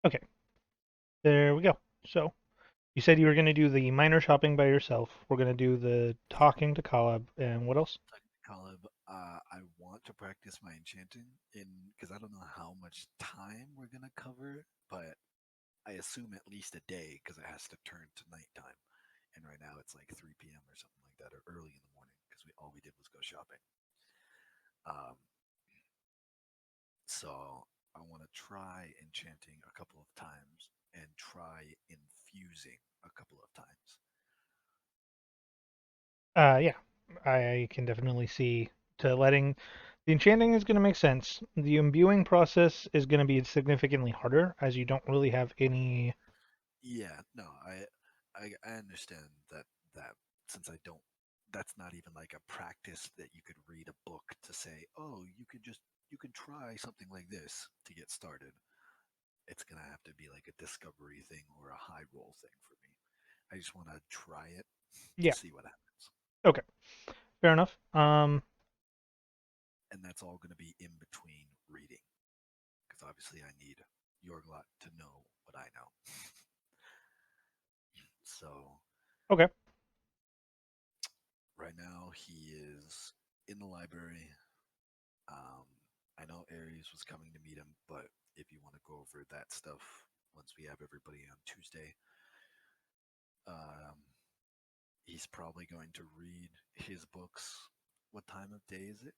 Okay, there we go. So you said you were going to do the minor shopping by yourself. We're going to do the Yeah. talking to Caleb, and what else? Caleb, I want to practice my enchanting in because I don't know how much time we're gonna cover, but I assume at least a day because it has to turn to nighttime. And right now it's like 3 p.m. or something like that, or early in the morning because we all we did was go shopping. Um, so I want to try enchanting a couple of times and try infusing a couple of times. Yeah, I can definitely see to letting the enchanting is going to make sense. The imbuing process is going to be significantly harder as you don't really have any. Yeah, no, I understand that since I don't, that's not even like a practice that you could read a book to say, oh, you can try something like this to get started. It's gonna have to be like a discovery thing or a high roll thing for me. I just want to try it to Yeah, see what happens, okay, fair enough. and that's all gonna be in between reading because obviously I need Yorglot to know what I know. So Okay. right now he is in the library. Um, I know Aries was coming to meet him, but if you want to go over that stuff once we have everybody on Tuesday, um, he's probably going to read his books. What time of day is it?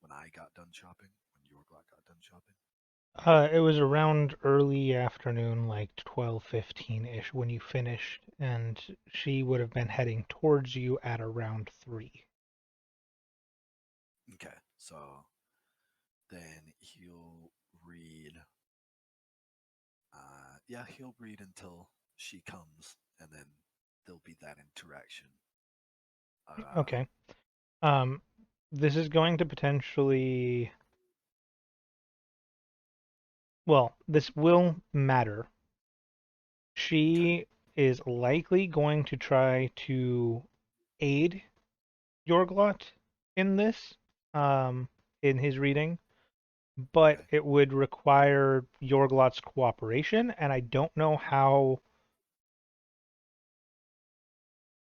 When I got done shopping, when your Yorglot got done shopping. It was around early afternoon, like 12:15-ish when you finished, and she would have been heading towards you at around 3. Okay, so then he'll read. Yeah, he'll read until she comes, and then there'll be that interaction. Uh, Okay. Um, this is going to potentially, well, this will matter. okay, She is likely going to try to aid Yorglot in this, in his reading, but okay. it would require Yorglot's cooperation, and I don't know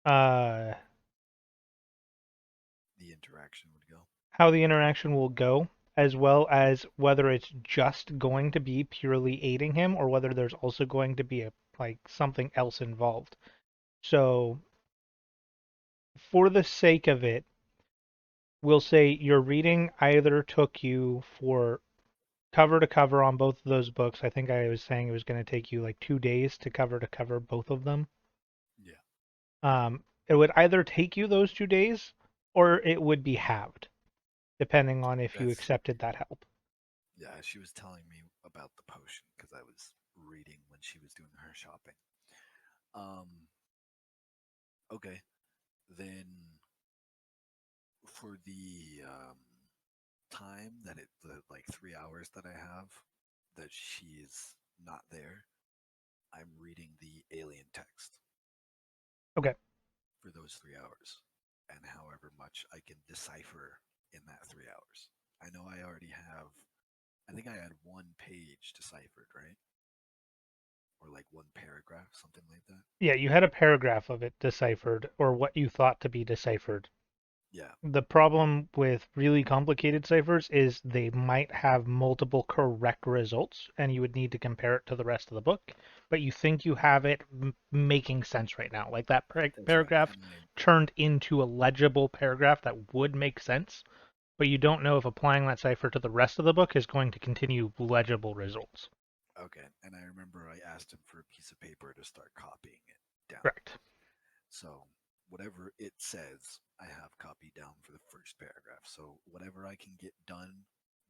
uh, The interaction would go. how the interaction will go, as well as whether it's just going to be purely aiding him or whether there's also going to be a like something else involved. So, for the sake of it, we'll say your reading either took you for cover to cover on both of those books. I think I was saying it was going to take you like 2 days to cover both of them. Yeah. It would either take you those 2 days or it would be halved, depending on if you That's accepted that help. yeah. She was telling me about the potion because I was reading when she was doing her shopping. Um. Okay. Then for the time that the like 3 hours that I have that she is not there, I'm reading the alien text Okay. for those 3 hours, and however much I can decipher in that 3 hours. I know I already have. I think I had one page deciphered, right? Or like one paragraph, something like that. Yeah, you had a paragraph of it deciphered, or what you thought to be deciphered. Yeah, The problem with really complicated ciphers is they might have multiple correct results, and you would need to compare it to the rest of the book. But you think you have it making sense right now. Like that that's right. paragraph And turned into a legible paragraph that would make sense, but you don't know if applying that cipher to the rest of the book is going to continue legible results. okay, and I remember I asked him for a piece of paper to start copying it down. Correct. So whatever it says, I have copied down for the first paragraph. So whatever I can get done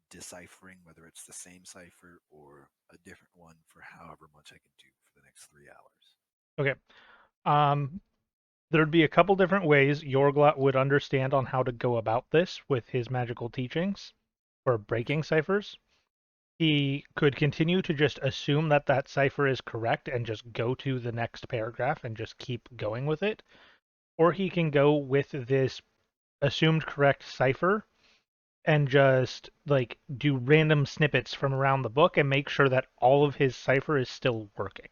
deciphering, whether it's the same cipher or a different one, for however much I can do for the next 3 hours. Okay. Um, there'd be a couple different ways Yorglot would understand on how to go about this with his magical teachings for Okay. breaking ciphers. He could continue to just assume that that cipher is correct and just go to the next paragraph and just keep going with it. Or he can go with this assumed correct cipher and just like do random snippets from around the book and make sure that all of his cipher is still working.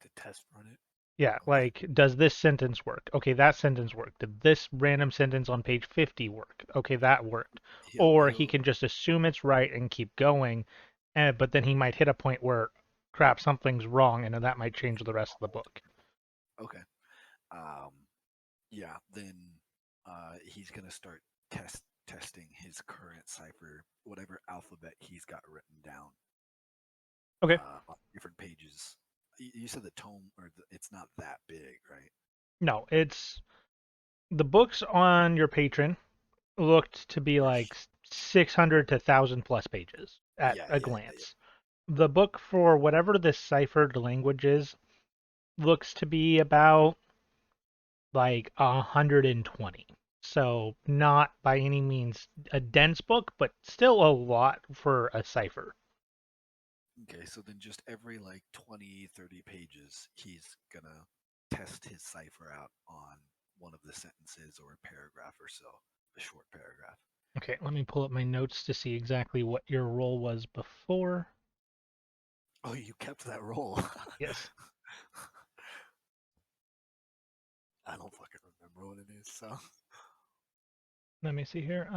To test run it. Yeah, Okay. like, does this sentence work? Okay, that sentence worked. Did this random sentence on page 50 work? Okay, that worked. Or he He'll can just assume it's right and keep going, but then he might hit a point where, crap, something's wrong, and that might change the rest of the book. okay. Um, yeah. Then he's gonna start testing his current cipher, whatever alphabet he's got written down Okay, on different pages. You said the tome, or it's not that big, right? no, it's the books on your patron looked to be Or like 600 to 1,000 plus pages at yeah, a yeah, yeah, glance. The book for whatever this ciphered language is looks to be about like 120. So not by any means a dense book, but still a lot for a cipher. Okay, so then just every like 20, 30 pages, he's gonna test his cipher out on one of the sentences or a paragraph or so, a short paragraph. Okay, let me pull up my notes to see exactly what your role was before. Oh, you kept that roll. Yes. I don't fucking remember what it is, so. Let me see here.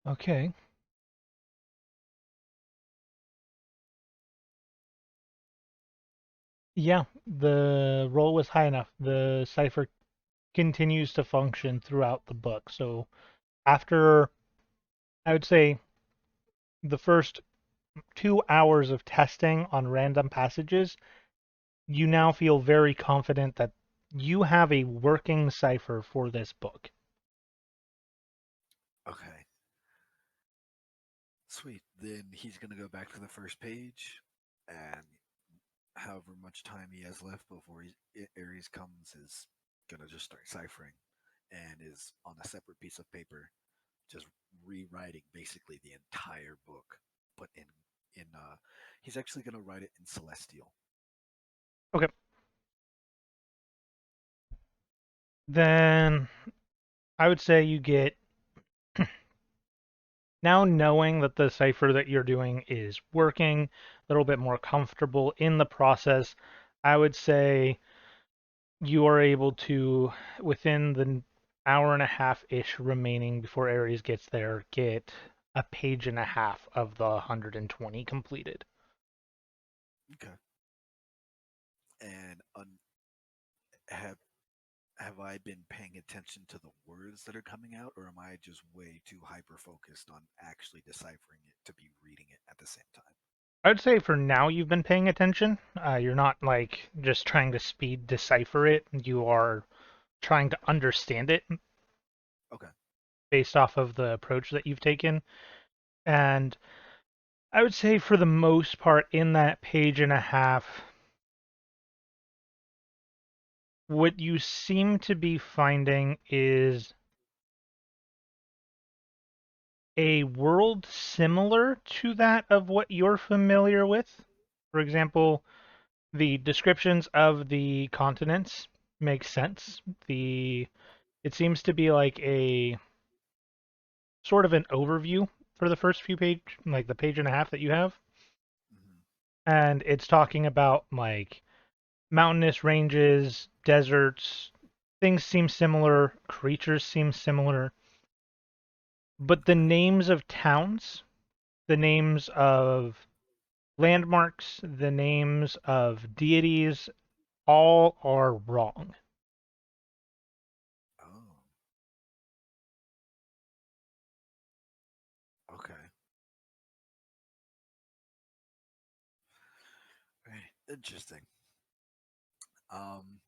Okay. Yeah, the roll was high enough. The cipher continues to function throughout the book. So after, I would say, the first 2 hours of testing on random passages, you now feel very confident that you have a working cipher for this book. Okay, sweet. Then he's gonna go back to the first page, and however much time he has left before Ares comes is gonna just start ciphering, and is on a separate piece of paper just rewriting basically the entire book, but in he's actually going to write it in Celestial. Okay. Then I would say you get, now knowing that the cipher that you're doing is working, a little bit more comfortable in the process, I would say you are able to, within the hour and a half ish remaining before Ares gets there, get a page and a half of the 120 completed. Okay. And have have I been paying attention to the words that are coming out, or am I just way too hyper focused on actually deciphering it to be reading it at the same time? I'd say for now you've been paying attention. You're not like just trying to speed decipher it. You are trying to understand it Okay. based off of the approach that you've taken. And I would say for the most part, in that page and a half, what you seem to be finding is a world similar to that of what you're familiar with. For example, the descriptions of the continents make sense. The It seems to be like a sort of an overview for the first few page, like the page and a half that you have, Hmm. and it's talking about like mountainous ranges, deserts. Things seem similar, creatures seem similar, but the Okay. names of towns, the names of landmarks, the names of deities, all are wrong. Oh. Okay. Right. Interesting. Um.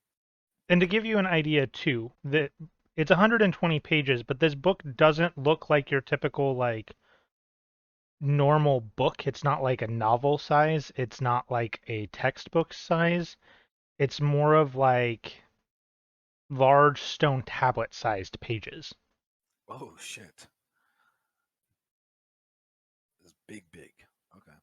And to give you an idea too, that it's 120 pages, but this book doesn't look like your typical like normal book. It's not like a novel size. It's not like a textbook size. It's more of like large stone tablet sized pages. Oh shit. It's big, big. Okay.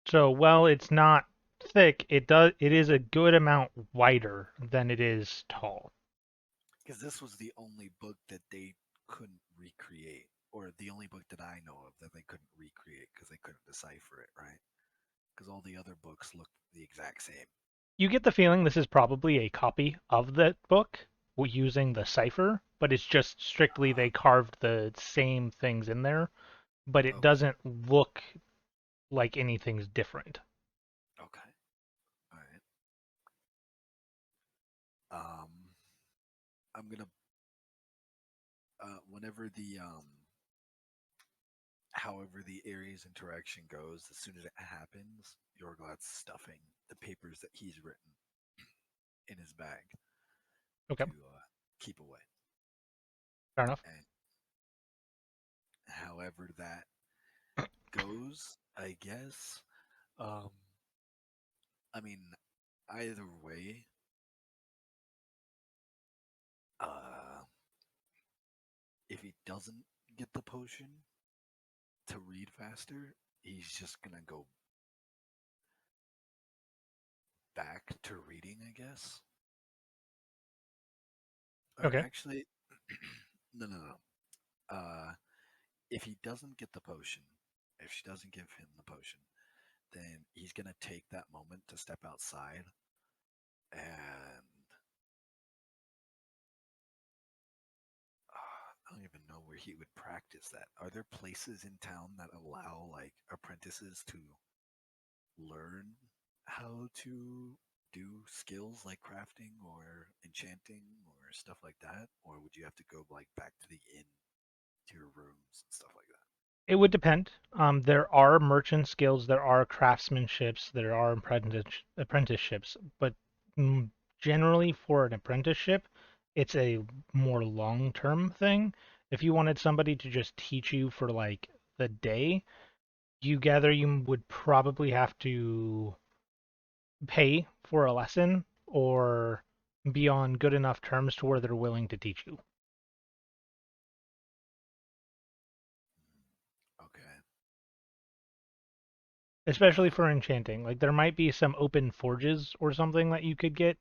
So while it's not thick, it is a good amount wider than it is tall. Because this was the only book that they couldn't recreate, or the only book that I know of that they couldn't recreate because they couldn't decipher it, right? Because all the other books looked the exact same. You get the feeling this is probably a copy of that book using the cipher, but it's just strictly Uh, they carved the same things in there, but it okay, doesn't look like anything's different. okay, all right. I'm gonna whenever the however the Ares interaction goes, as soon as it happens, Yorglot's stuffing the papers that he's written in his bag Okay, to keep away. fair enough. And however that goes, I guess. Um, I mean, either way, uh, if he doesn't get the potion to read faster, he's just gonna go back to reading, I guess. Or Okay. actually, no, no, no. If he doesn't get the potion, if she doesn't give him the potion, then he's gonna take that moment to step outside and I don't even know where he would practice that. Are there places in town that allow like apprentices to learn how to do skills like crafting or enchanting or stuff like that? Or would you have to go like back to the inn to your rooms and stuff like that? It would depend. There are merchant skills, there are craftsmanships, there are apprenticeships, but mm, generally for an apprenticeship, it's a more long-term thing. If you wanted somebody to just teach you for like the day, you gather you would probably have to pay for a lesson or be on good enough terms to where they're willing to teach you. Okay. Especially Uh, for enchanting. Like there might be some open forges or something that you could get,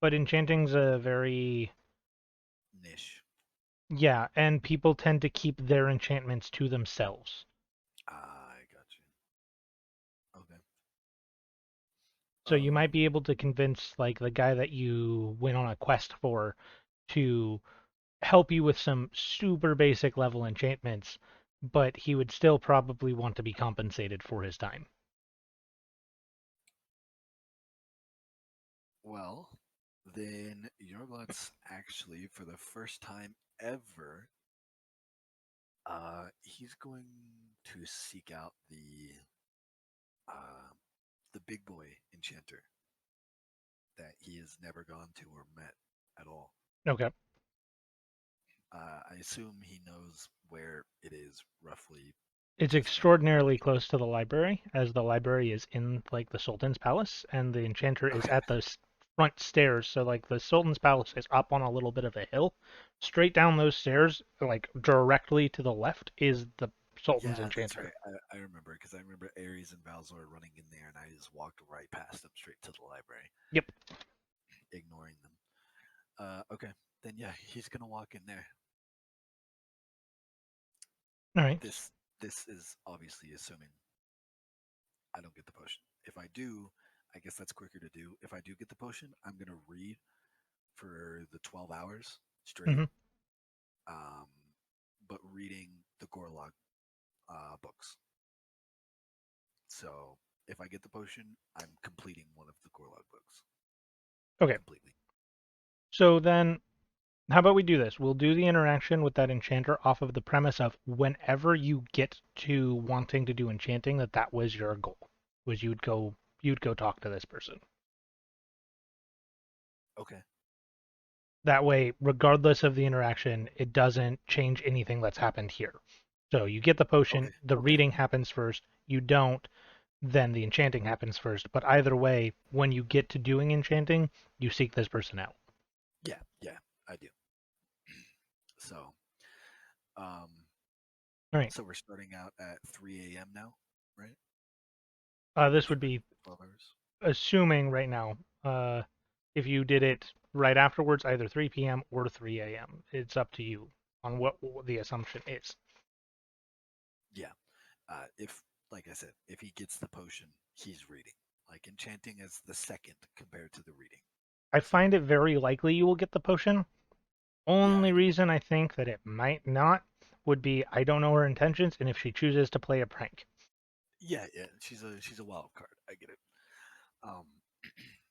but enchanting's a very niche. yeah, and people tend to keep their enchantments to themselves. I got you. Okay. So you Um, might be able to convince like the guy that you went on a quest for to help you with some super basic level enchantments, but he would still probably want to be compensated for his time. well, then Yorglot's actually, for the first time ever, he's going to seek out uh, the big boy enchanter that he has never gone to or met at all. Okay. I assume he knows where it is roughly, It's just from the extraordinarily direction. close to the library, as the library is in like the Sultan's palace, and the Enchanter is Okay. at the front stairs. So like the Sultan's palace is up on a little bit of a hill. Straight down those stairs, like directly to the left, is the Sultan's Yeah, that's Enchanter. right. I remember because I remember Ares and Balzor running in there, and I just walked right past them straight to the library, Yep. ignoring them. Okay, then yeah, he's gonna walk in there. All right. This is obviously assuming I don't get the potion. If I do, I guess that's quicker to do. If I do get the potion, I'm gonna read for the 12 hours straight, Mm-hmm. um, but reading the Gorlog books. So if I get the potion, I'm completing one of the Gorlog books Okay. completely. So then, how about we do this? We'll do the interaction with that Enchanter off of the premise of whenever you get to wanting to do enchanting, that was your goal. Was you'd go talk to this person. Okay. That way, regardless of the interaction, it doesn't change anything that's happened here. So you get the potion, Okay. the Okay. reading happens first. You don't, then the enchanting happens first. But either way, when you get to doing enchanting, you seek this person out. Yeah. Yeah. I do. So, um, All right. so we're starting out at 3 a.m. now, right? This For would be 12 hours. assuming right now. If you did it right afterwards, either 3 p.m. or 3 a.m., it's up to you on what the assumption is. Yeah. If, like I said, if he gets the potion, he's reading. Like enchanting is the second compared to the reading. I So find it very likely you will get the potion. yeah, Only reason I think that it might not would be I don't know her intentions, and if she chooses to play a prank. yeah. She's a wild card. I get it. Um,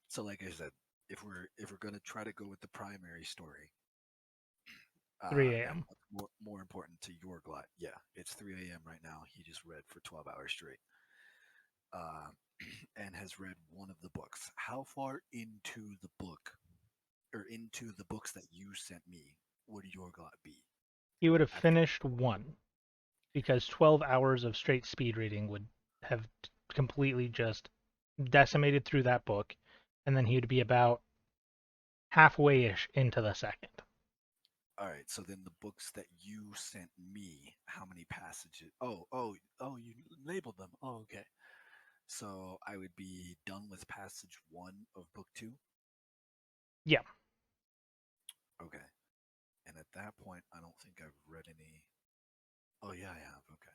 so like I said, if we're gonna try to go with the primary story, 3 and a.m. what's more important to Yorglot, yeah, it's 3 a.m. right now. He just read for 12 hours straight, uh, and has read one of the books. How far into the book, or into the books that you sent me, would Yorglot be He would have after? finished one because 12 hours of straight speed reading would have completely just decimated through that book, and then he would be about halfway-ish into the second. All right, so then the books that you sent me, how many passages? Oh, you labeled them. Oh, okay. So I would be done with passage one of book two. Yeah, Okay. And at that point, I don't think I've read any. Oh, yeah, I have. Okay.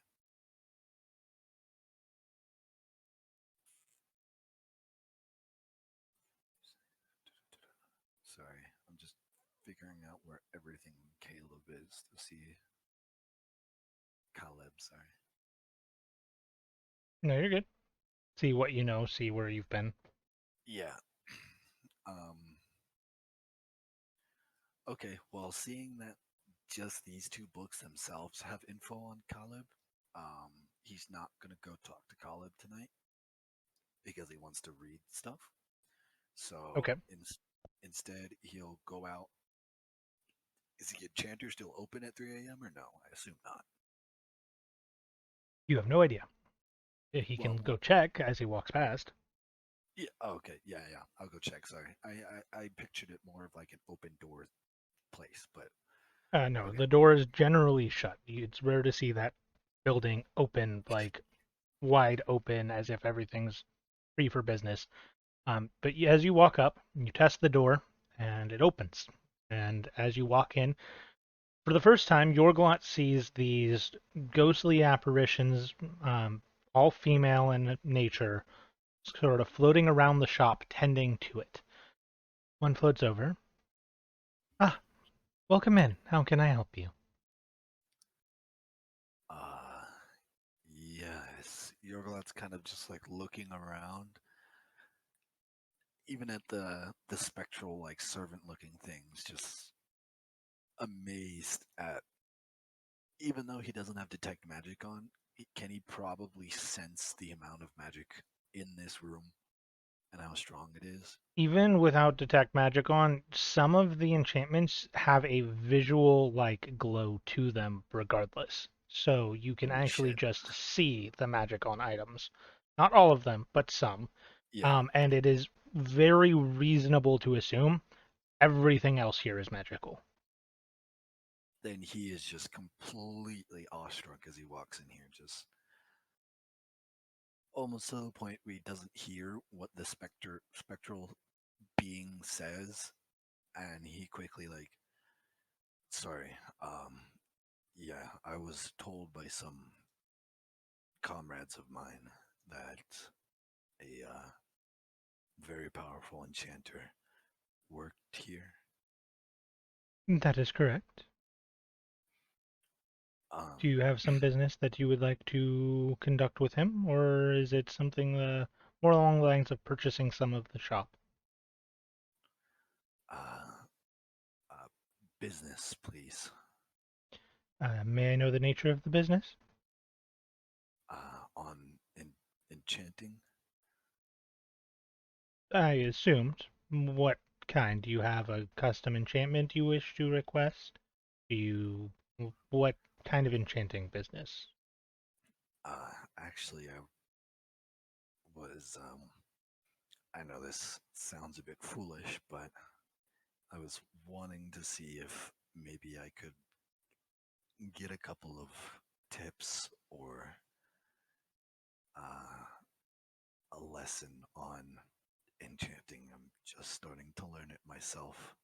Sorry, I'm just figuring out where everything Caleb is to see. Caleb, sorry. no, you're good. See what you know, see where you've been. Yeah. um. Okay. Well, seeing that just these two books themselves have info on Caleb, he's not gonna go talk to Caleb tonight because he wants to read stuff. So Okay, instead, he'll go out. Is the Enchanter still open at 3 a.m. or no? I assume not. you have no idea. He can Well, go check as he walks past. yeah. Oh, okay. Yeah, yeah. I'll go check. Sorry. I pictured it more of like an open door place, but No, okay. the door is generally shut. It's rare to see that building open, like wide open, as if everything's free for business. But as you walk up, you test the door, and it opens. And as you walk in, for the first time, Yorglot sees these ghostly apparitions, all female in nature, sort of floating around the shop, tending to it. One floats over. Ah, welcome in. How can I help you? Uh, yes. Yorglot's kind of just like looking around, even at the spectral like servant looking things, just amazed at. Even though he doesn't have detect magic on, can he probably sense the amount of magic in this room and how strong it is? Even without detect magic on, some of the enchantments have a visual like glow to them regardless. So you can Holy actually shit. just see the magic on items. Not all of them, but some. Yeah. And it is very reasonable to assume everything else here is magical. Then he is just completely awestruck as he walks in here, just almost to the point where he doesn't hear what the spectral being says, and he quickly like, sorry, yeah, I was told by some comrades of mine that a very powerful enchanter worked here. That is correct. Um, Do you have some business that you would like to conduct with him, or is it something more along the lines of purchasing some of the shop? uh, uh, business, please. May I know the nature of the business? On enchanting. I assumed. What kind? Do you have a custom enchantment you wish to request? Do you... What kind of enchanting business? Actually, I was. I know this sounds a bit foolish, but I was wanting to see if maybe I could get a couple of tips or uh, a lesson on enchanting. I'm just starting to learn it myself.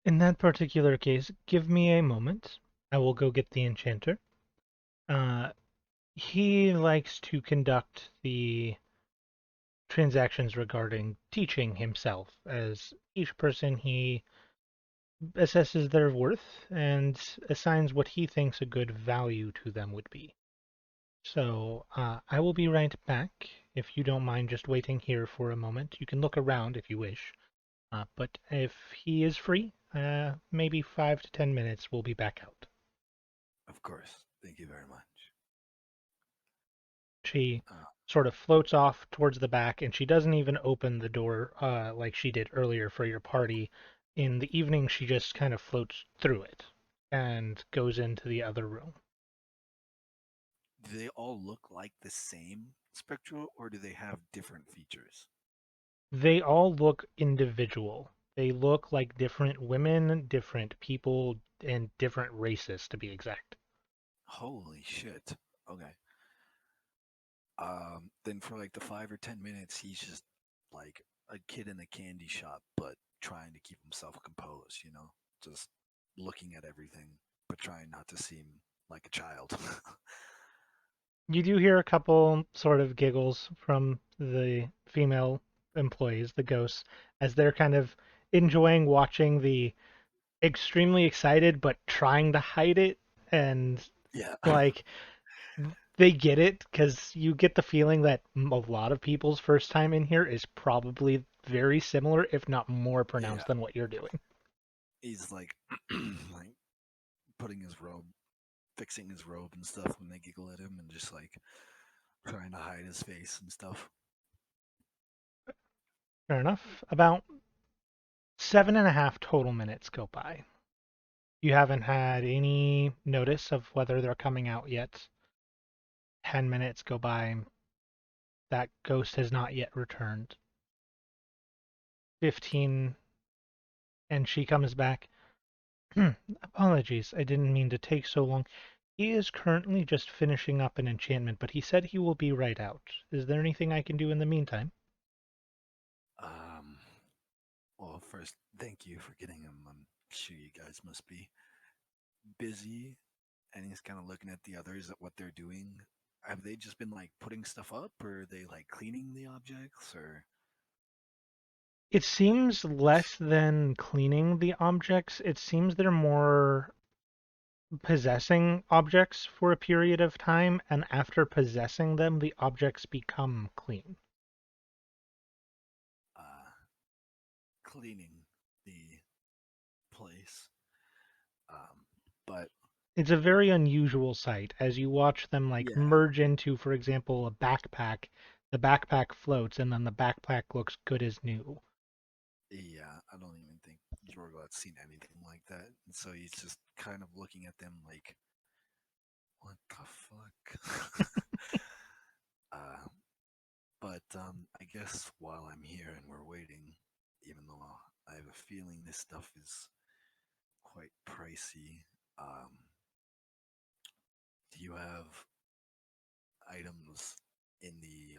In that particular case, give me a moment. I will go get the enchanter. Uh, he likes to conduct the transactions regarding teaching himself, as each person he assesses their worth and assigns what he thinks a good value to them would be. So I will be right back. If you don't mind just waiting here for a moment, you can look around if you wish. But if he is free, maybe 5 to 10 minutes, we'll be back out. Of course. Thank you very much. She Uh, sort of floats off towards the back, and she doesn't even open the door like she did earlier for your party. In the evening, she just kind of floats through it and goes into the other room. do they all look like the same spectral, or do they have different features? They all look individual. They look like different women, different people, and different races, to be exact. Holy shit. Okay. Then for like the 5 or 10 minutes, he's just like a kid in a candy shop, but trying to keep himself composed, just looking at everything, but trying not to seem like a child. You do hear a couple sort of giggles from the female employees, the ghosts, as they're kind of enjoying watching the extremely excited but trying to hide it. And Yeah. like they get it because you get the feeling that a lot of people's first time in here is probably very similar, if not more Yeah. pronounced than what you're doing. He's like, like putting his robe, fixing his robe and stuff when they giggle at him and just like trying to hide his face and stuff. Fair enough. About 7.5 total minutes go by. You haven't had any notice of whether they're coming out yet. 10 minutes go by. That ghost has not yet returned. 15, and she comes back. Apologies, I didn't mean to take so long. He is currently just finishing up an enchantment, but he said he will be right out. Is there anything I can do in the meantime? Um, well, first, thank you for getting him. I'm sure you guys must be busy, and he's kind of looking at the others at what they're doing. Have they just been like putting stuff up, or are they like cleaning the objects, or It seems less than cleaning the objects. It seems they're more possessing objects for a period of time, and after possessing them, the objects become clean. uh, cleaning the place? Um, but It's a very unusual sight as you watch them like yeah, merge into, for example, a backpack. The backpack floats, and then the backpack looks good as new. yeah, I don't even think Yorglot's seen anything like that, and so he's just kind of looking at them like, what the fuck? uh, but I guess while I'm here and we're waiting, even though I have a feeling this stuff is quite pricey, do you have items in the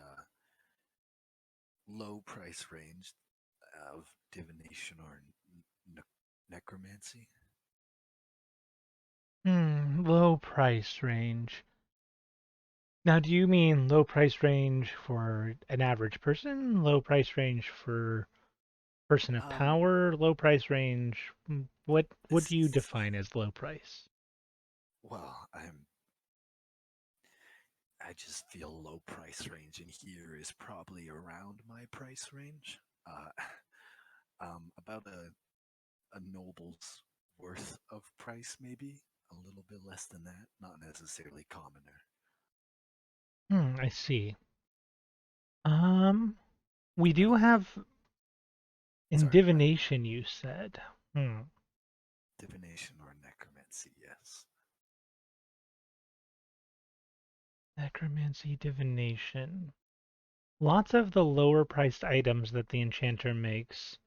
low price range of divination or necromancy? Low price range. Now, do you mean low price range for an average person? Low price range for person of Um, power? Low price range? What do you it's define as low price? well, I just feel low price range in here is probably around my price range. Uh, about a noble's worth of price, maybe a little bit less than that. Not necessarily commoner. I see. Um, we I do don't know. have in Sorry, go ahead. divination, you said. Divination or necromancy? Yes. Necromancy, divination. Lots of the lower priced items that the enchanter makes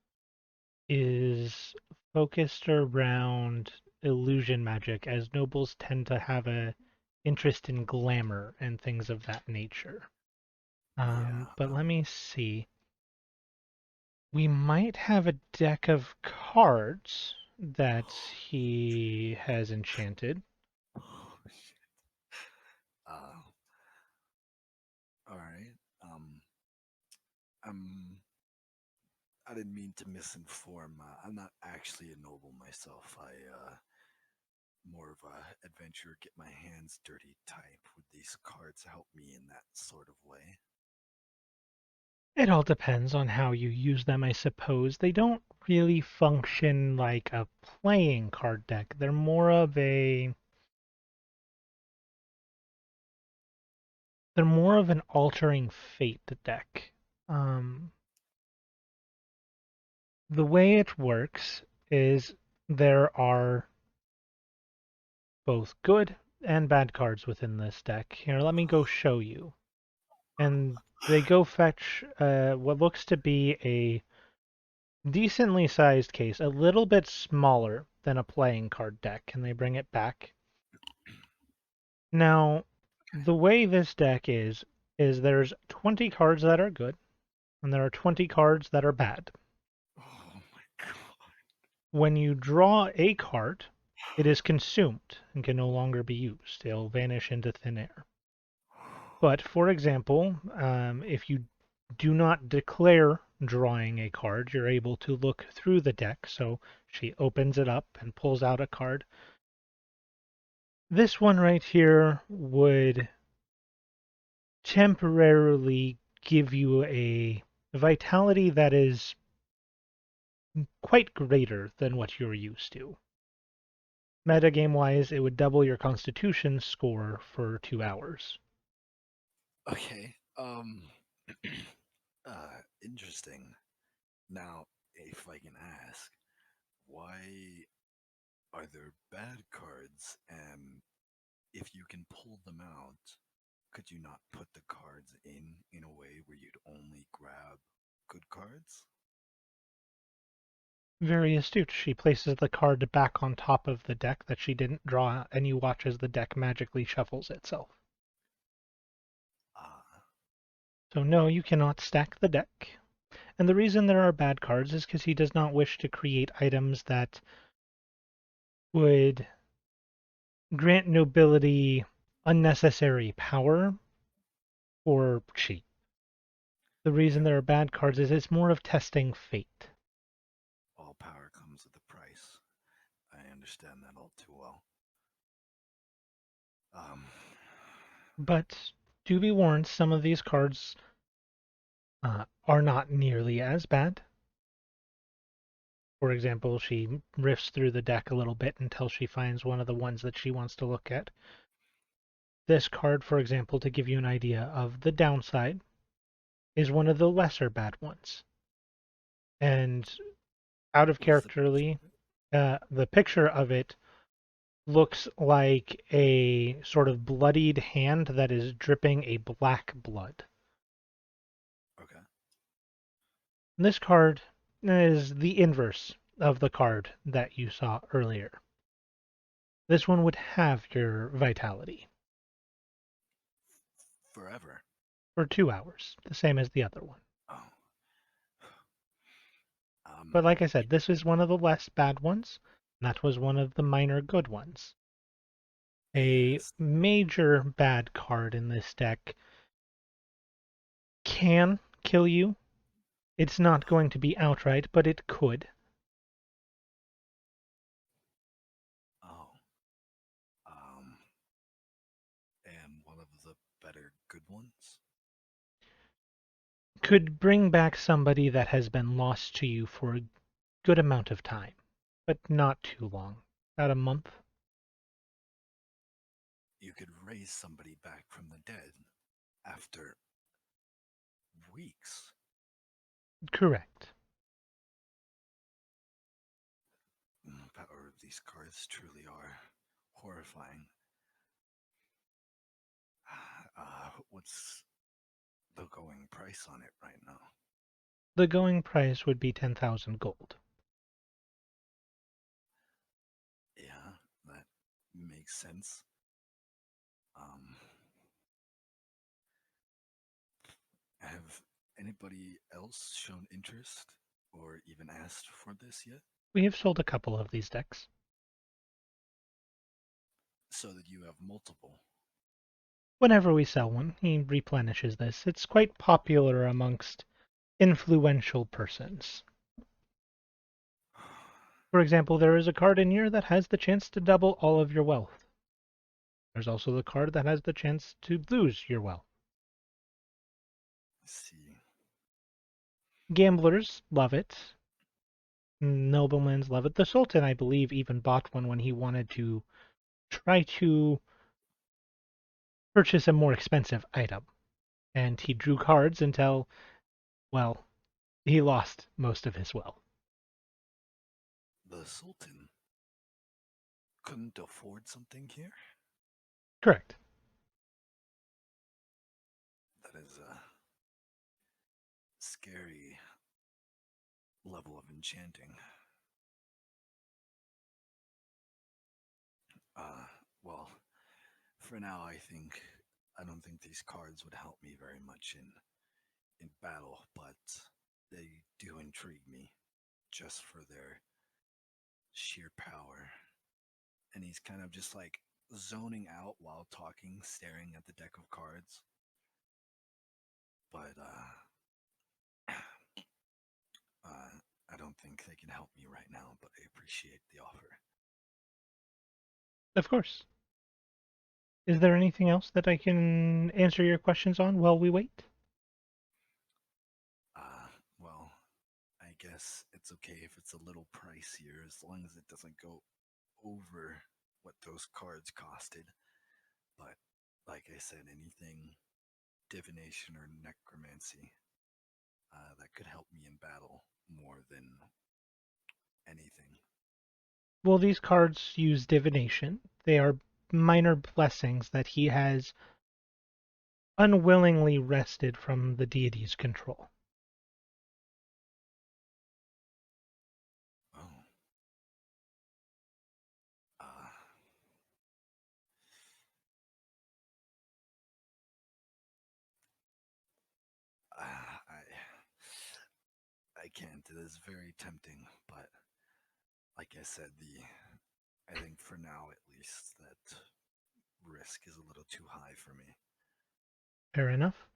is focused around illusion magic, as nobles tend to have a interest in glamour and things of that nature. Yeah. But let me see. We might have a deck of cards that he has enchanted. Oh, shit. Uh, all right. Um, I'm. I didn't mean to misinform. I'm not actually a noble myself. More of a adventure, get my hands dirty type. Would these cards help me in that sort of way? It all depends on how you use them, I suppose. They don't really function like a playing card deck. They're more of an altering fate deck. Um, the way it works is there are both good and bad cards within this deck. Here, let me go show you. And they go fetch what looks to be a decently sized case, a little bit smaller than a playing card deck, and they bring it back. Now, the way this deck is there's 20 cards that are good, and there are 20 cards that are bad. Oh my god. When you draw a card, it is consumed and can no longer be used. It'll vanish into thin air. But, for example, if you do not declare drawing a card, you're able to look through the deck. So she opens it up and pulls out a card. This one right here would temporarily give you a vitality that is quite greater than what you're used to. Metagame wise, it would double your constitution score for 2 hours. Okay. Interesting. Now, if I can ask, why are there bad cards? And if you can pull them out, could you not put the cards in a way where you'd only grab good cards? Very astute. She places the card back on top of the deck that she didn't draw, and you watch as the deck magically shuffles itself. Ah, So no, you cannot stack the deck. And the reason there are bad cards is because he does not wish to create items that would grant nobility unnecessary power or cheat. The reason fair. there are bad cards is it's more of testing fate. All power comes with a price. I understand that all too well. Um, But do be warned, some of these cards are not nearly as bad. For example, she rifts through the deck a little bit until she finds one of the ones that she wants to look at. This card, for example, to give you an idea of the downside, is one of the lesser bad ones. And out of what is the picture characterly, of it? the picture of it looks like a sort of bloodied hand that is dripping a black blood. Okay. This card is the inverse of the card that you saw earlier. This one would have your vitality Forever. for 2 hours, the same as the other one. Oh. But like I Y- said, this is one of the less bad ones. And that was one of the minor good ones. A yes. major bad card in this deck can kill you. It's not going to be outright, but it could. Oh. Um. And one of the better good ones. Could bring back somebody that has been lost to you for a good amount of time, but not too long. About a month. You could raise somebody back from the dead after weeks. Correct. The power of these cards truly are horrifying. What's the going price on it right now? The going price would be 10,000 gold. Yeah, that makes sense. Um, Have anybody else shown interest or even asked for this yet? We have sold a couple of these decks. So that you have multiple. Whenever we sell one, he replenishes this. It's quite popular amongst influential persons. For example, there is a card in here that has the chance to double all of your wealth. There's also the card that has the chance to lose your wealth. Let's see. Gamblers love it. Noblemen love it. The Sultan, I believe, even bought one when he wanted to try to purchase a more expensive item. And he drew cards until, well, he lost most of his wealth. The Sultan couldn't afford something here? Correct. That is a scary level of enchanting. Well, for now, I don't think these cards would help me very much in battle, but they do intrigue me just for their sheer power. And he's kind of just like zoning out while talking, staring at the deck of cards. But I don't think they can help me right now, but I appreciate the offer. Of course. Is there anything else that I can answer your questions on while we wait? Uh, well, I guess it's okay if it's a little pricier as long as it doesn't go over what those cards costed. But like I said, anything divination or necromancy that could help me in battle more than anything. Well, these cards use divination. They are minor blessings that he has unwillingly wrested from the deity's control. Oh, uh, I can't. It is very tempting, but like I said, the I think for now at least that risk is a little too high for me. Fair enough.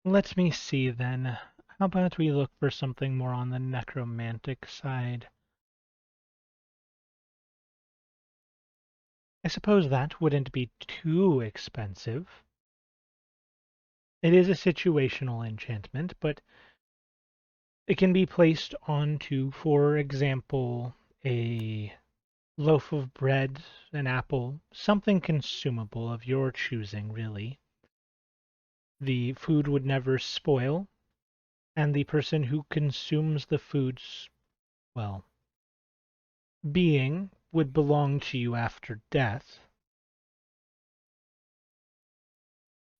Let me see then. How about we look for something more on the necromantic side? I suppose that wouldn't be too expensive. It is a situational enchantment, but it can be placed onto, for example, a loaf of bread, an apple, something consumable of your choosing, really. The food would never spoil, and the person who consumes the food's, well, being would belong to you after death.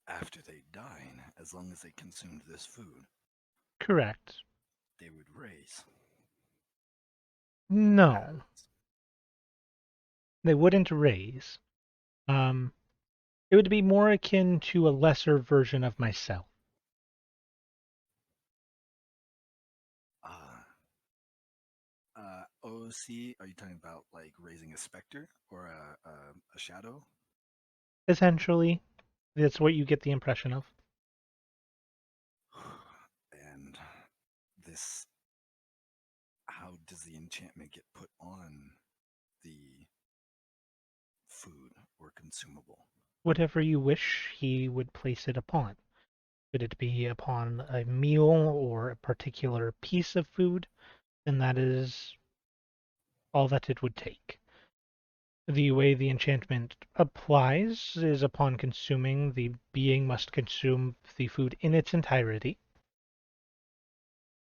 After they die, as long as they consumed this food, Correct. they would raise No, as. they wouldn't raise. Um, it would be more akin to a lesser version of myself. Uh, OC, are you talking about like raising a specter or a shadow? Essentially, that's what you get the impression of. And this, how does the enchantment get put on the food or consumable? Whatever you wish, he would place it upon. Could it be upon a meal or a particular piece of food? Then that is all that it would take. The way the enchantment applies is upon consuming, the being must consume the food in its entirety,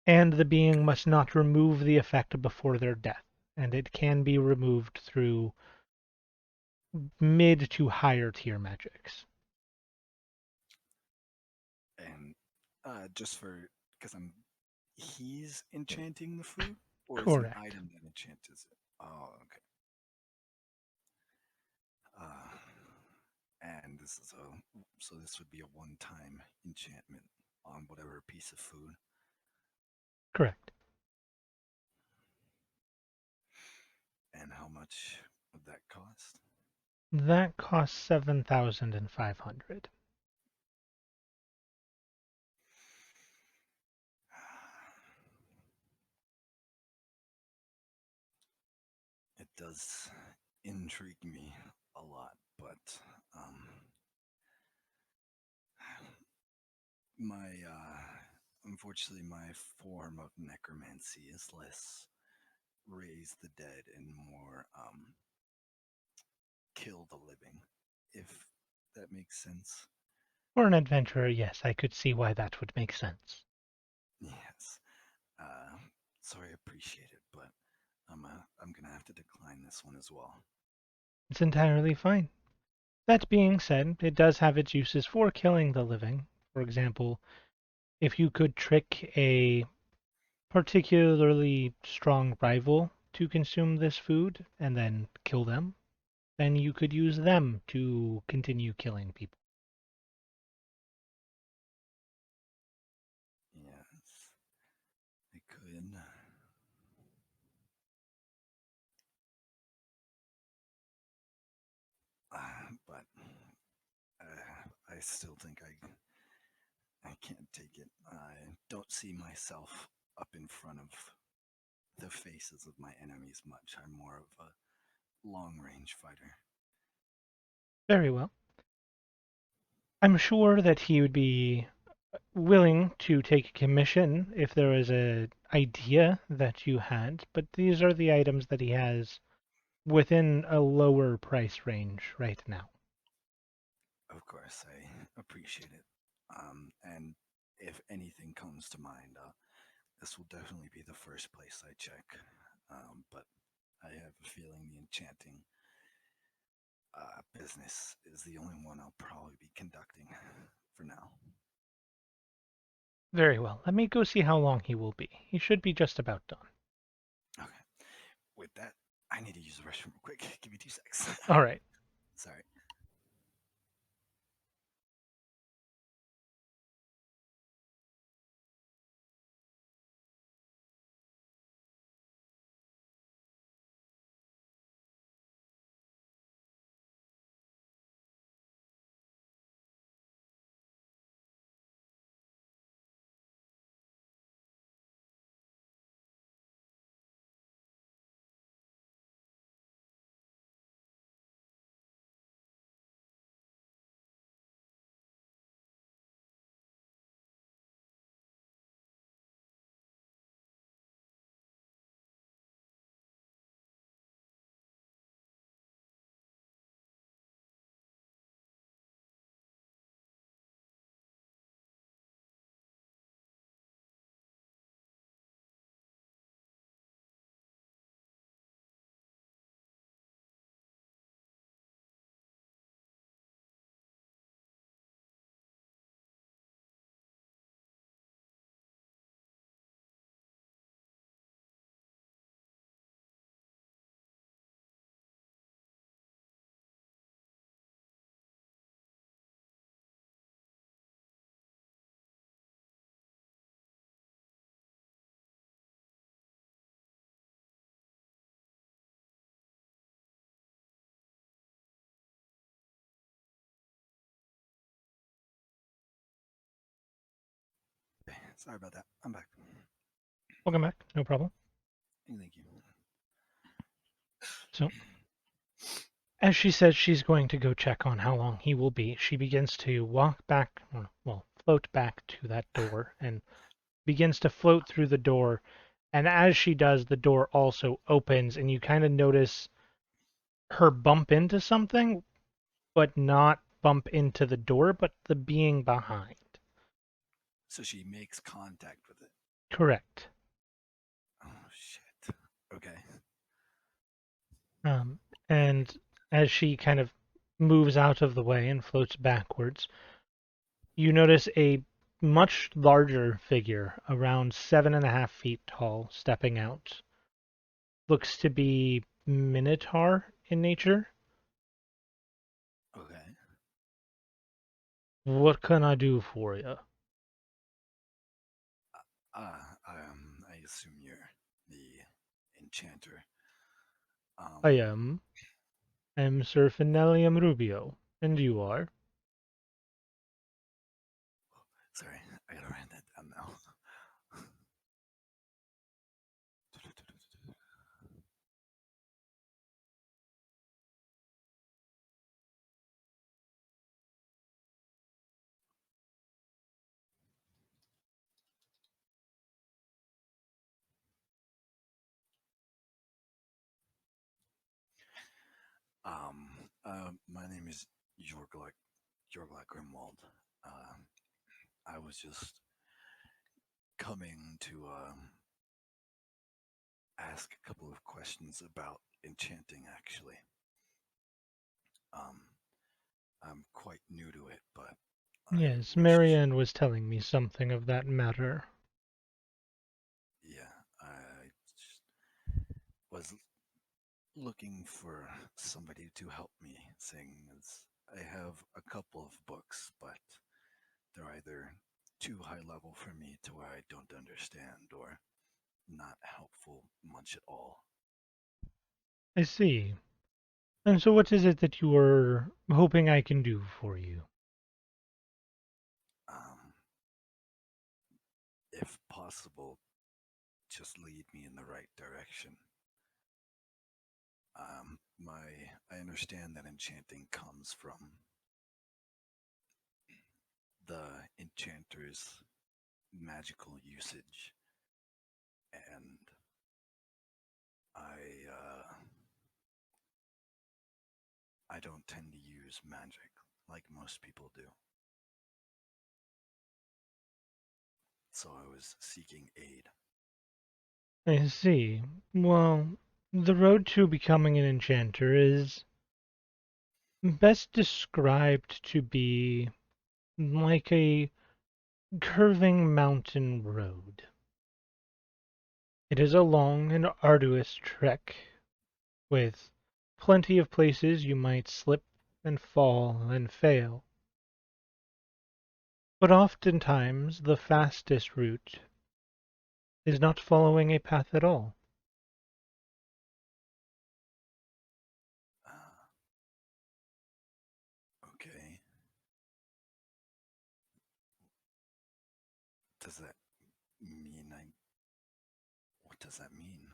and the being Okay. must not remove the effect before their death. And it can be removed through mid to higher tier magics. And just for, because he's enchanting the food, or is an Correct. item that enchants it? Oh, okay. Uh, and this is so this would be a one-time enchantment. on whatever piece of food. Correct. And how much would that cost? That costs 7,500. It does intrigue me a lot, but um, my unfortunately my form of necromancy is less raise the dead and more kill the living, if that makes sense. For an adventurer, yes, I could see why that would make sense. Yes. Uh, so I appreciate it, but I'm gonna have to decline this one as well. It's entirely fine. That being said, it does have its uses for killing the living. For example, if you could trick a particularly strong rival to consume this food and then kill them, then you could use them to continue killing people. Yes, I could. But I still think I can't take it. I don't see myself up in front of the faces of my enemies much. I'm more of a long range fighter. Very well. I'm sure that he would be willing to take a commission if there was an idea that you had, but these are the items that he has within a lower price range right now. Of course, I appreciate it. And if anything comes to mind, this will definitely be the first place I check. But I have a feeling the enchanting business is the only one I'll probably be conducting for now. Very well. Let me go see how long he will be. He should be just about done. Okay. With that, I need to use the restroom real quick. Give me 2 seconds. All right. Sorry. Sorry about that. I'm back. Welcome back. No problem. Thank you. So, as she says she's going to go check on how long he will be, she begins to walk back, or, well, float back to that door and begins to float through the door. And as she does, the door also opens, and you kind of notice her bump into something, but not bump into the door, but the being behind. So she makes contact with it. Correct. Oh, shit. Okay. Um, and as she kind of moves out of the way and floats backwards, you notice a much larger figure, around 7.5 feet tall, stepping out. Looks to be Minotaur in nature. Okay. What can I do for you? I assume you're the Enchanter. I Um, am. I am Sir Finellium Rubio. And you are? sorry, I gotta write that down now. My name is Yorglot Grimwald. Um, I was just coming to ask a couple of questions about enchanting, actually. Um, I'm quite new to it, but I Yes, wished, Marianne was telling me something of that matter. yeah, I just was looking for somebody to help me, seeing as I have a couple of books, but they're either too high level for me to where I don't understand or not helpful much at all. I see. And so what is it that you were hoping I can do for you? Um, if possible, just lead me in the right direction. I understand that enchanting comes from the enchanter's magical usage, and I don't tend to use magic like most people do. So I was seeking aid. I see. Well, the road to becoming an enchanter is best described to be like a curving mountain road. It is a long and arduous trek, with plenty of places you might slip and fall and fail. But oftentimes the fastest route is not following a path at all. Uh, okay. Does that mean I. What does that mean?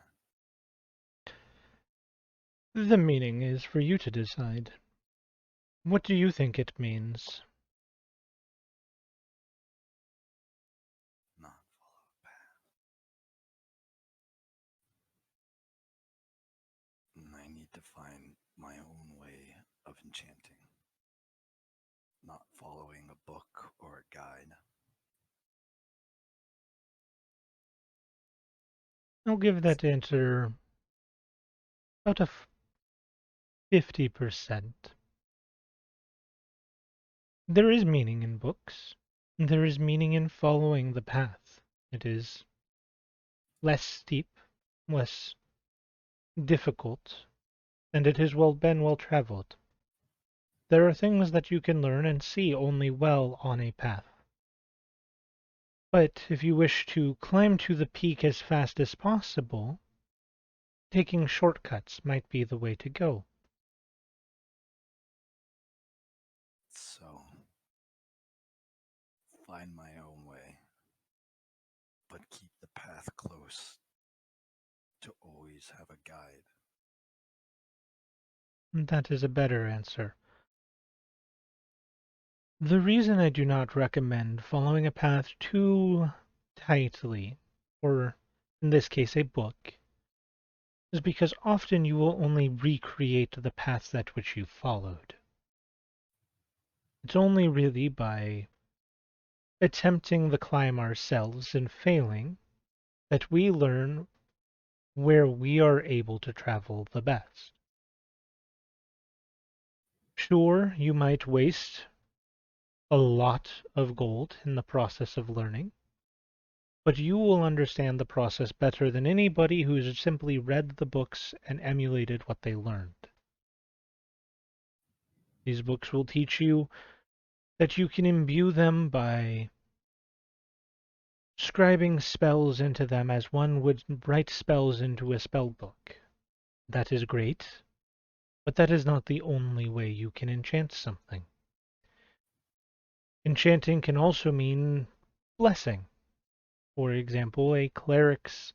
The meaning is for you to decide. What do you think it means? Not follow a path. I need to find my own way of enchanting, not following a book or a guide. I'll give that answer about a 50%. There is meaning in books. There is meaning in following the path. It is less steep, less difficult, and it has been well traveled. There are things that you can learn and see only well on a path. But if you wish to climb to the peak as fast as possible, taking shortcuts might be the way to go. So, find my own way, but keep the path close to always have a guide. That is a better answer. The reason I do not recommend following a path too tightly, or in this case a book, is because often you will only recreate the path that which you followed. It's only really by attempting the climb ourselves and failing that we learn where we are able to travel the best. Sure, you might waste a lot of gold in the process of learning, but you will understand the process better than anybody who's simply read the books and emulated what they learned. These books will teach you that you can imbue them by scribing spells into them as one would write spells into a spell book. That is great, but that is not the only way you can enchant something. Enchanting can also mean blessing. For example, a cleric's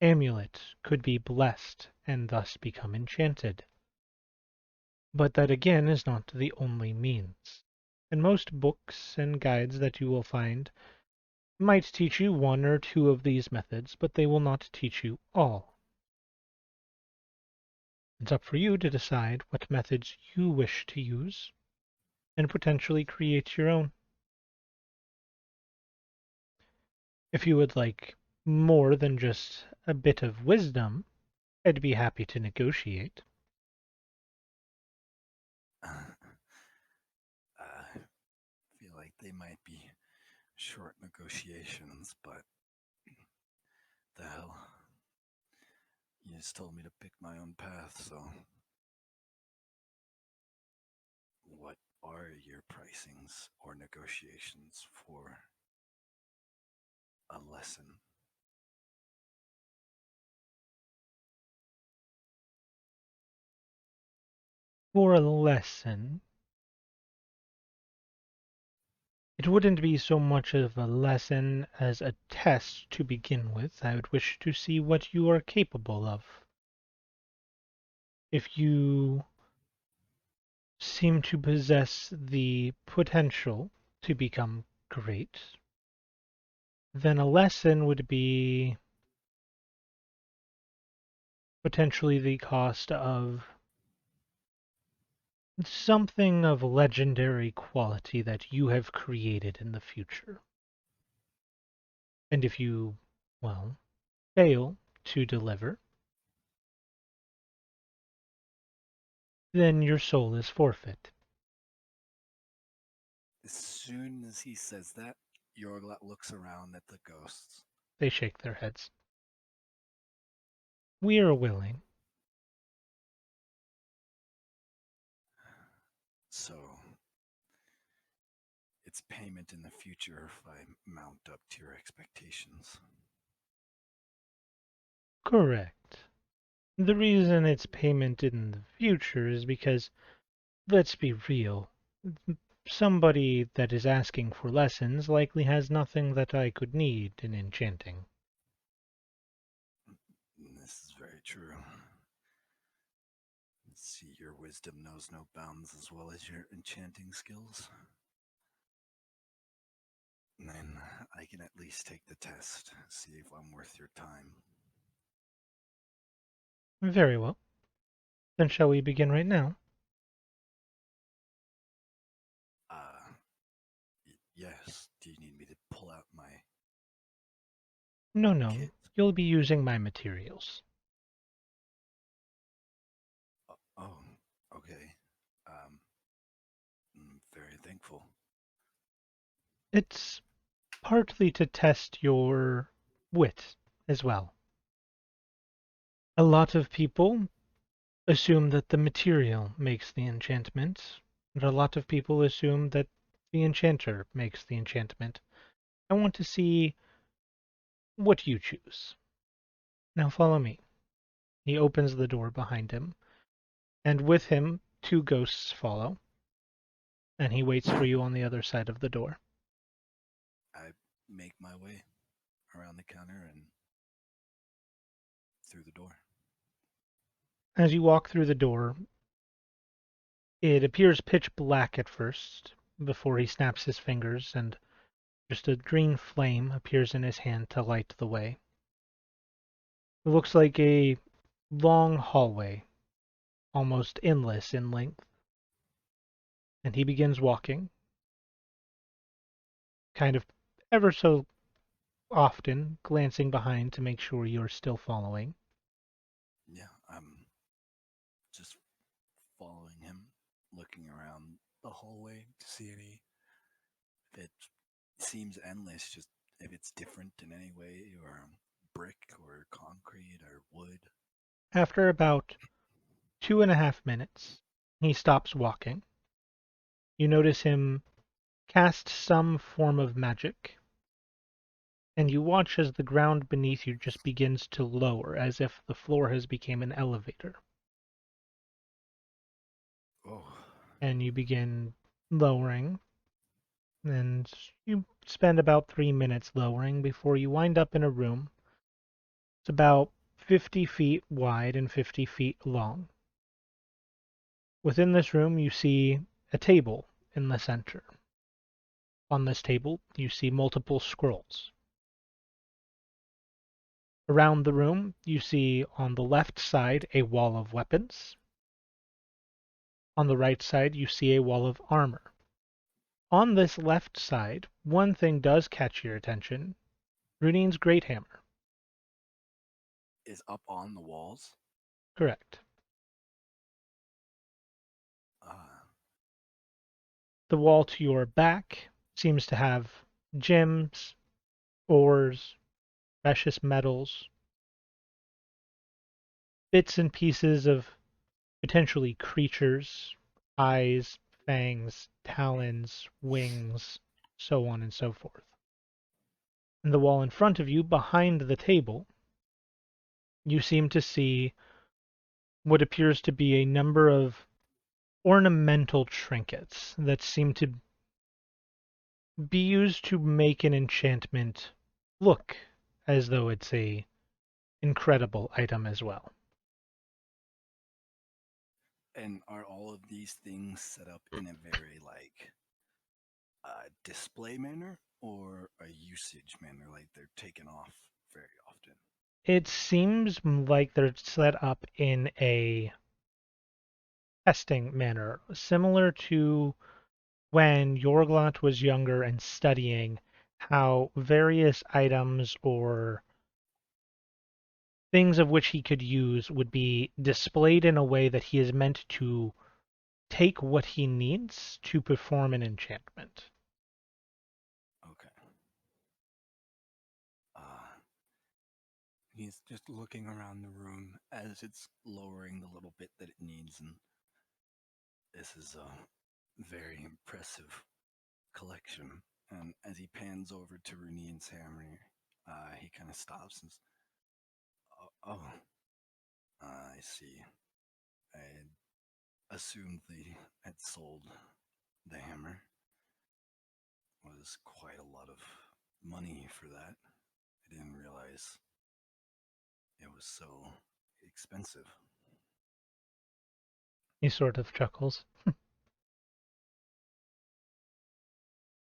amulet could be blessed and thus become enchanted. But that again is not the only means. And most books and guides that you will find might teach you one or two of these methods, but they will not teach you all. It's up for you to decide what methods you wish to use and potentially create your own. If you would like more than just a bit of wisdom, I'd be happy to negotiate. I feel like they might be short negotiations, but the hell. You just told me to pick my own path, so what are your pricings or negotiations for a lesson? For a lesson, it wouldn't be so much of a lesson as a test to begin with. I would wish to see what you are capable of. If you seem to possess the potential to become great, then a lesson would be potentially the cost of something of legendary quality that you have created in the future. And if you, well, fail to deliver, then your soul is forfeit. As soon as he says that, Yorglot looks around at the ghosts. They shake their heads. We are willing. So, it's payment in the future if I mount up to your expectations. Correct. The reason it's payment in the future is because, let's be real, somebody that is asking for lessons likely has nothing that I could need in enchanting. This is very true. See, your wisdom knows no bounds as well as your enchanting skills. Then I can at least take the test, see if I'm worth your time. Very well. Then shall we begin right now? Uh, yes. Do you need me to pull out my No, no. kit? You'll be using my materials. Oh, okay. Um, I'm very thankful. It's partly to test your wit as well. A lot of people assume that the material makes the enchantment, and a lot of people assume that the enchanter makes the enchantment. I want to see what you choose. Now follow me. He opens the door behind him, and with him two ghosts follow, and he waits for you on the other side of the door. I make my way around the counter and through the door. As you walk through the door, it appears pitch black at first, before he snaps his fingers and just a green flame appears in his hand to light the way. It looks like a long hallway, almost endless in length, and he begins walking, kind of ever so often glancing behind to make sure you're still following. Yeah, I'm just following him, looking around the hallway to see any. If it seems endless, just if it's different in any way, or brick, or concrete, or wood. After about 2.5 minutes, he stops walking. You notice him cast some form of magic, and you watch as the ground beneath you just begins to lower, as if the floor has become an elevator. Oh, And you begin lowering, and you spend about 3 minutes lowering before you wind up in a room. It's about 50 feet wide and 50 feet long. Within this room, you see a table in the center. On this table, you see multiple scrolls. Around the room, you see on the left side a wall of weapons. On the right side, you see a wall of armor. On this left side, one thing does catch your attention. Runine's Great Hammer. is up on the walls. Correct. Uh, The wall to your back seems to have gems, ores, precious metals, bits and pieces of potentially creatures, eyes, fangs, talons, wings, so on and so forth. And the wall in front of you, behind the table, you seem to see what appears to be a number of ornamental trinkets that seem to be used to make an enchantment look as though it's a incredible item as well. and are all of these things set up in a very display manner or a usage manner, like they're taken off very often? It seems like they're set up in a testing manner, similar to when Yorglot was younger and studying how various items or things of which he could use would be displayed in a way that he is meant to take what he needs to perform an enchantment. Okay. He's just looking around the room as it's lowering the little bit that it needs, and this is a very impressive collection. And as he pans over to Runine's hammer, he kind of stops and oh, I see. I had assumed they had sold the hammer. Was quite a lot of money for that. I didn't realize it was so expensive. He sort of chuckles.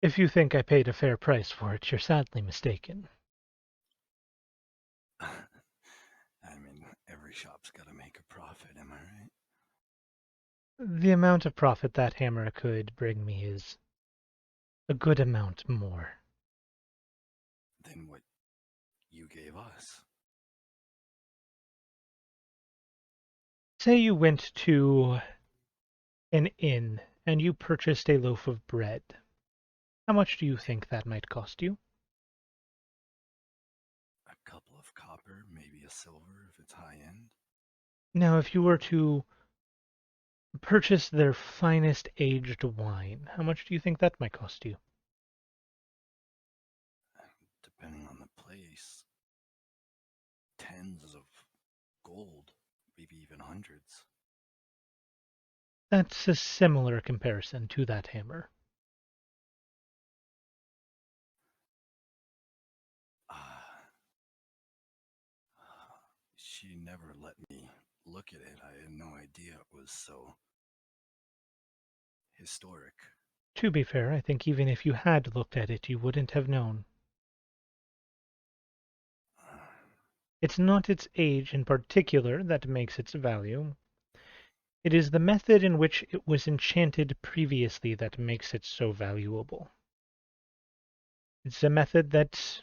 If you think I paid a fair price for it, you're sadly mistaken. I mean, every shop's got to make a profit, am I right? The amount of profit that hammer could bring me is a good amount more. Than what you gave us. Say you went to an inn and you purchased a loaf of bread. How much do you think that might cost you? A couple of copper, maybe a silver if it's high end. Now, if you were to purchase their finest aged wine, how much do you think that might cost you? Depending on the place, tens of gold, maybe even hundreds. That's a similar comparison to that hammer. Ah, she never let me look at it. I had no idea it was so historic. To be fair, I think even if you had looked at it, you wouldn't have known. Ah, It's not its age in particular that makes its value. It is the method in which it was enchanted previously that makes it so valuable. It's a method that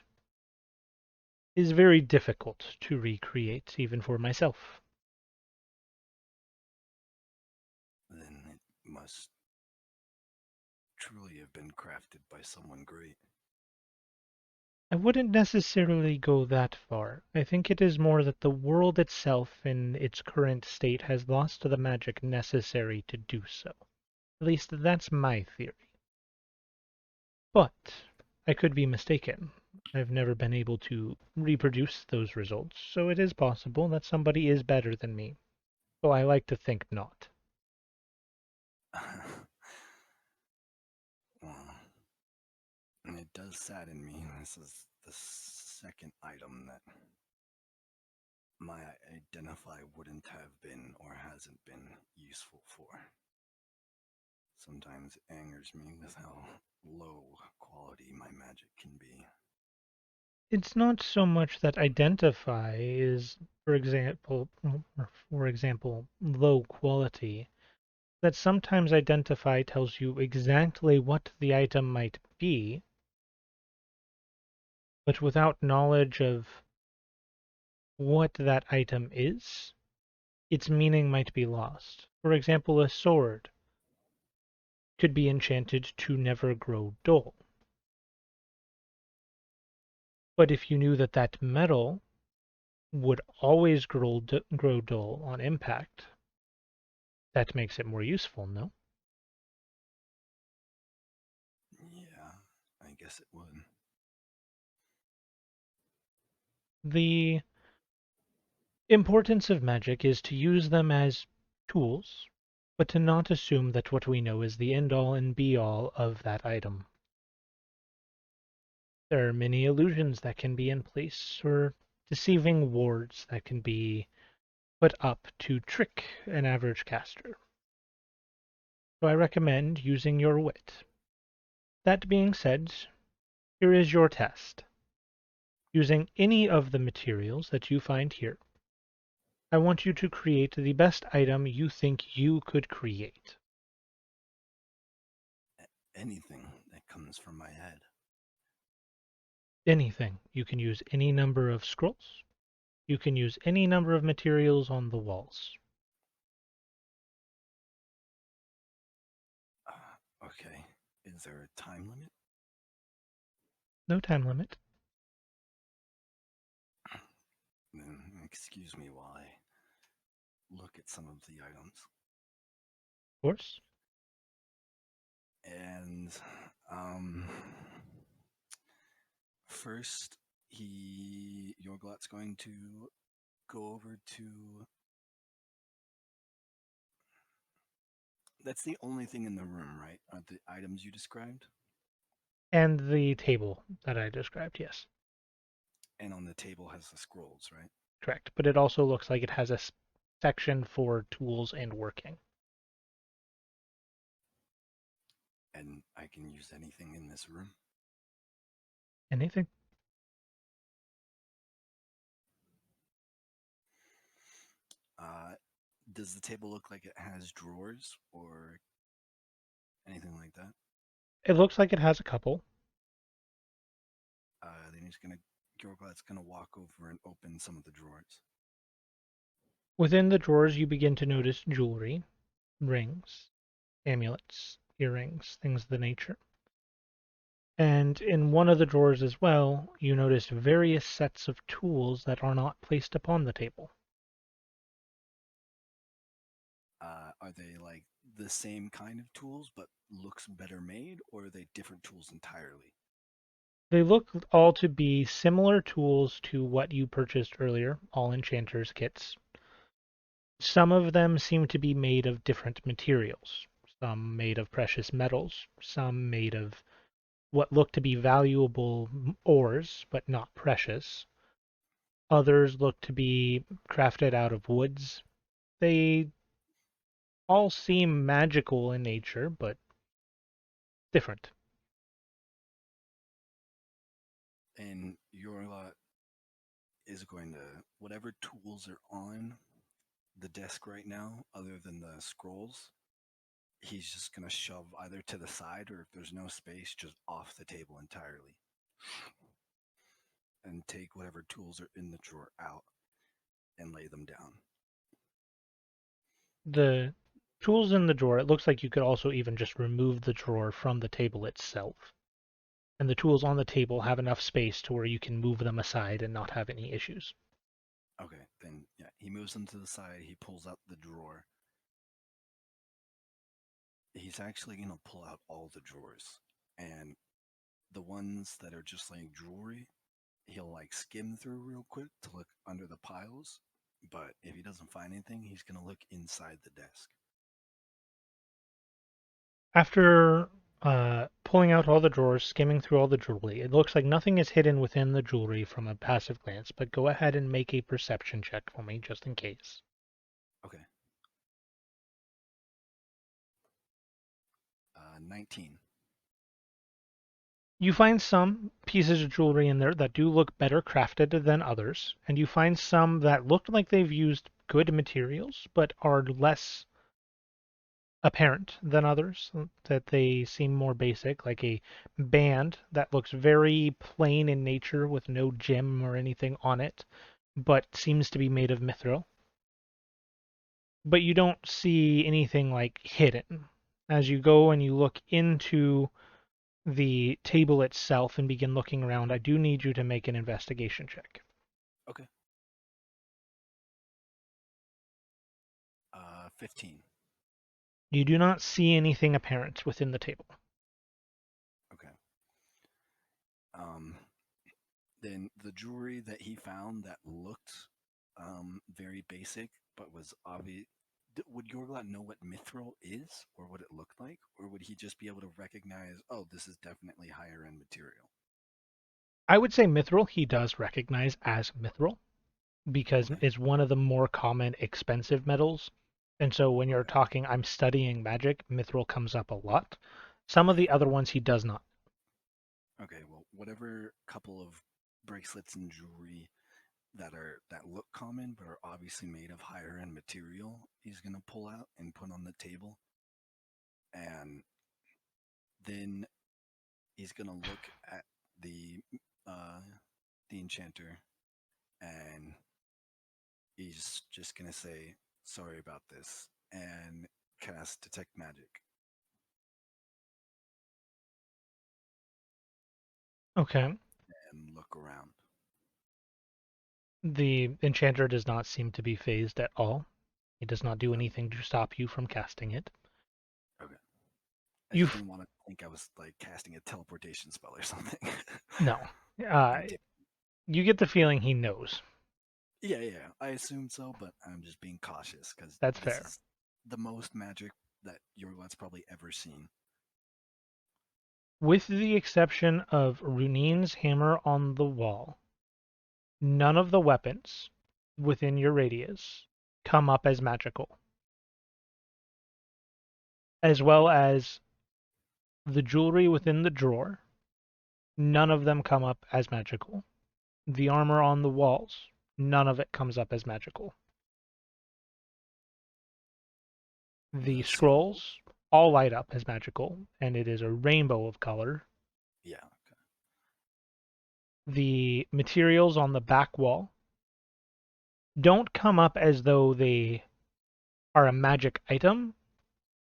is very difficult to recreate, even for myself. then it must truly have been crafted by someone great. I wouldn't necessarily go that far. I think it is more that the world itself in its current state has lost the magic necessary to do so. At least that's my theory. But I could be mistaken. I've never been able to reproduce those results, so it is possible that somebody is better than me. Though I like to think not. Well, and it does sadden me. This is the second item that my identify wouldn't have been or hasn't been useful for. Sometimes it angers me with how low quality my magic can be. It's not so much that identify is, for example, low quality. That sometimes identify tells you exactly what the item might be, but without knowledge of what that item is, its meaning might be lost. For example, a sword could be enchanted to never grow dull. But if you knew that that metal would always grow dull on impact, that makes it more useful, no? Yeah, I guess it would. The importance of magic is to use them as tools, but to not assume that what we know is the end-all and be-all of that item. There are many illusions that can be in place, or deceiving wards that can be put up to trick an average caster. So I recommend using your wit. That being said, here is your test. Using any of the materials that you find here, I want you to create the best item you think you could create. Anything that comes from my head. Anything. You can use any number of scrolls. You can use any number of materials on the walls. Okay, is there a time limit? No time limit, Then excuse me while I look at some of the items. of course. And um, first, Yorglot's going to go over to. That's the only thing in the room, right? Are the items you described? And the table that I described, yes, And on the table has the scrolls, right? correct. But it also looks like it has a section for tools and working. And I can use anything in this room. Anything? Uh, does the table look like it has drawers or anything like that? It looks like it has a couple. Then Yorglot's gonna walk over and open some of the drawers. Within the drawers, you begin to notice jewelry, rings, amulets, earrings, things of the nature. And in one of the drawers as well, you notice various sets of tools that are not placed upon the table. Are they like the same kind of tools but looks better made, or are they different tools entirely? They look all to be similar tools to what you purchased earlier, all enchanters kits. Some of them seem to be made of different materials. Some made of precious metals, some made of what look to be valuable ores, but not precious. Others look to be crafted out of woods. They all seem magical in nature, but different. And Yorglot is going to whatever tools are on the desk right now, other than the scrolls, he's just gonna shove either to the side or if there's no space, just off the table entirely. And take whatever tools are in the drawer out and lay them down. The tools in the drawer, it looks like you could also even just remove the drawer from the table itself. And the tools on the table have enough space to where you can move them aside and not have any issues. Okay, then yeah, he moves them to the side, he pulls out the drawer. He's actually gonna pull out all the drawers and The ones that are just like jewelry, he'll like skim through real quick to look under the piles. But if he doesn't find anything, he's gonna look inside the desk. After pulling out all the drawers, skimming through all the jewelry, it looks like nothing is hidden within the jewelry from a passive glance, but go ahead and make a perception check for me, just in case. Okay. 19. You find some pieces of jewelry in there that do look better crafted than others, and you find some that look like they've used good materials, but are less apparent than others, that they seem more basic, like a band that looks very plain in nature with no gem or anything on it, but seems to be made of mithril. But you don't see anything like hidden. As you go and you look into the table itself and begin looking around, I do need you to make an investigation check. Okay. 15. You do not see anything apparent within the table. Okay. Um, then the jewelry that he found that looked very basic but was obvious. Would Yorglot know what mithril is or what it looked like? Or would he just be able to recognize, oh, this is definitely higher end material? I would say mithril he does recognize as mithril, because Okay. it's one of the more common expensive metals. And so when you're Okay. talking, I'm studying magic, mithril comes up a lot. Some of Okay. the other ones he does not. Okay. Well, whatever couple of bracelets and jewelry that look common but are obviously made of higher end material, he's gonna pull out and put on the table, and then he's gonna look at the uh, the enchanter, and he's just gonna say, "Sorry about this," and cast detect magic Okay. and look around. The enchanter does not seem to be phased at all. He does not do Okay. anything to stop you from casting it. Okay. I You just didn't want to think I was like casting a teleportation spell or something. no. Uh, Intimidating. you get the feeling he knows. Yeah, yeah, I assume so, but I'm just being cautious because That's this fair. is the most magic that Yorglot's probably ever seen. With the exception of Runin's hammer on the wall, none of the weapons within your radius come up as magical, as well as the jewelry within the drawer. None of them come up as magical. The armor on the walls, none of it comes up as magical. The The scroll? scrolls all light up as magical, and it is a rainbow of color. Yeah. Okay. The materials on the back wall don't come up as though they are a magic item,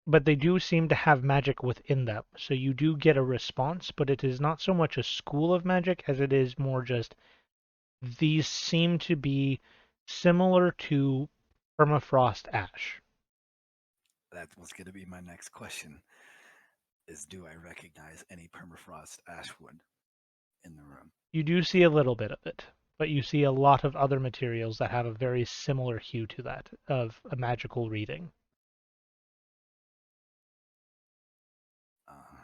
but they do seem to have magic within them. So you do get a response, but it is not so much a school of magic as it is more just these seem to be similar to permafrost ash. That was going to be my next question: is do I recognize any permafrost ashwood in the room? You do see a little bit of it, but you see a lot of other materials that have a very similar hue to that of a magical reading. Uh,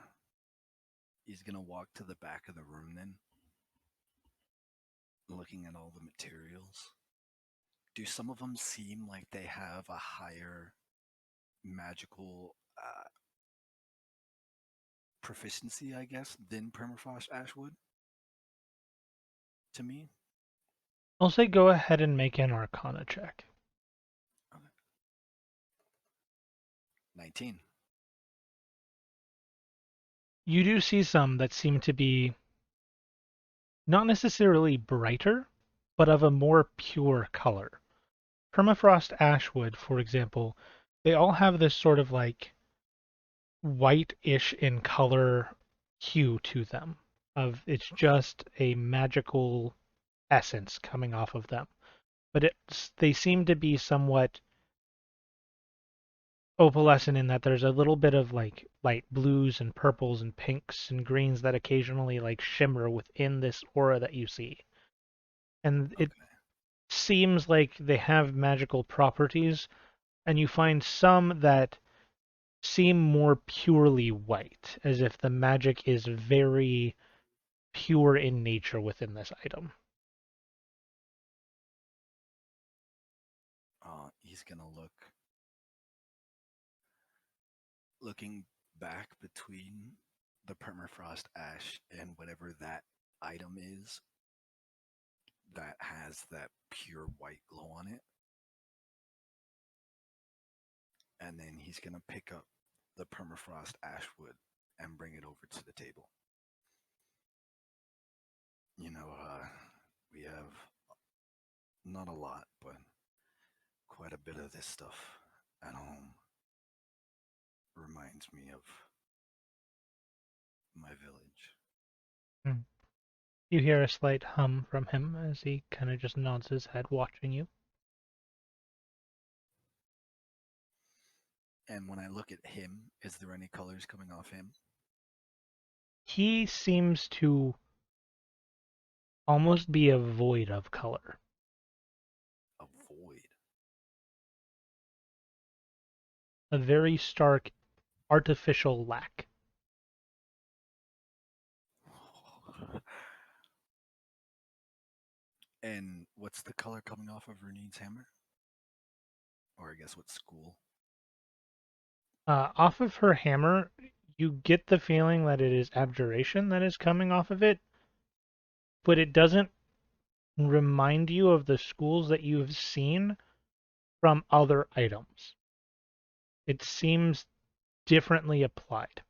he's going to walk to the back of the room then, looking at all the materials. Do some of them seem like they have a higher magical proficiency, I guess, than permafrost ashwood to me? I'll say go ahead and make an Arcana check. Okay. 19. You do see some that seem to be not necessarily brighter, but of a more pure color. Permafrost ashwood, for example, they all have this sort of like white-ish in color hue to them. Of it's Okay. just a magical essence coming off of them. But they seem to be somewhat opalescent in that there's a little bit of like light blues and purples and pinks and greens that occasionally like shimmer within this aura that you see. And it Okay. seems like they have magical properties, and you find some that seem more purely white, as if the magic is very pure in nature within this item. He's gonna looking back between the permafrost ash and whatever that item is that has that pure white glow on it. And then he's gonna pick up the permafrost ashwood and bring it over to the table. You know, we have not a lot, but quite a bit of this stuff at home. Reminds me of my village. Hmm. You hear a slight hum from him as he kind of just nods his head, watching you. And when I look at him, is there any colors coming off him? He seems to almost be a void of color, A void. a very stark artificial lack. And what's the color coming off of Runine's hammer? Or I guess what school? Off of her hammer, you get the feeling that it is abjuration that is coming off of it, but it doesn't remind you of the schools that you have seen from other items. It seems differently applied.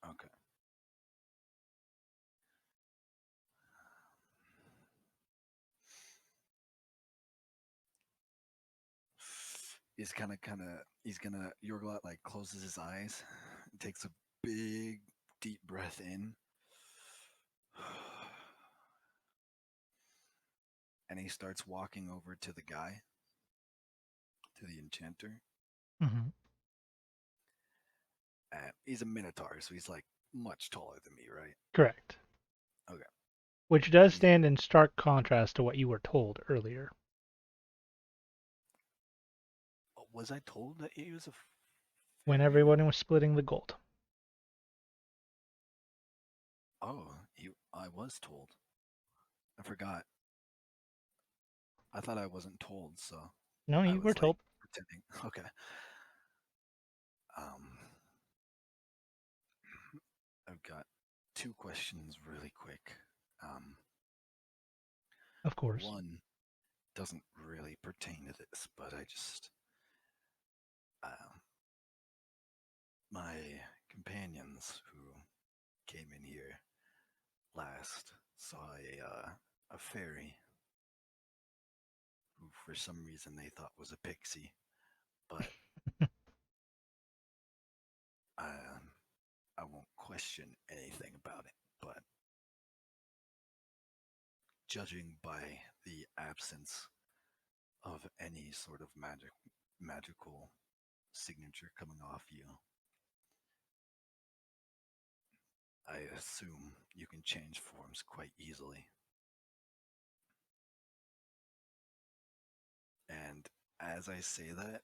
Okay. He's gonna Yorglot like closes his eyes, takes a big deep breath in, and he starts walking over to the guy, to the enchanter. Hmm. He's a minotaur, so he's like much taller than me, right? Correct. Okay. Which does He's stand in stark contrast to what you were told earlier Was I told that he was a when farrier? everyone was splitting the gold. Oh, I was told. I forgot. I thought I wasn't told, so No, I you were was like told. pretending. Okay. Um, I've got two questions really quick. Um, Of course. One doesn't really pertain to this, but um, my companions who came in here last saw a fairy who, for some reason, they thought was a pixie, but um, I won't question anything about it. But judging by the absence of any sort of magical signature coming off you, I assume you can change forms quite easily. And as I say that,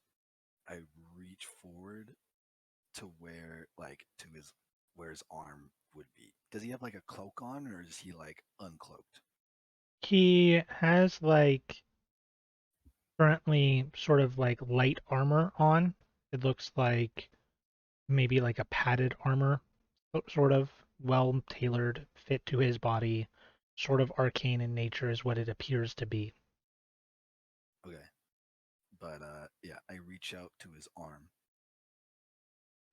I reach forward to to his where his arm would be. Does he have like a cloak on, or is he like uncloaked? He has like currently sort of like light armor on. It looks like maybe like a padded armor, sort of well tailored, fit to his body, sort of arcane in nature is what it appears to be. Okay, but yeah, I reach out to his arm,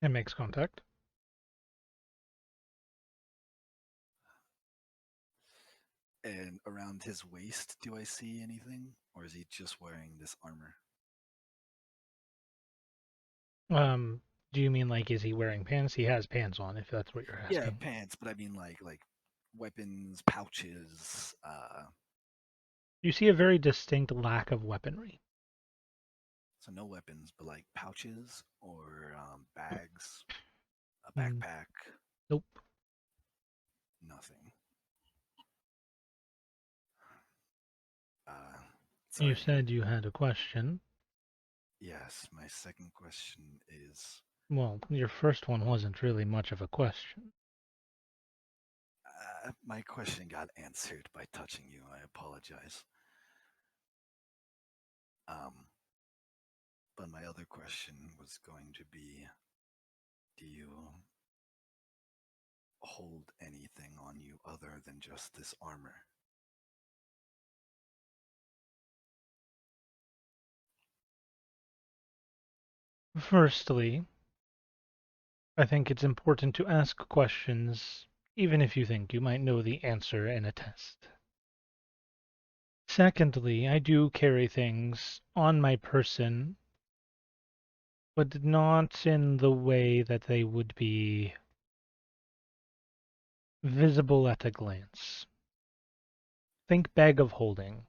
It makes contact. and around his waist, do I see anything, or is he just wearing this armor? Do you mean like is he wearing pants? He has pants on, if that's what you're Yeah, asking. pants, but I mean like weapons, pouches. You see a very distinct lack of weaponry. So no weapons, but like pouches or bags, a Mm, backpack, nope. nothing. Uh, You sorry. said you had a question. Yes, my second question is Well, your first one wasn't really much of a question. my question got answered by touching you. I apologize. Um, but my other question was going to be, do you hold anything on you other than just this armor? Firstly, I think it's important to ask questions, even if you think you might know the answer in a test. Secondly, I do carry things on my person, but not in the way that they would be visible at a glance. Think bag of holding,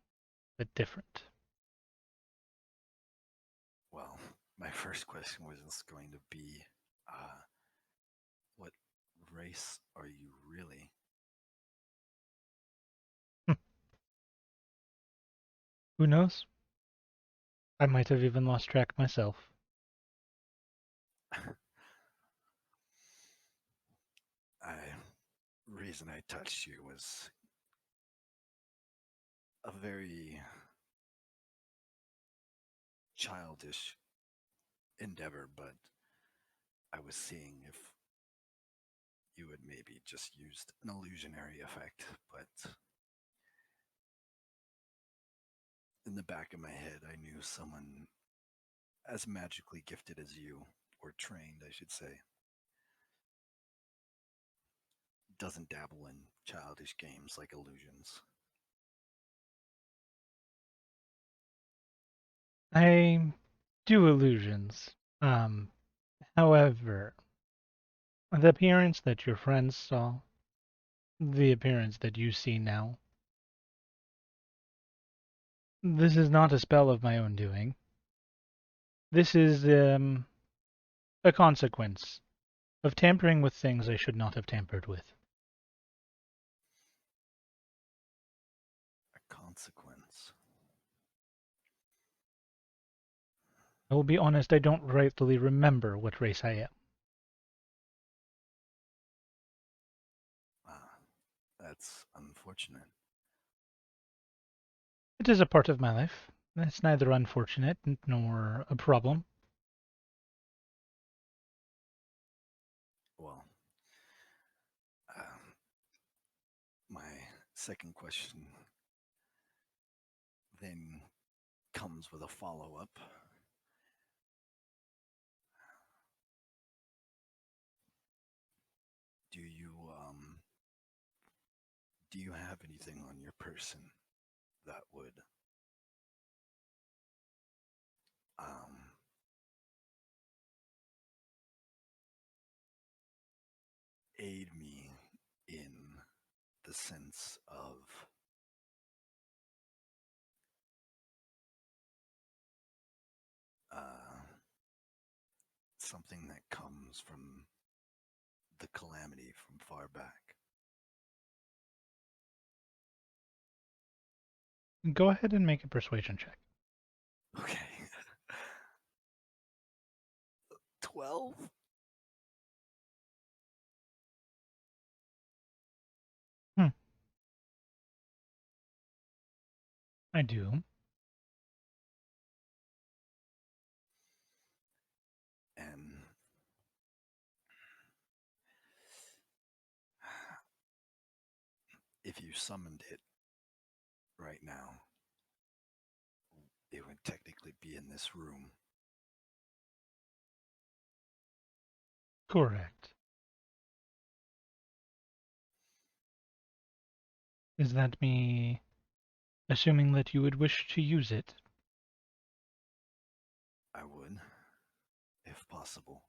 but different. Well, my first question was going to be, uh, what race are you really? Who knows? I might have even lost track myself. I reason I touched you was a very childish endeavor, but I was seeing if you had maybe just used an illusionary effect, but in the back of my head, I knew someone as magically gifted as you, or trained, I should say, doesn't dabble in childish games like illusions. I do illusions. Um, However, the appearance that your friends saw, the appearance that you see now, this is not a spell of my own doing. This is a consequence of tampering with things I should not have tampered with. A consequence. I will be honest, I don't rightly remember what race I am. Ah, that's unfortunate. It is a part of my life. It's neither unfortunate nor a problem. Well, um, my second question then comes with a follow up. Do you do you have anything on your person that would um, aid me in the sense of uh, something that comes from the calamity from far back? Go ahead and make a persuasion check. Okay. 12? Hmm, I do. And if you summoned it right now, it would technically be in this room. Correct. Is that me assuming that you would wish to use it? I would, if possible.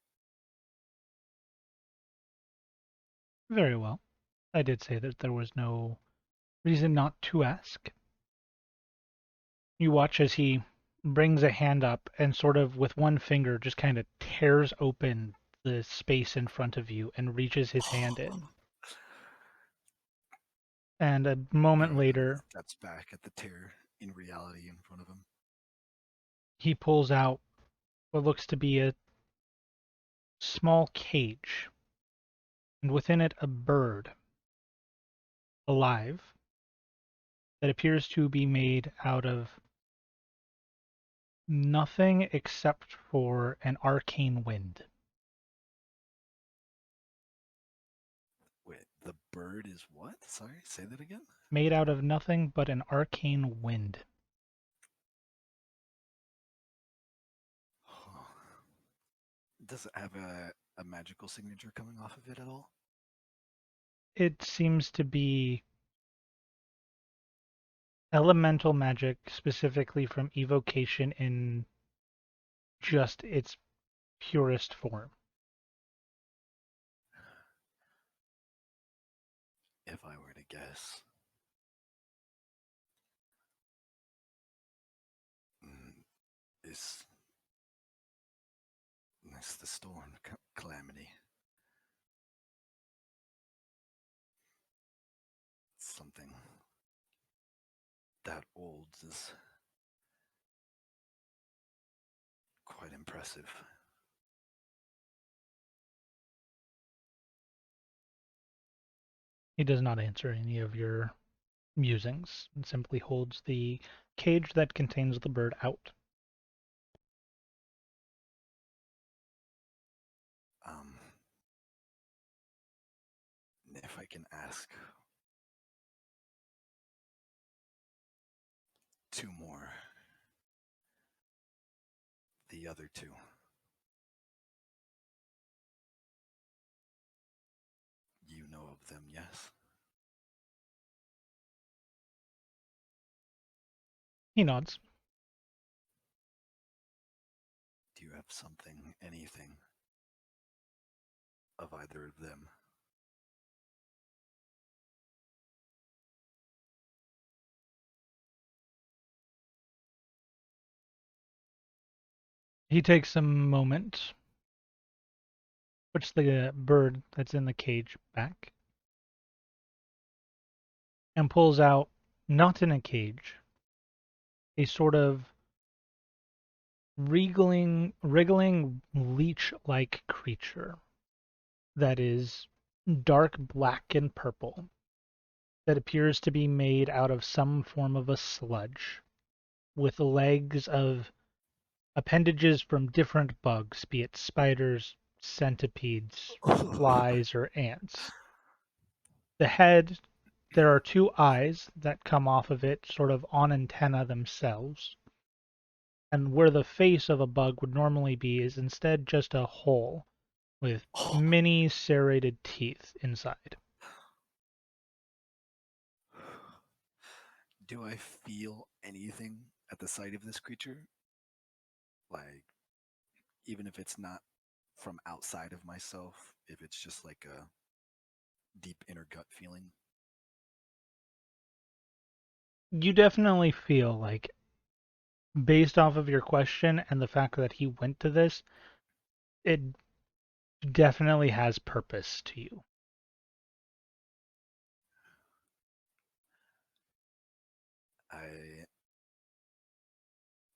Very well. I did say that there was no reason not to ask. You watch as he brings a hand up and sort of with one finger just kind of tears open the space in front of you and reaches his hand in. And a moment Gramandom later, steps back at the tear in reality in front of him. he pulls out what looks to be a small cage, and within it a bird, alive, that appears to be made out of nothing except for an arcane wind. Wait, the bird is what? Sorry, say that again? Made out of nothing but an arcane wind. Huh. Does it have a magical signature coming off of it at all? It seems to be elemental magic, specifically from evocation in just its purest form. If I were to guess, mm, is this the storm calamity? Something that old is quite impressive. He does not answer any of your musings and simply holds the cage that contains the bird out. Um, if I can ask two more, the other two. You know of them, yes? He nods. Do you have something, anything of either of them? He takes a moment, puts the bird that's in the cage back, and pulls out, not in a cage, a sort of wriggling leech-like creature that is dark black and purple, that appears to be made out of some form of a sludge, with legs of appendages from different bugs, be it spiders, centipedes, flies, or ants. The head, there are two eyes that come off of it, sort of on antenna themselves. And where the face of a bug would normally be is instead just a hole with many serrated teeth inside. Do I feel anything at the sight of this creature? Like, even if it's not from outside of myself, if it's just like a deep inner gut feeling? You definitely feel like, based off of your question and the fact that he went to this, it definitely has purpose to you. I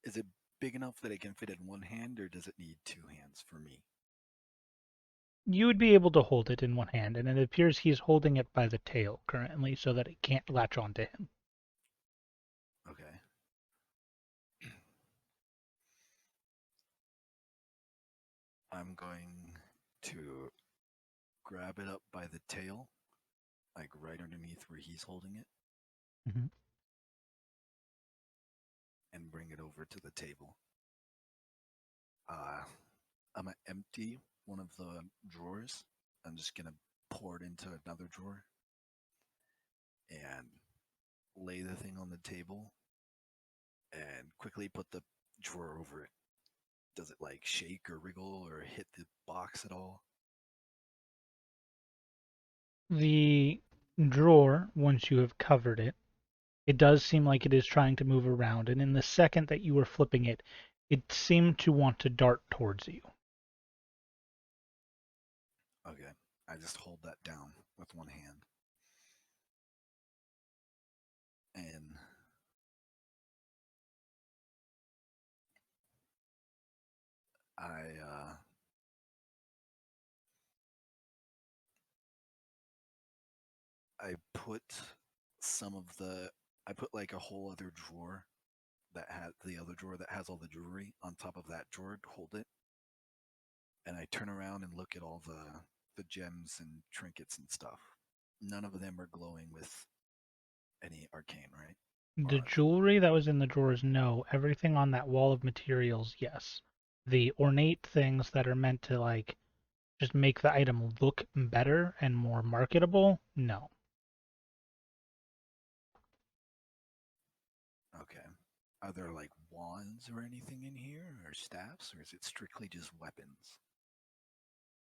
Is it big enough that it can fit in one hand, or does it need two hands for me? You would be able to hold it in one hand, and it appears he's holding it by the tail currently so that it can't latch onto him. Okay. I'm going to grab it up by the tail, like right underneath where he's holding it, Mm-hmm. and bring it over to the table. Uh, I'm gonna empty one of the drawers. I'm just gonna pour it into another drawer and lay the thing on the table and quickly put the drawer over it. Does it like shake or wriggle or hit the box at all? The drawer, once you have covered it, It does seem like it is trying to move around, and in the second that you were flipping it, it seemed to want to dart towards you. Okay. I just hold that down with one hand. And I I put some of the I put like a whole other drawer that had the other drawer that has all the jewelry on top of that drawer to hold it. And I turn around and look at all the gems and trinkets and stuff. None of them are glowing with any arcane, right? Or The are they? jewelry that was in the drawers, no. Everything on that wall of materials, yes. The ornate things that are meant to, like, just make the item look better and more marketable, no. Okay. Are there like wands or anything in here, or staffs, or is it strictly just weapons?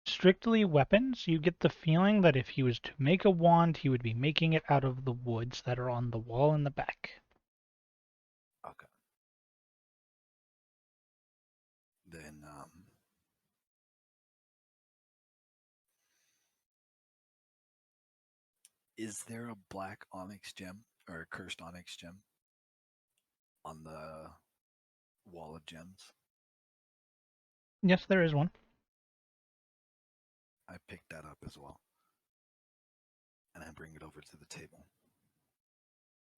Strictly weapons, you get the feeling that if he was to make a wand, he would be making it out of the woods that are on the wall in the back. Okay. Then, is there a black onyx gem or a cursed onyx gem on the wall of gems? Yes, there is one. I picked that up as well, and I bring it over to the table.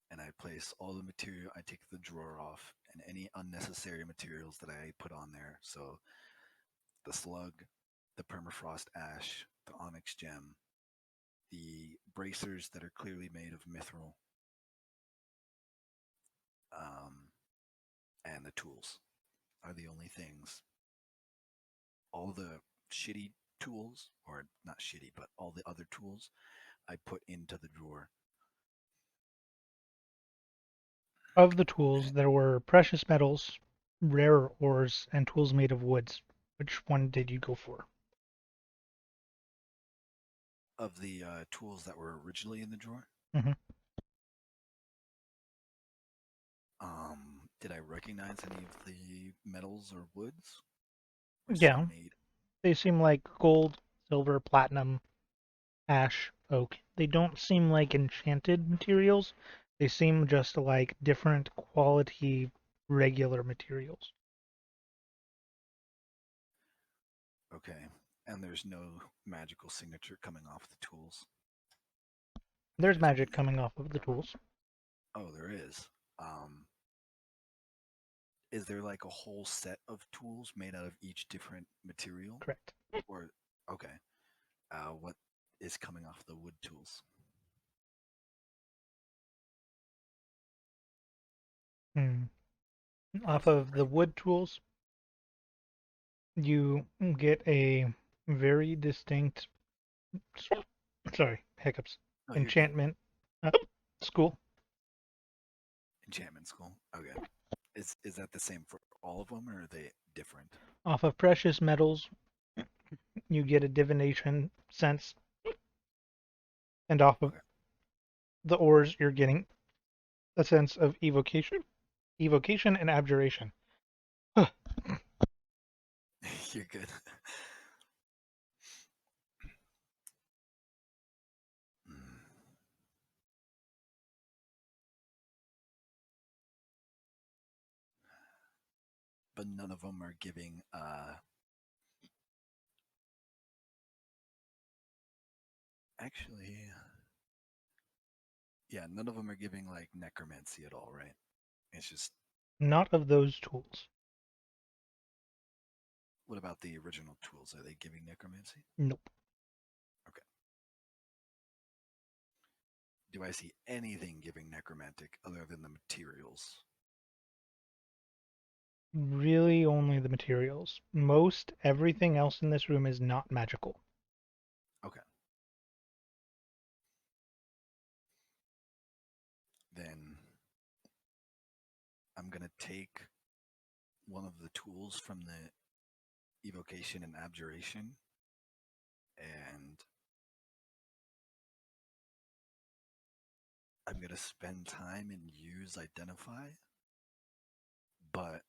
And I place all the material. I take the drawer off and any unnecessary materials that I put on there. So the slug, the permafrost ash, the onyx gem, the bracers that are clearly made of mithril, um, and the tools are the only things. All the shitty tools, or not shitty, but all the other tools, I put into the drawer. Of the tools, there were precious metals, rare ores, and tools made of woods. Which one did you go for? Of the tools that were originally in the drawer, Hmm. did I recognize any of the metals or woods? Or just Yeah, made? they seem like gold, silver, platinum, ash, oak. They don't seem like enchanted materials. They seem just like different quality regular materials. Okay. And there's no magical signature coming off the tools. They're There's just magic made. coming off of the tools. Oh, there is. Is there like a whole set of tools made out of each different material? Correct. Or, okay. What is coming off the wood tools? Hmm. Off Anything of the bright? wood tools, you get a very distinct, sorry, hiccups, Oh, you're good. enchantment school Enchantment school. Okay. Is that the same for all of them, or are they different? off of precious metals. You get a divination sense, and off of Okay. the ores, you're getting a sense of evocation and abjuration. You're good. Mm. But none of them are giving. Actually, yeah, none of them are giving like necromancy at all, right? It's just. Not of those tools. What about the original tools? Are they giving necromancy? Nope. Okay. Do I see anything giving necromantic other than the materials? Really only the materials. Most everything else in this room is not magical. Okay. Then I'm gonna take one of the tools from the evocation and abjuration and I'm gonna spend time and use identify, but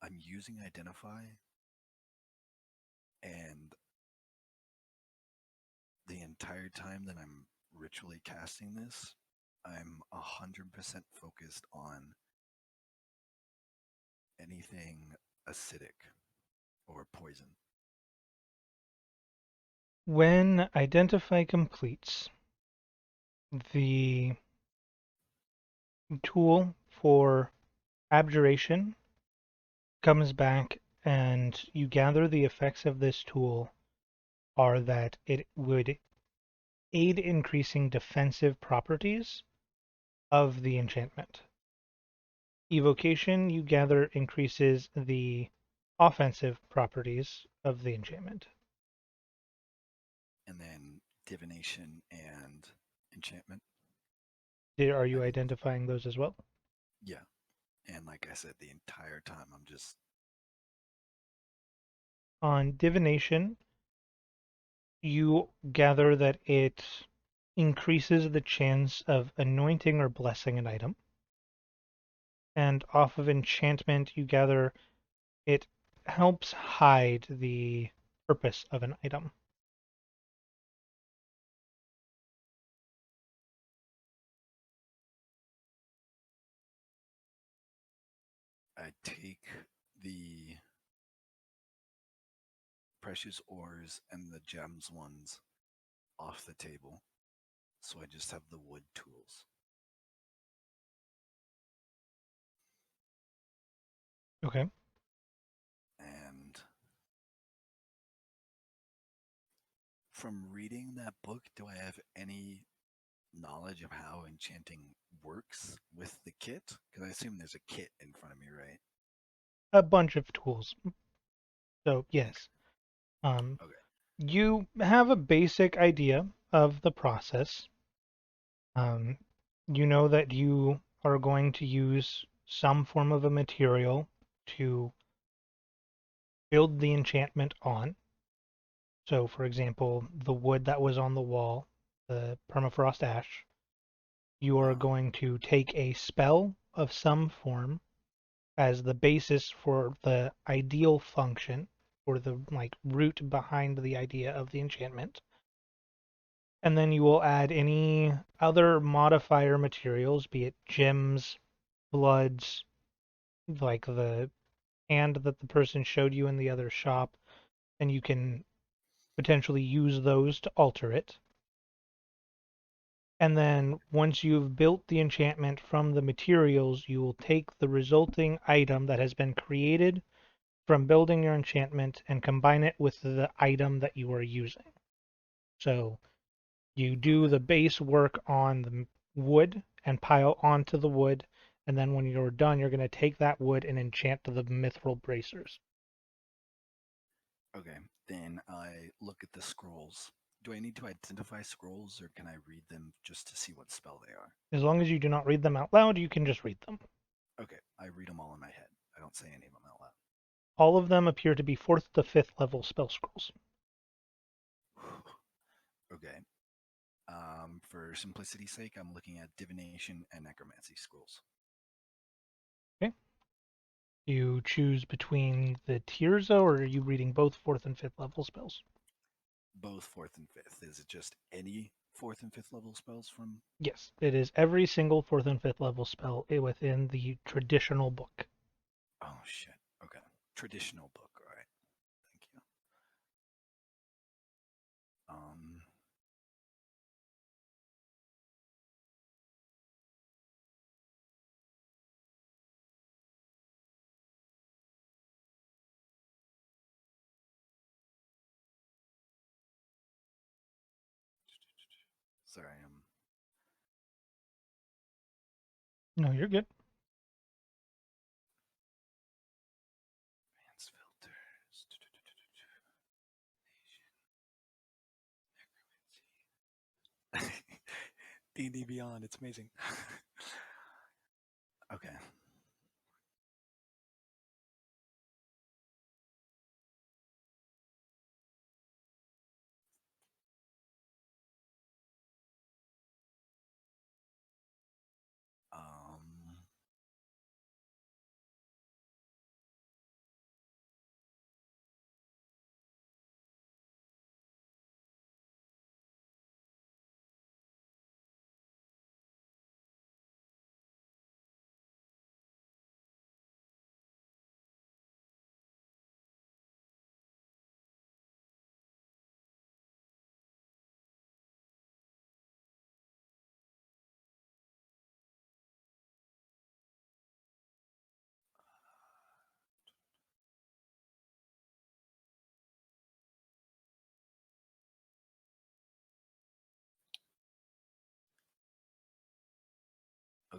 I'm using identify, and the entire time that I'm ritually casting this, I'm 100% focused on anything acidic or poison. When identify completes, the tool for abjuration comes back, and you gather the effects of this tool are that it would aid increasing defensive properties of the enchantment. Evocation, you gather, increases the offensive properties of the enchantment. And then divination and enchantment, Are I you believe. identifying those as well? Yeah. And like I said, the entire time I'm just On divination, you gather that it increases the chance of anointing or blessing an item. And off of enchantment, you gather it helps hide the purpose of an item. I take the precious ores and the gems ones off the table. So I just have the wood tools. Okay. And from reading that book, do I have any knowledge of how enchanting works with the kit? Because I assume there's a kit in front of me, right? A bunch of tools. So, Okay. yes. Okay. You have a basic idea of the process. Um, you know that you are going to use some form of a material to build the enchantment on. So, for example, the wood that was on the wall, the permafrost ash, you are Uh-huh. going to take a spell of some form as the basis for the ideal function or the root behind the idea of the enchantment. And then you will add any other modifier materials, be it gems, bloods, like the hand that the person showed you in the other shop, and you can potentially use those to alter it. And then once you've built the enchantment from the materials, you will take the resulting item that has been created from building your enchantment and combine it with the item that you are using. So you do Okay. the base work on the wood and pile onto the wood, and then when you're done, you're going to take that wood and enchant the mithril bracers. Okay. Then I look at the scrolls. Do I need to identify scrolls or can I read them just to see what spell they are? As long as you do not read them out loud, you can just read them. Okay. I read them all in my head. I don't say any of them out All of them appear to be 4th to 5th level spell scrolls. loud. Okay. For simplicity's sake, I'm looking at divination and necromancy scrolls. Okay. You choose between the tiers, though, or are you reading both 4th and 5th level spells? Both fourth and fifth. Is it just any fourth and fifth level spells from? Yes, it is every single 4th and 5th level spell within the traditional book. Oh shit. Okay. Traditional book. All right. Thank you. Um. Sorry. No, you're good. Advanced filters. D&D Beyond. It's amazing. Okay.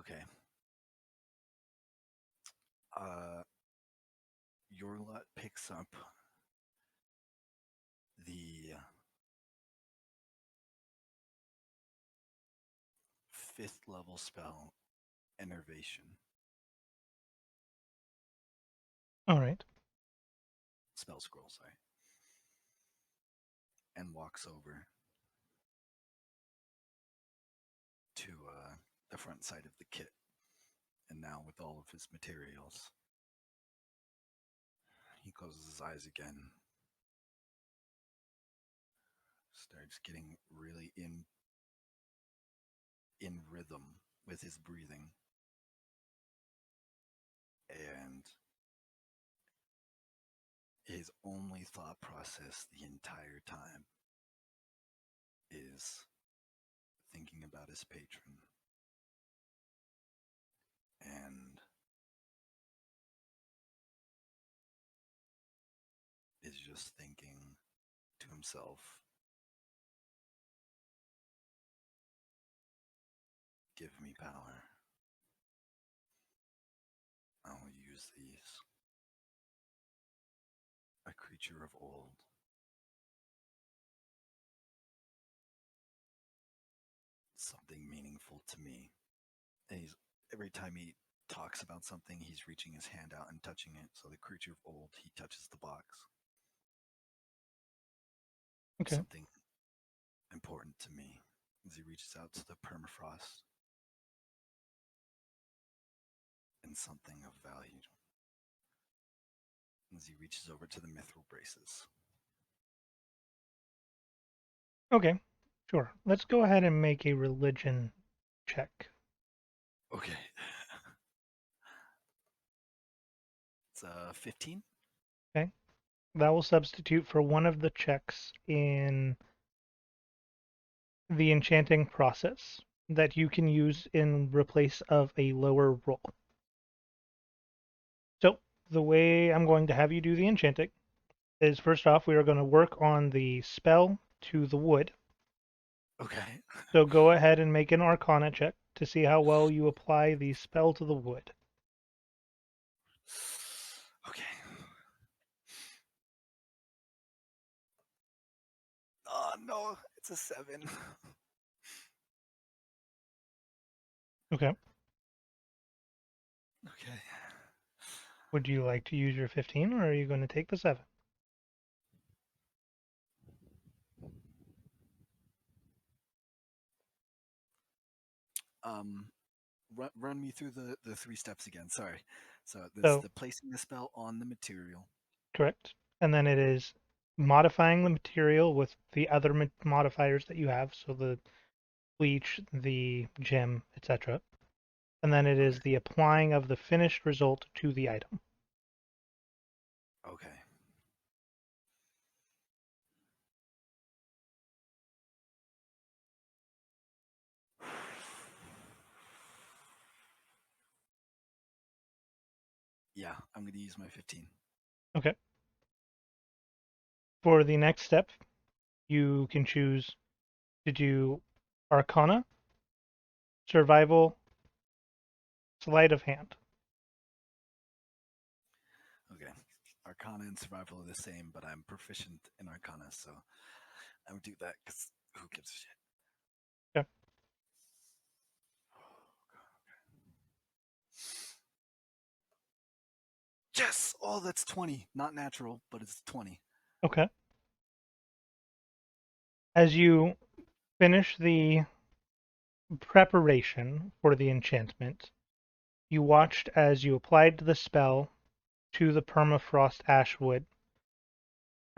Okay. Yorglot picks up the 5th level spell, Enervation. All right. Spell scroll, sorry. And walks over to the front side of the kit. And now, with all of his materials, he closes his eyes again. Starts getting really in rhythm with his breathing. And his only thought process the entire time is thinking about his patron. And is just thinking to himself, give me power. I will use these. A creature of old. Something meaningful to me. And every time he talks about something, he's reaching his hand out and touching it. So the creature of old, he touches the box. Okay. Something important to me as he reaches out to the permafrost. And something of value as he reaches over to the mithril braces. Okay. Sure. Let's go ahead and make a religion check. Okay. It's 15. Okay. That will substitute for one of the checks in the enchanting process that you can use in replace of a lower roll. So the way I'm going to have you do the enchanting is first off, we are going to work on the spell to the wood. Okay. So go ahead and make an Arcana check to see how well you apply the spell to the wood. Okay. Oh no, it's a 7. Okay. Okay. Would you like to use your 15 or are you going to take the 7? Run me through the 3 steps again. Sorry. So there's So, the placing the spell on the material. correct. And then it is modifying the material with the other modifiers that you have, so the bleach, the gem, etc. And then it Okay. is the applying of the finished result to the item. Okay. Yeah, I'm going to use my 15. Okay. For the next step, you can choose to do Arcana, Survival, Sleight of Hand. Okay. Arcana and survival are the same, but I'm proficient in Arcana, so I would do that because who gives a shit? Okay. Yes! Oh, that's 20. Not natural, but it's 20. Okay. As you finish the preparation for the enchantment, you watched as you applied the spell to the permafrost ashwood.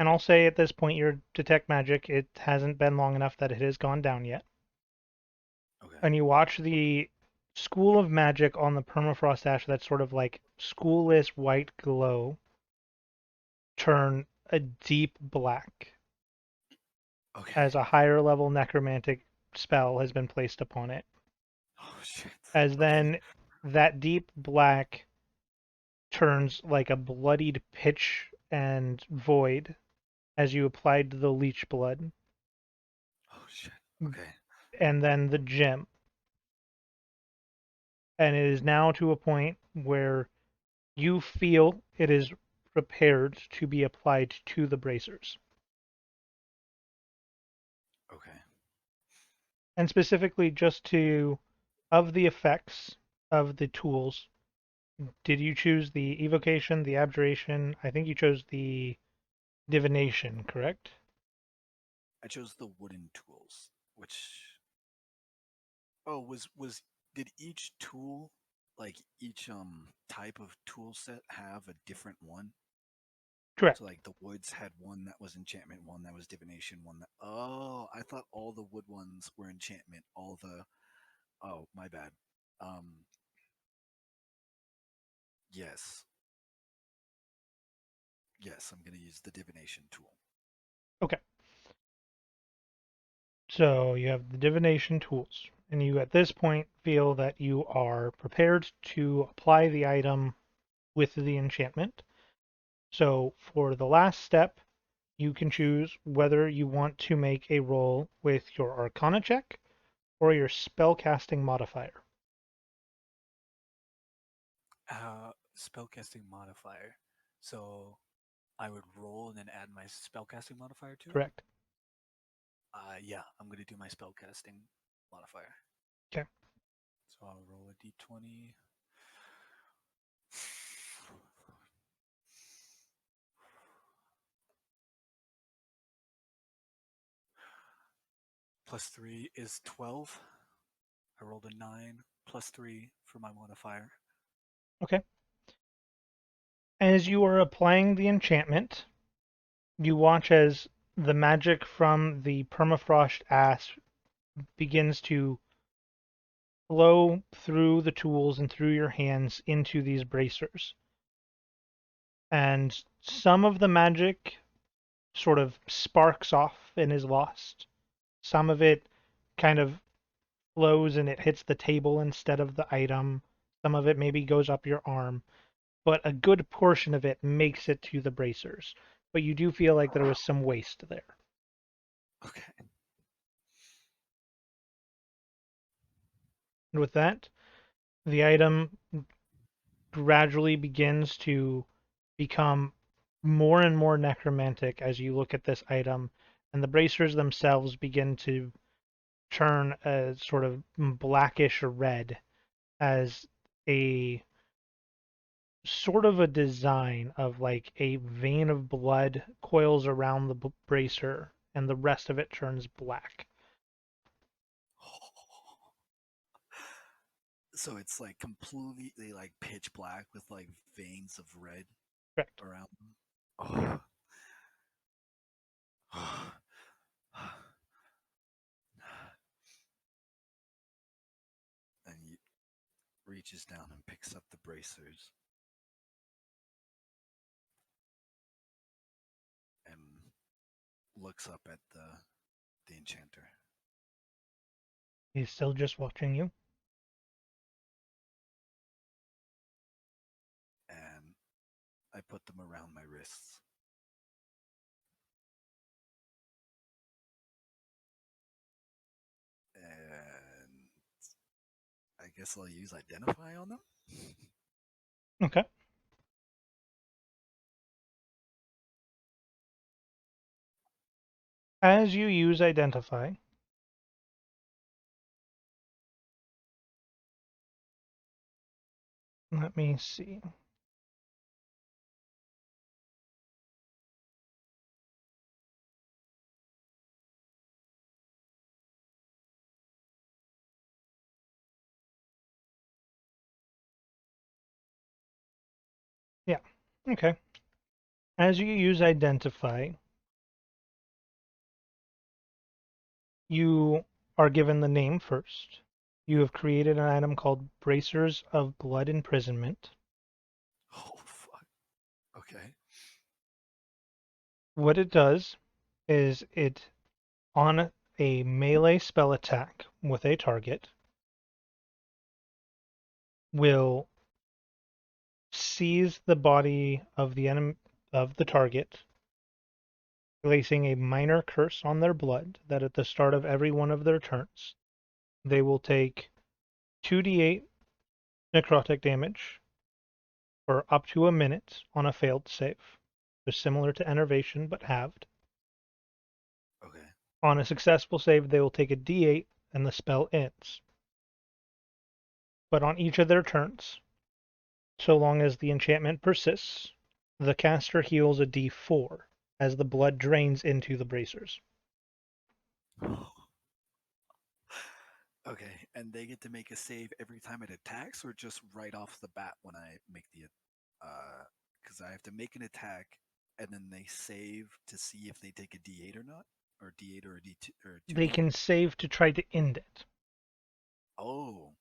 And I'll say at this point, your detect magic, it hasn't been long enough that it has gone down yet. Okay. And you watch the school of magic on the permafrost ash, that sort of like schoolless white glow, turn a deep black Okay. as a higher level necromantic spell has been placed upon it. Oh, shit. As Okay. then that deep black turns like a bloodied pitch and void as you applied the leech blood. Oh, shit. Okay. And then the gem. and it is now to a point where you feel it is prepared to be applied to the bracers. Okay. And specifically, just to, of the effects of the tools, did you choose the evocation, the abjuration? I think you chose the divination, correct? I chose the wooden tools, which oh was did each tool like each type of tool set have a different one? So Correct. like the woods had one that was enchantment, one that was divination, one that oh I thought all the wood ones were enchantment. All the oh my bad. Um yes. Yes, I'm gonna use the divination tool. Okay. So you have the divination tools, and you at this point feel that you are prepared to apply the item with the enchantment. So for the last step, you can choose whether you want to make a roll with your Arcana check or your spellcasting modifier. Spellcasting modifier. So I would roll and then add my spellcasting modifier to it. Correct. Yeah, I'm gonna do my spellcasting modifier. Okay. So I'll roll a d20. Plus 3 is 12. I rolled a 9, plus 3 for my modifier. Okay. As you are applying the enchantment, you watch as the magic from the permafrost ash begins to flow through the tools and through your hands into these bracers. And some of the magic sort of sparks off and is lost. Some of it kind of flows and it hits the table instead of the item. Some of it maybe goes up your arm, but a good portion of it makes it to the bracers. But you do feel like there was some waste there. Okay. And with that, the item gradually begins to become more and more necromantic as you look at this item, and the bracers themselves begin to turn a sort of blackish red as a sort of a design of like a vein of blood coils around the bracer and the rest of it turns black. So it's like completely like pitch black with like veins of red Correct. around them. Oh. And he reaches down and picks up the bracers and looks up at the enchanter. He's still just watching you. And I put them around my wrists. And I guess I'll use identify on them. Okay. As you use identify, let me see. Yeah. Okay. As you use identify, you are given the name first. You have created an item called Bracers of Blood Imprisonment. Oh fuck. Okay. What it does is it, on a melee spell attack with a target, will seize the body of the enemy of the target, placing a minor curse on their blood that at the start of every one of their turns, they will take 2d8 necrotic damage for up to a minute on a failed save. So similar to enervation, but halved. Okay. On a successful save, they will take a d8 and the spell ends. But on each of their turns, so long as the enchantment persists, the caster heals a d4 as the blood drains into the bracers. Okay, and they get to make a save every time it attacks, or just right off the bat when I make the, because I have to make an attack, and then they save to see if they take a D8 or not, or D8 or a D2 or They 2D8. can save to try to end it. Oh,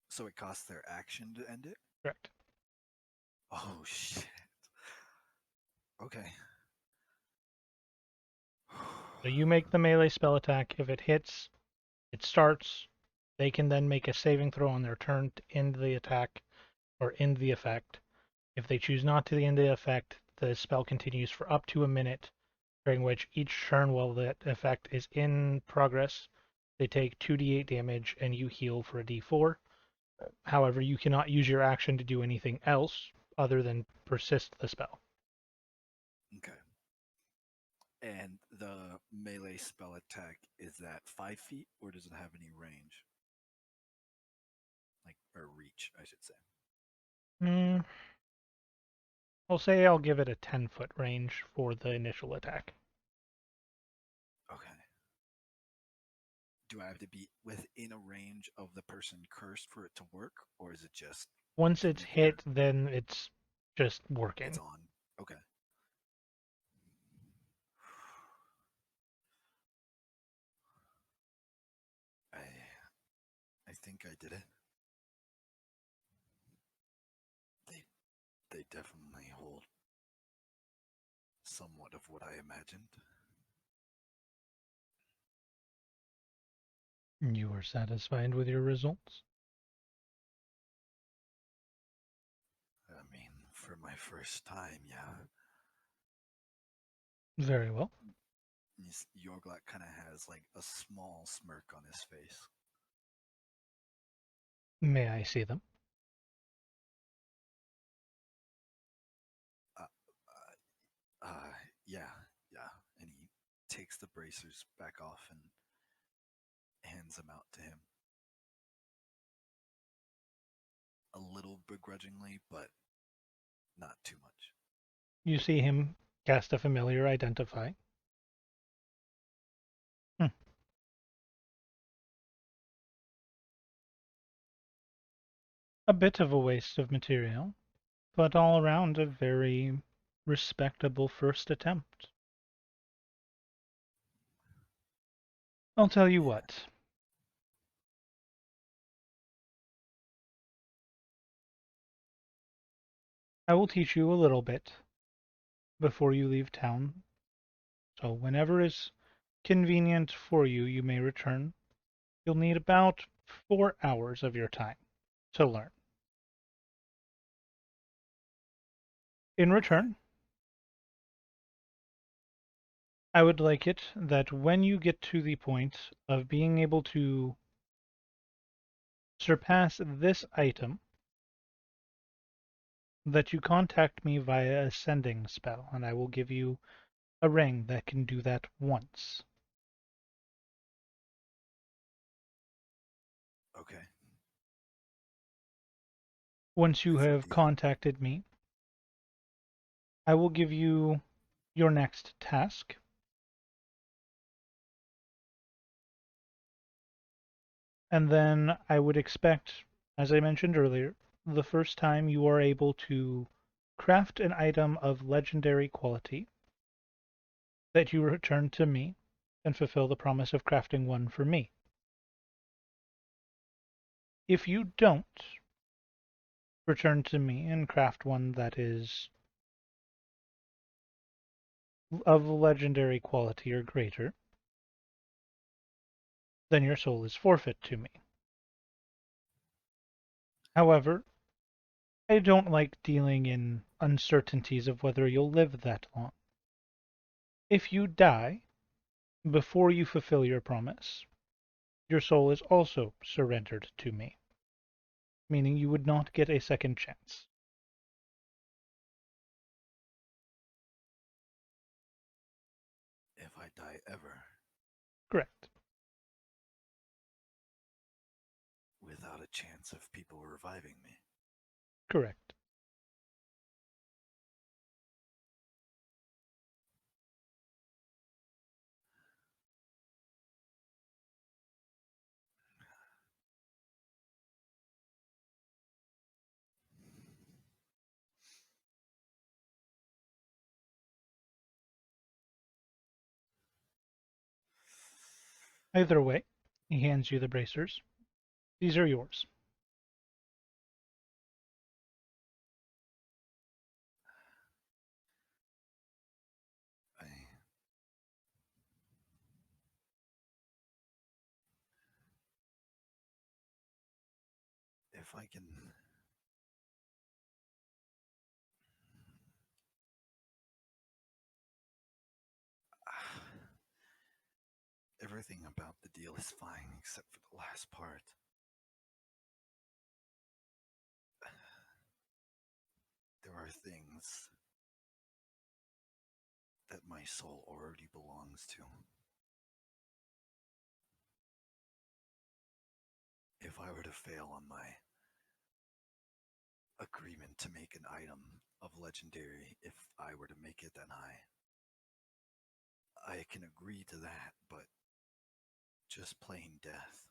so it costs their action to end it. Correct. Oh shit. Okay. So you make the melee spell attack. If it hits, it starts. They can then make a saving throw on their turn to end the attack or end the effect. If they choose not to end the effect, the spell continues for up to a minute, during which each turn while that effect is in progress, they take 2d8 damage and you heal for a d4. However, you cannot use your action to do anything else other than persist the spell. Okay. And the melee spell attack, is that 5 feet, or does it have any range? Like, or reach, I should say. I'll say I'll give it a 10-foot range for the initial attack. Okay. Do I have to be within a range of the person cursed for it to work, or is it just Once it's familiar? hit, then it's just It's working. on. Okay. I I think I did it. They definitely hold somewhat of what I imagined. You are satisfied with your results? I mean, for my first time, yeah. Very well. Yorglot kind of has like a small smirk on his face. May I see them? Uh, yeah, yeah. And he takes the bracers back off and hands them out to him. A little begrudgingly, but not too much. You see him cast a familiar identify. A bit of a waste of material, but all around a very respectable first attempt. I'll tell you Yeah. what. I will teach you a little bit before you leave town. So whenever is convenient for you, you may return. You'll need about 4 hours of your time to learn. In Okay. return, I would like it that when you get to the point of being able to surpass this item, that you contact me via a sending spell, and I will give you a ring that can do that once. Okay. Once you That's a have deal. contacted me, I will give you your next task. And then I would expect, as I mentioned earlier, the first time you are able to craft an item of legendary quality, that you return to me and fulfill the promise of crafting one for me. If you don't return to me and craft one that is of legendary quality or greater, then your soul is forfeit to me. However, I don't like dealing in uncertainties of whether you'll live that long. If you die before you fulfill your promise, your soul is also surrendered to me. meaning you would not get a second chance. If I die ever Correct. without a chance of people reviving me. Correct. Either way, he hands you the bracers. These are yours. I, if I can everything about the deal is fine except for the last part. There are things that my soul already belongs to. If I were to fail on my agreement to make an item of legendary, if I were to make it that high, I can agree to that, but just plain death.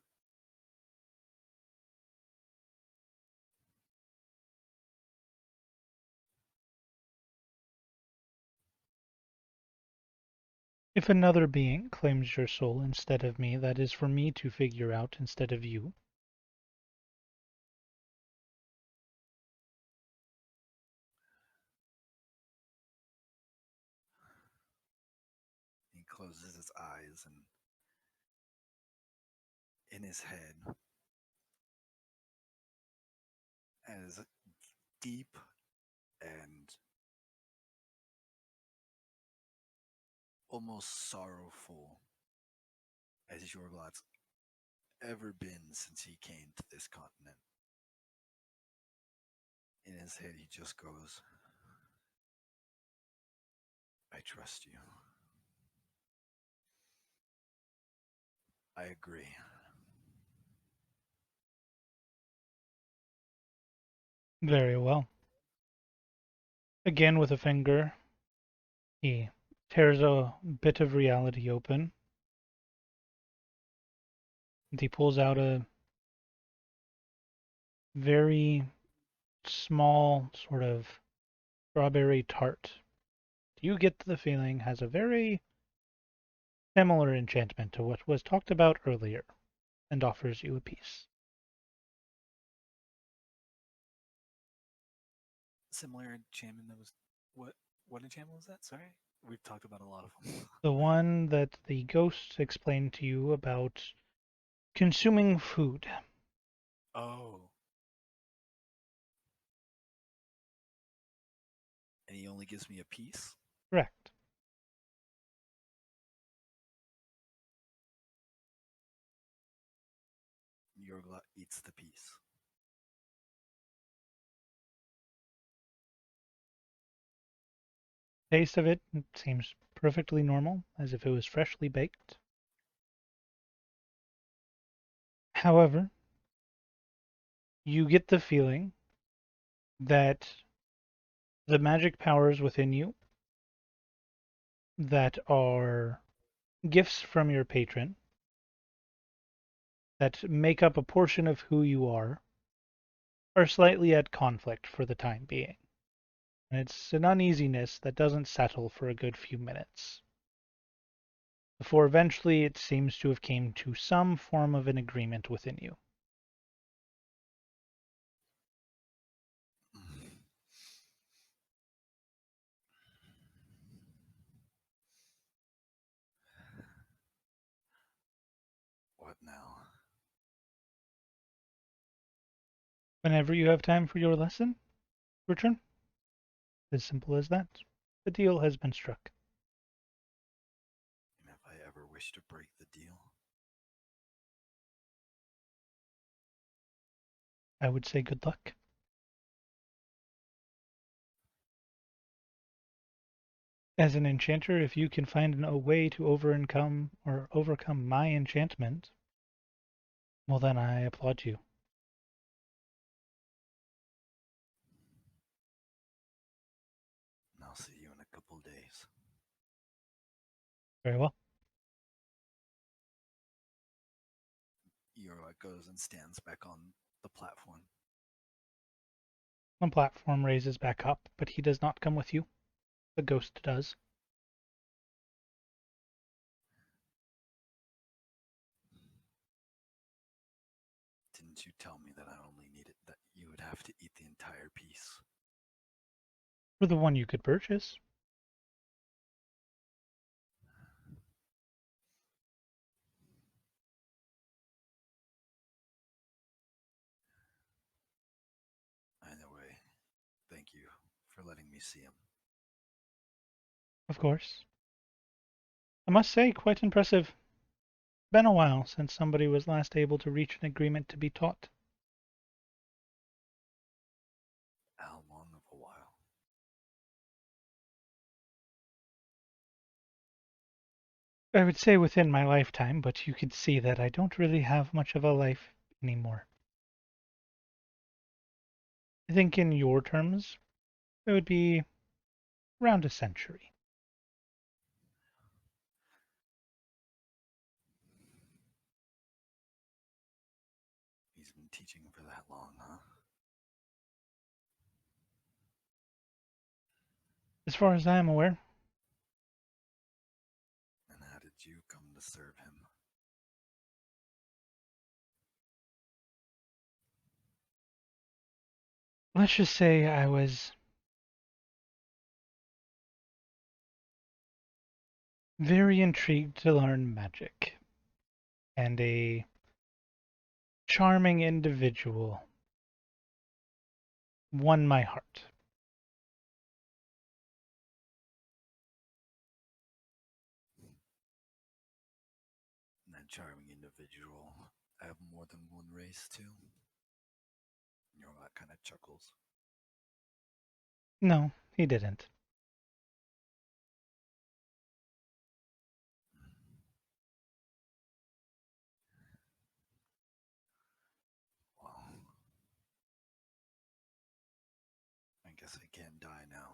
If another being claims your soul instead of me, that is for me to figure out instead of you. He closes his eyes and in his head, as deep and almost sorrowful as Yorglot's ever been since he came to this continent. In his head, he just goes, I trust you. I agree. Very well. Again, with a finger, he tears a bit of reality open. And he pulls out a very small sort of strawberry tart. You get the feeling has a very similar enchantment to what was talked about earlier, and offers you a piece. Similar enchantment that was what enchantment was that? Sorry, we've talked about a lot of them. The one that the ghost explained to you about consuming food. Oh, And he only gives me a piece? Correct. Yorglot eats the piece. Taste of it seems perfectly normal, as if it was freshly baked. However, you get the feeling that the magic powers within you that are gifts from your patron that make up a portion of who you are slightly at conflict for the time being. And it's an uneasiness that doesn't settle for a good few minutes, before eventually it seems to have came to some form of an agreement within you. What now? Whenever you have time for your lesson, return. As simple as that. The deal has been struck. And if I ever wish to break the deal, I would say good luck. As an enchanter, if you can find a way to overcome my enchantment, well then I applaud you. I'll see you in a couple days. Very well. Yorglot goes and stands back on the platform. One platform raises back up, but he does not come with you. The ghost does. Didn't you tell me that I only needed that you would have to eat the entire piece? For the one you could purchase. Either way, thank you for letting me see him. Of course. I must say, quite impressive. Been a while since somebody was last able to reach an agreement to be taught. How long of a while? I would say within my lifetime, but you could see that I don't really have much of a life anymore. I think in your terms, it would be around a century. He's been teaching for that long, huh? As far as I am aware, And how did you come to serve him? let's just say I was very intrigued to learn magic, and a charming individual won my heart. That charming individual. I have more than one race, too. Yorglot kind of chuckles. No, he didn't. Well, I guess I can't die now.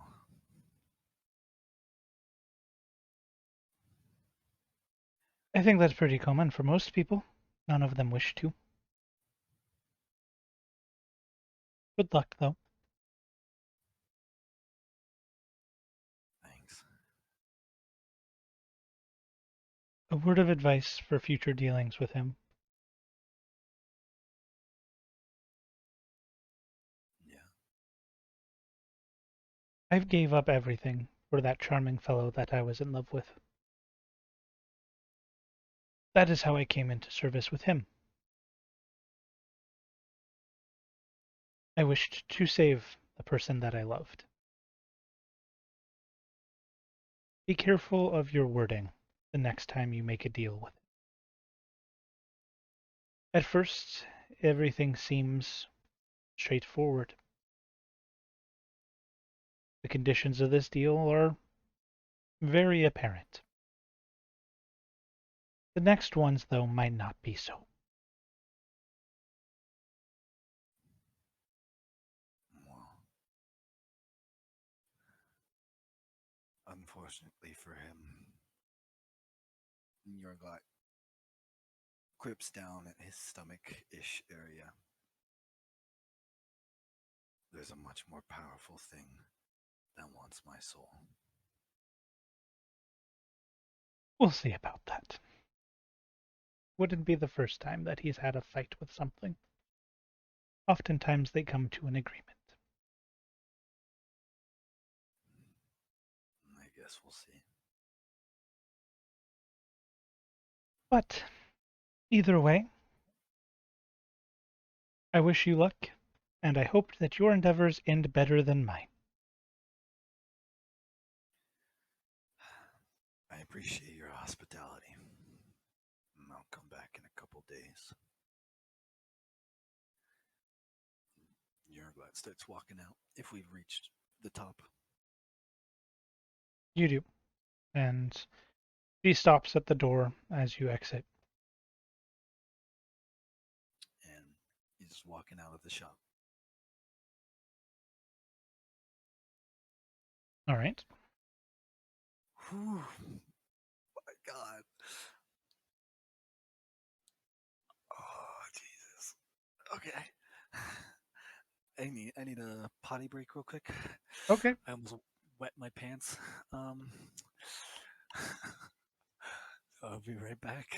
I think that's pretty common for most people. None of them wish to. Good luck, though. Thanks. A word of advice for future dealings with him. Yeah. I've gave up everything for that charming fellow that I was in love with. That is how I came into service with him. I wished to save the person that I loved. Be careful of your wording the next time you make a deal with him. At first, everything seems straightforward. The conditions of this deal are very apparent. The next ones, though, might not be so. Well, unfortunately for him, Yorglot grips down at his stomach-ish area. There's a much more powerful thing that wants my soul. We'll see about that. Wouldn't be the first time that he's had a fight with something. Oftentimes they come to an agreement. I guess we'll see. But either way, I wish you luck, and I hope that your endeavors end better than mine. I appreciate your hospitality. I'll come back in a couple days. Yorglot starts walking out if we've reached the top. You do. And she stops at the door as you exit. And he's walking out of the shop. All right. Whew. My God. Oh, Jesus. Okay. I need a potty break real quick. Okay. I almost wet my pants. I'll be right back.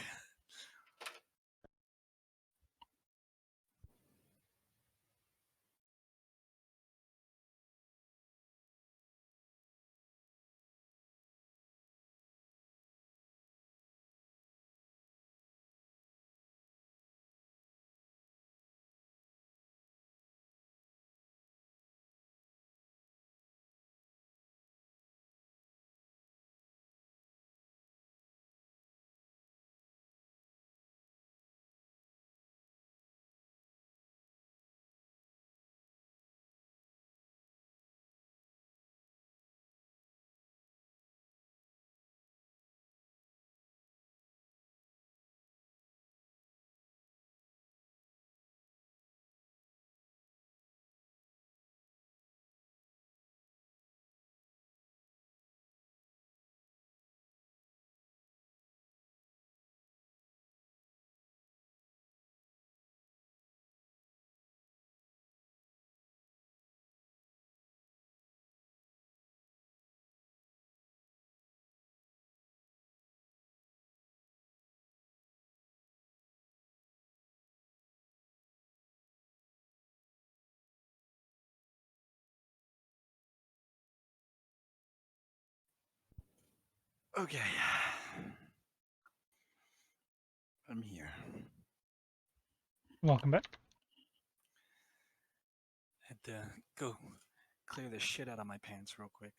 Okay. I'm here. Welcome back. Had to go clear the shit out of my pants real quick.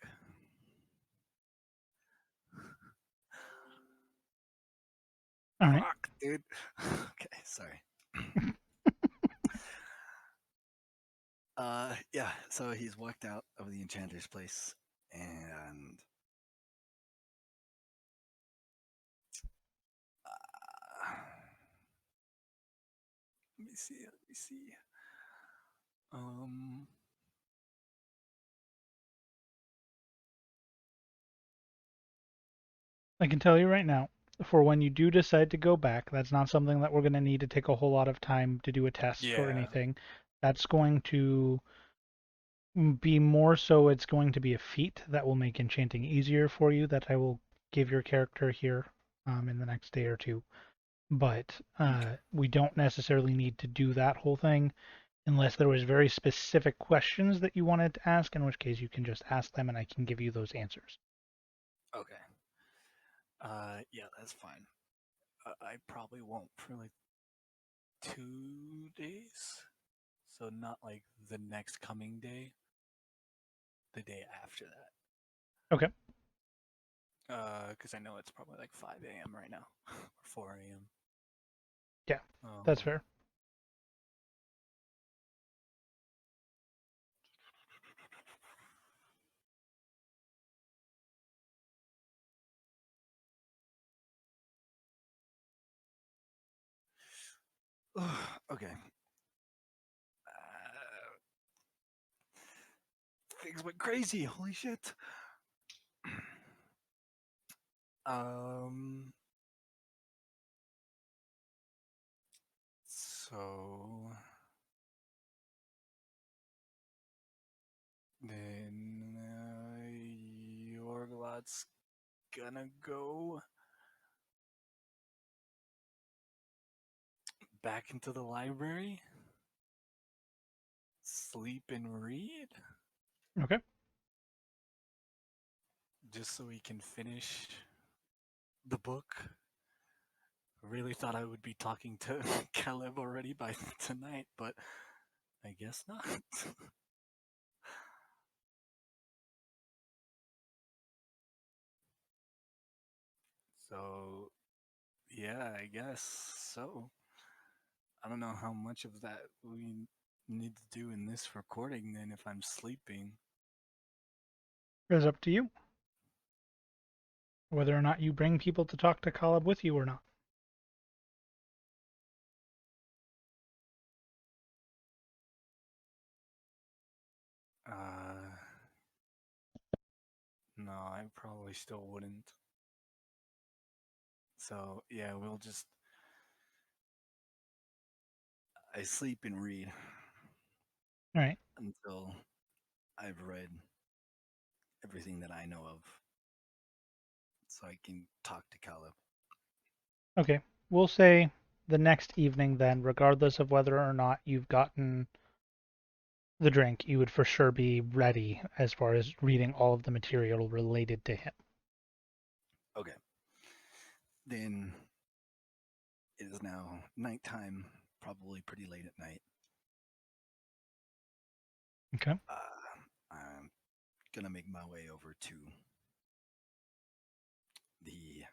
All right. Fuck, dude. Okay, sorry. Yeah, so he's walked out of the Enchanter's place, and let me see. Um, I can tell you right now, for when you do decide to go back, that's not something that we're going to need to take a whole lot of time to do a test or yeah. anything. That's going to be more so it's going to be a feat that will make enchanting easier for you that I will give your character here in the next day or two. But Okay. we don't necessarily need to do that whole thing unless there was very specific questions that you wanted to ask, in which case you can just ask them and I can give you those answers. okay. Yeah, that's fine. I probably won't for like 2 days. So not like the next coming day, the day after that. Okay, Because I know it's probably like 5 a.m. right now, or 4 a.m. yeah, that's Um, fair. Okay. Things went crazy. Holy shit. um. So then Yorglot's gonna go back into the library, sleep and read, Okay, just so he can finish the book. Really thought I would be talking to Caleb already by tonight, but I guess not. So, yeah, I guess so. I don't know how much of that we need to do in this recording then if I'm sleeping? It's up to you. Whether or not you bring people to talk to Caleb with you or not. No, I probably still wouldn't. So, yeah, we'll just. I sleep and read All right. until I've read everything that I know of, so I can talk to Caleb. Okay. We'll say the next evening then, regardless of whether or not you've gotten the drink, you would for sure be ready as far as reading all of the material related to him. Okay. Then it is now nighttime, probably pretty late at night. Okay. I'm gonna make my way over to the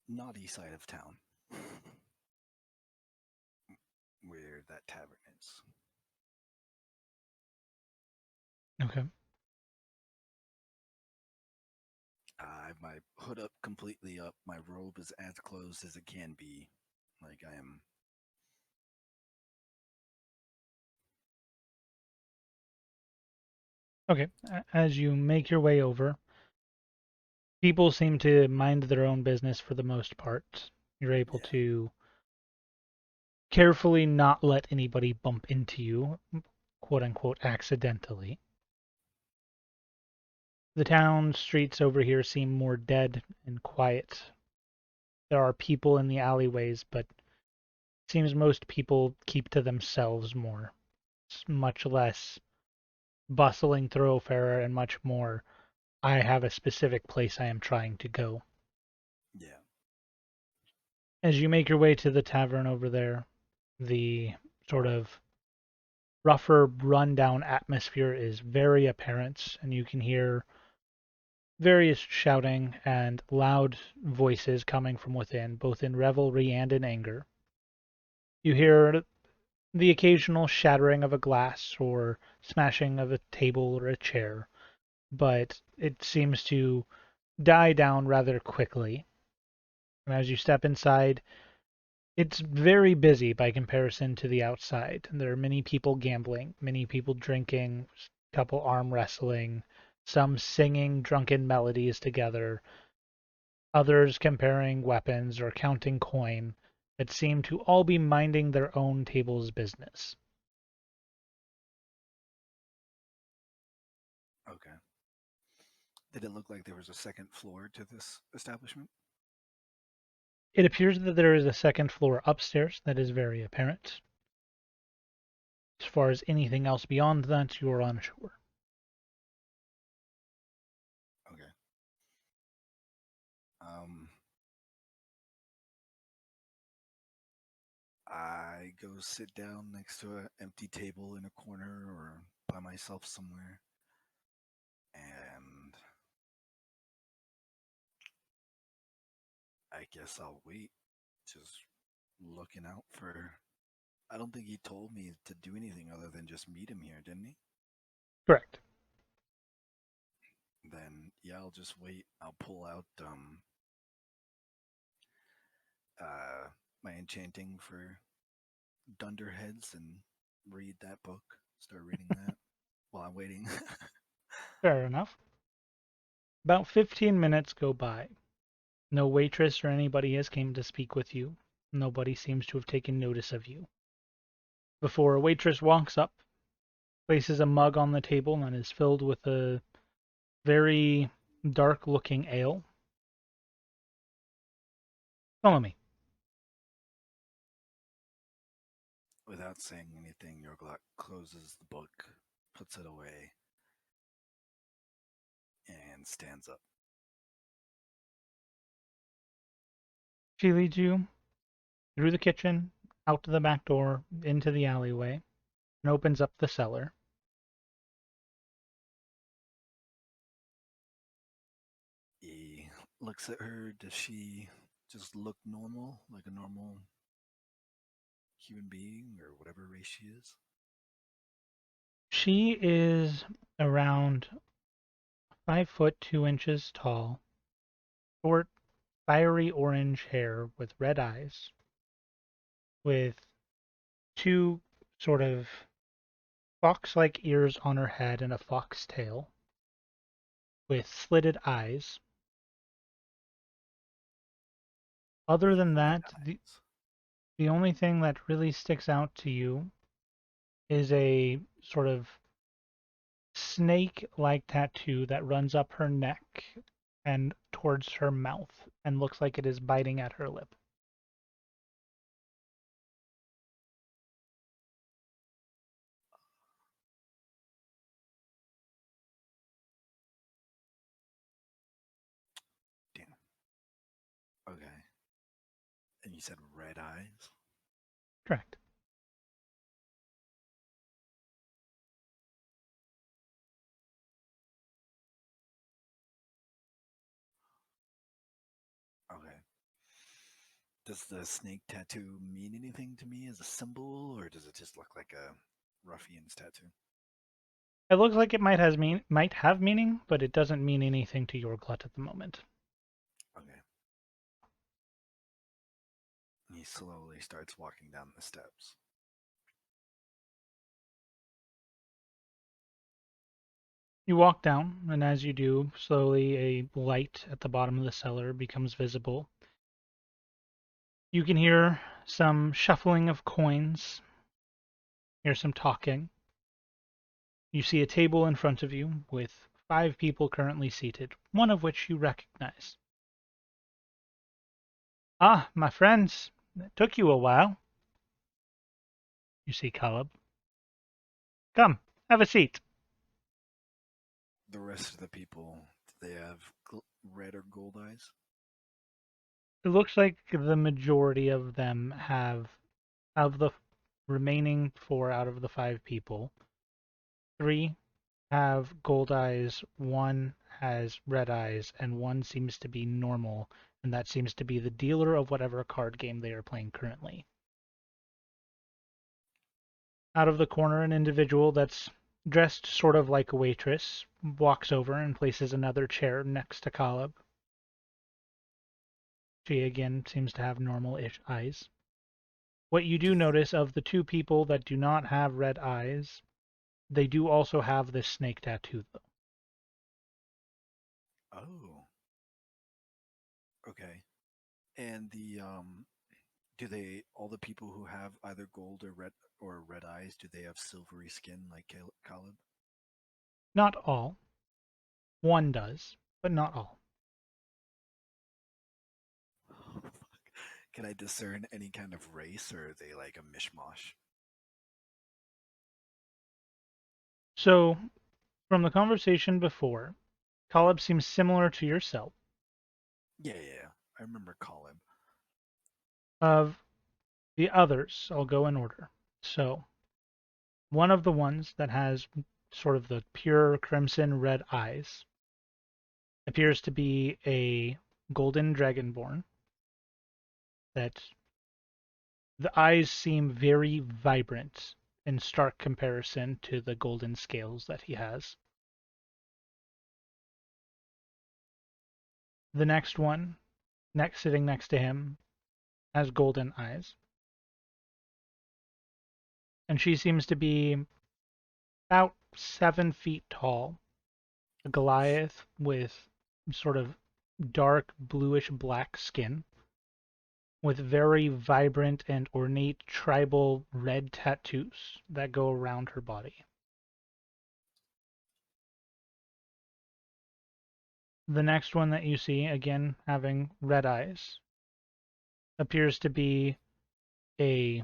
naughty side of town, where that tavern is. Okay. I have my hood up completely up. My robe is as closed as it can be. Like I am. Okay. As you make your way over, people seem to mind their own business for the most part. You're able Yeah. to carefully not let anybody bump into you, quote unquote, accidentally. The town streets over here seem more dead and quiet. There are people in the alleyways, but it seems most people keep to themselves more. It's much less bustling thoroughfare and much more, I have a specific place I am trying to go. Yeah. As you make your way to the tavern over there, the sort of rougher, run-down atmosphere is very apparent, and you can hear various shouting and loud voices coming from within, both in revelry and in anger. You hear the occasional shattering of a glass or smashing of a table or a chair, but it seems to die down rather quickly. And as you step inside, it's very busy by comparison to the outside. There are many people gambling, many people drinking, a couple arm wrestling, some singing drunken melodies together, others comparing weapons or counting coin that seem to all be minding their own table's business. Okay. Did it look like there was a second floor to this establishment? It appears that there is a second floor upstairs that is very apparent. As far as anything else beyond that, you are unsure. Okay. Um, I go sit down next to an empty table in a corner or by myself somewhere, and I guess I'll wait, just looking out for. I don't think he told me to do anything other than just meet him here, didn't he? Correct. Then yeah, I'll just wait. I'll pull out uh my enchanting for dunderheads and read that book. Start reading that while I'm waiting. Fair enough. About 15 minutes go by. No waitress or anybody has came to speak with you. Nobody seems to have taken notice of you. Before a waitress walks up, places a mug on the table and is filled with a very dark-looking ale. Follow me. Without saying anything, Yorglot closes the book, puts it away, and stands up. She leads you through the kitchen, out to the back door, into the alleyway, and opens up the cellar. He looks at her. Does she just look normal, like a normal human being or whatever race she is? She is around 5 foot 2 inches tall, short, fiery orange hair with red eyes, with two sort of fox-like ears on her head and a fox tail, with slitted eyes. Other than Red that, eyes. the only thing that really sticks out to you is a sort of snake-like tattoo that runs up her neck and towards her mouth and looks like it is biting at her lip. Damn. Okay. And you said red eyes? Correct. Okay. Does the snake tattoo mean anything to me as a symbol, or does it just look like a ruffian's tattoo? It looks like it might have meaning, but it doesn't mean anything to Yorglot at the moment. Okay. He slowly starts walking down the steps. You walk down, and as you do, slowly a light at the bottom of the cellar becomes visible. You can hear some shuffling of coins, hear some talking. You see a table in front of you with 5 people currently seated, one of which you recognize. Ah, my friends, it took you a while. You see Caleb. Come, have a seat. The rest of the people, do they have red or gold eyes? It looks like the majority of them have, of the remaining 4 out of the 5 people, 3 have gold eyes, 1 has red eyes, and 1 seems to be normal, and that seems to be the dealer of whatever card game they are playing currently. Out of the corner, an individual that's dressed sort of like a waitress walks over and places another chair next to Caleb. She again seems to have normal-ish eyes. What you do notice of the 2 people that do not have red eyes, they do also have this snake tattoo, though. Oh. Okay. And do they, all the people who have either gold or red eyes, do they have silvery skin like Caleb? Not all. 1 does, but not all. Oh, fuck. Can I discern any kind of race, or are they like a mishmash? So, from the conversation before, Caleb seems similar to yourself. Yeah. I remember Caleb. Of the others, I'll go in order. So, one of the ones that has sort of the pure crimson red eyes appears to be a golden dragonborn. That the eyes seem very vibrant in stark comparison to the golden scales that he has. The next one, sitting next to him, has golden eyes. And she seems to be about 7 feet tall, a Goliath with sort of dark bluish black skin, with very vibrant and ornate tribal red tattoos that go around her body. The next one that you see, again having red eyes, appears to be a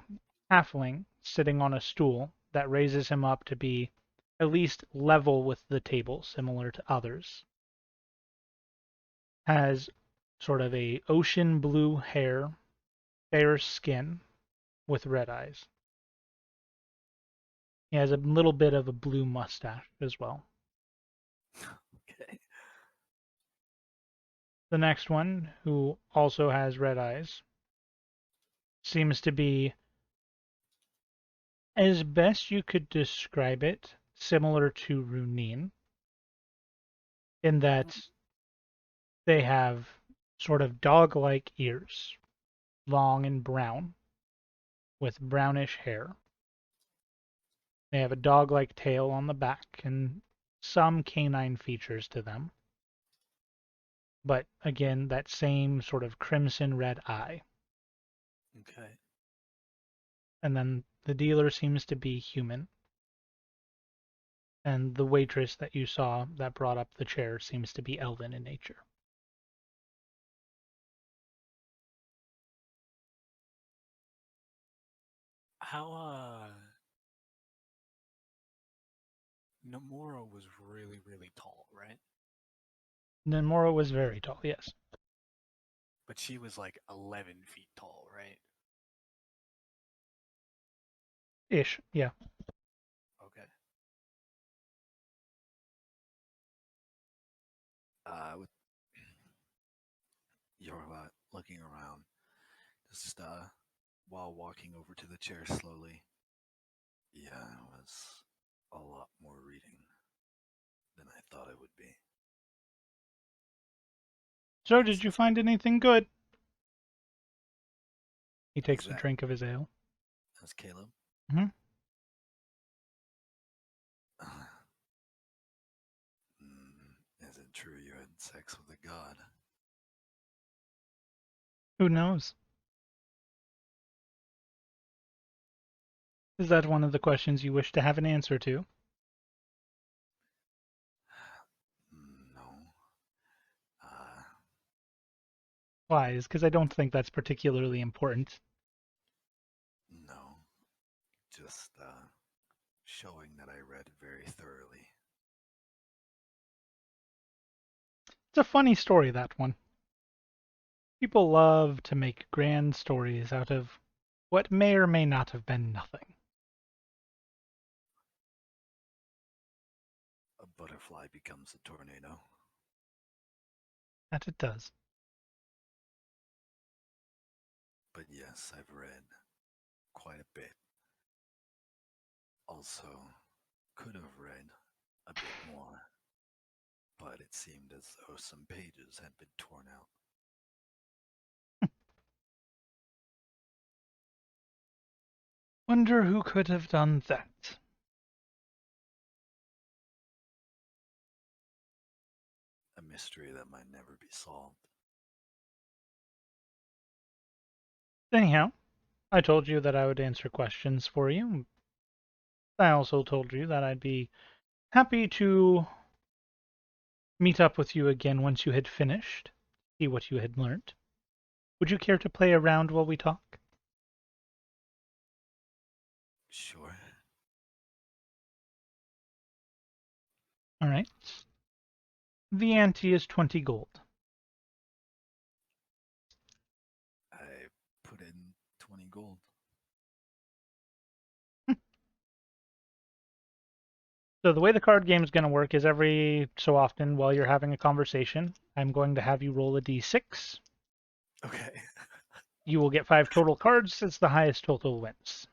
halfling sitting on a stool that raises him up to be at least level with the table, similar to others. Has sort of a ocean blue hair, fair skin, with red eyes. He has a little bit of a blue mustache as well. Okay. The next one, who also has red eyes, seems to be, as best you could describe it, similar to Runin in that they have sort of dog-like ears, long and brown, with brownish hair. They have a dog-like tail on the back and some canine features to them. But again, that same sort of crimson red eye. Okay. And then the dealer seems to be human. And the waitress that you saw that brought up the chair seems to be elven in nature. How Nomura was really, really tall, right? Nemora was very tall, yes. But she was like 11 feet tall, right? Ish, yeah. Okay. With Yorglot looking around, just while walking over to the chair slowly. Yeah, it was a lot more reading than I thought it would be. So, Is did you find anything good? He is takes a that drink of his ale. that's Caleb? Hmm. Is it true you had sex with a god? Who knows? Is that one of the questions you wish to have an answer to? No. Why? Is because I don't think that's particularly important. No. Just showing that I read very thoroughly. It's a funny story, that one. People love to make grand stories out of what may or may not have been nothing. A butterfly becomes a tornado. That it does. But yes, I've read quite a bit. Also, could have read a bit more, but it seemed as though some pages had been torn out. Wonder who could have done that. A mystery that might never be solved. Anyhow, I told you that I would answer questions for you. I also told you that I'd be happy to meet up with you again once you had finished, see what you had learned. Would you care to play around while we talk? Sure. All right. The ante is 20 gold. I put in 20 gold. So the way the card game is going to work is every so often while you're having a conversation, I'm going to have you roll a d6. Okay. You will get 5 total cards. It's the highest total wins.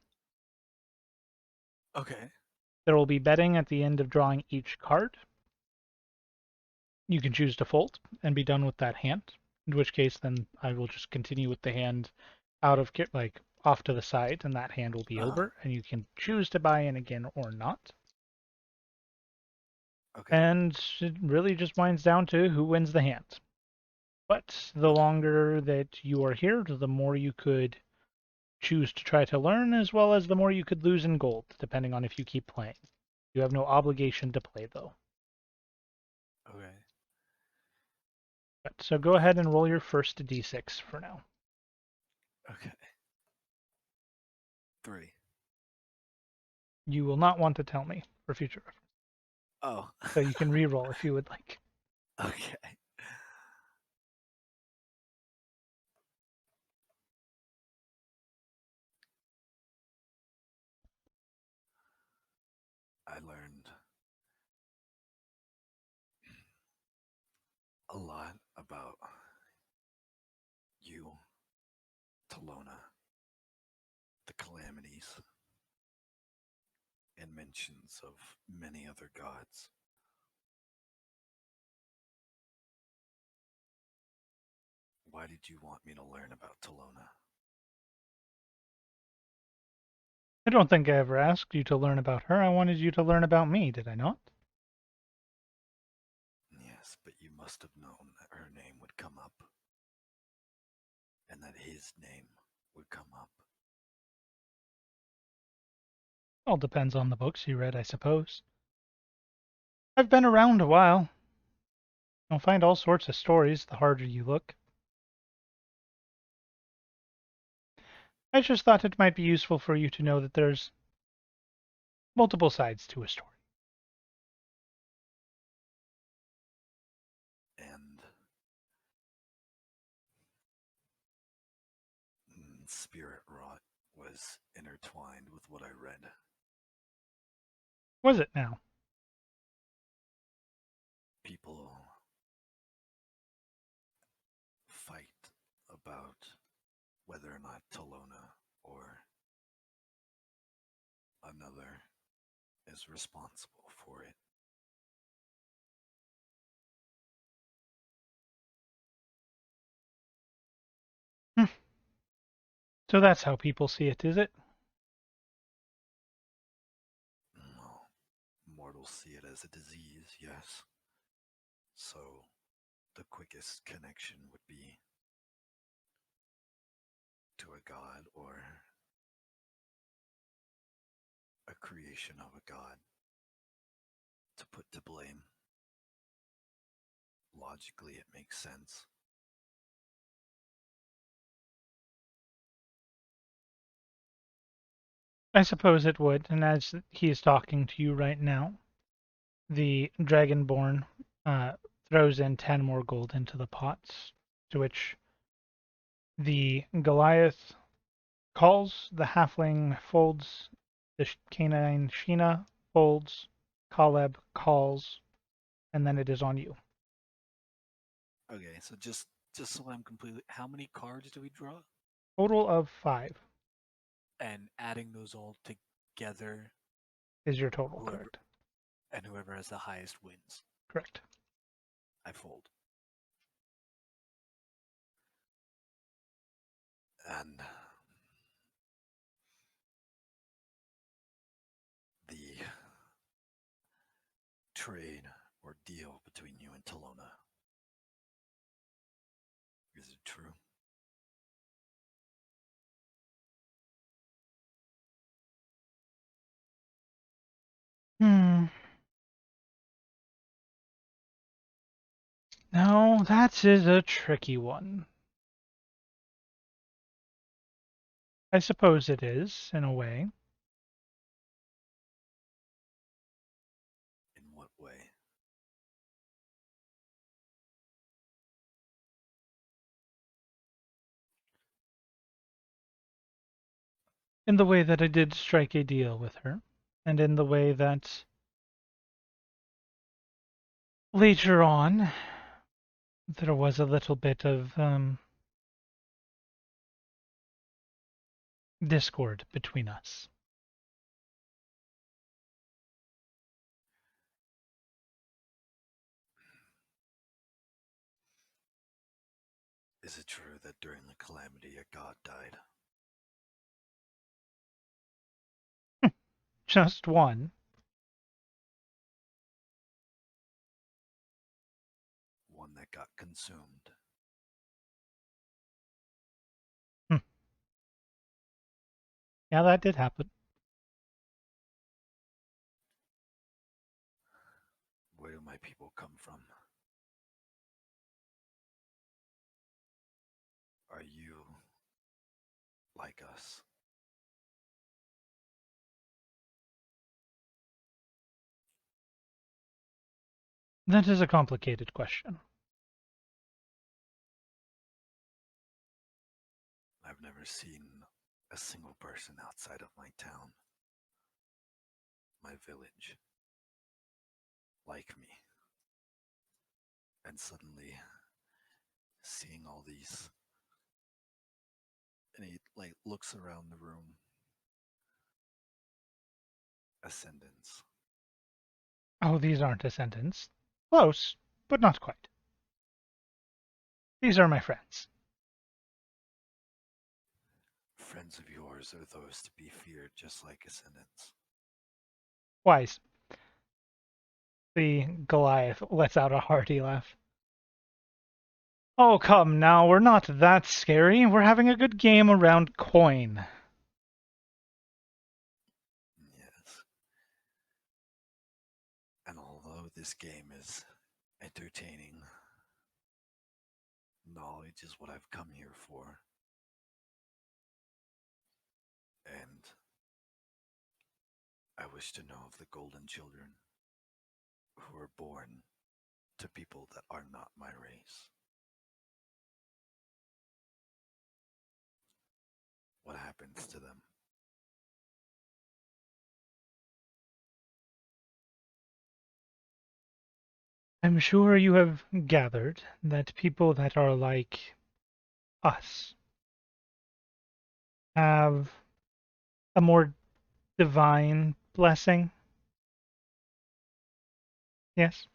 Okay. There will be betting at the end of drawing each card. You can choose to fold and be done with that hand, in which case then I will just continue with the hand out of like off to the side, and that hand will be Uh-huh. over, and you can choose to buy in again or not. Okay. And it really just winds down to who wins the hand. But the Okay. longer that you are here, the more you could choose to try to learn, as well as the more you could lose in gold, depending on if you keep playing. You have no obligation to play, though. Okay. So go ahead and roll your first d6 for now. Okay. 3. You will not want to tell me for future reference. Oh. So you can re-roll if you would like. Okay. I learned a lot about you, Talona, the calamities, and mentions of many other gods. Why did you want me to learn about Talona? I don't think I ever asked you to learn about her. I wanted you to learn about me, did I not? Yes, but you must have known that her name would come up, and that his name would come up. All depends on the books you read, I suppose. I've been around a while. You'll find all sorts of stories the harder you look. I just thought it might be useful for you to know that there's multiple sides to a story. And spirit rot was intertwined with what I read. Was it now? People fight about whether or not Talona or another is responsible for it. So that's how people see it, is it? Well, mortals see it as a disease, yes. So the quickest connection would be to a god or a creation of a god to put to blame. Logically, it makes sense. I suppose it would, and as he is talking to you right now, the Dragonborn throws in 10 more gold into the pots, to which the Goliath calls, the Halfling folds, the Canine Sheena folds, Caleb calls, and then it is on you. Okay, so just so I'm completely, how many cards do we draw? Total of 5 And adding those all together, is your total, whoever correct? and whoever has the highest wins. Correct. I fold. And the trade or deal between you and Talona, is it true? Now, that is a tricky one. I suppose it is, in a way. In what way? In the way that I did strike a deal with her, and in the way that later on there was a little bit of discord between us. Is it true that during the calamity a god died? Just one. One that got consumed. Yeah, that did happen. Where do my people come from? Are you like us? That is a complicated question. I've never seen a single person outside of my town, my village, like me. And suddenly, seeing all these, and he like looks around the room, ascendants. Oh, these aren't ascendants. Close, but not quite. These are my friends. Friends of yours are those to be feared just like ascendants. Wise. The Goliath lets out a hearty laugh. Oh, come now, we're not that scary. We're having a good game around coin. Yes. And although this game is entertaining, knowledge is what I've come here for. And I wish to know of the golden children who are born to people that are not my race. What happens to them? I'm sure you have gathered that people that are like us have a more divine blessing. Yes?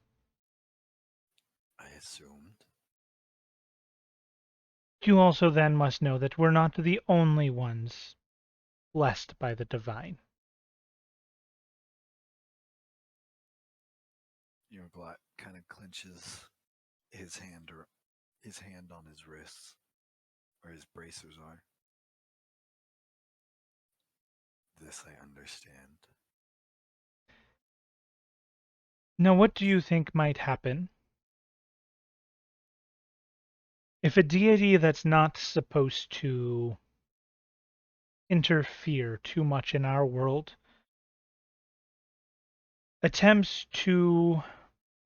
I assumed. You also then must know that we're not the only ones blessed by the divine. Yorglot kind of clenches his hand or his hand on his wrists, where his bracers are. This I understand. Now, what do you think might happen if a deity that's not supposed to interfere too much in our world attempts to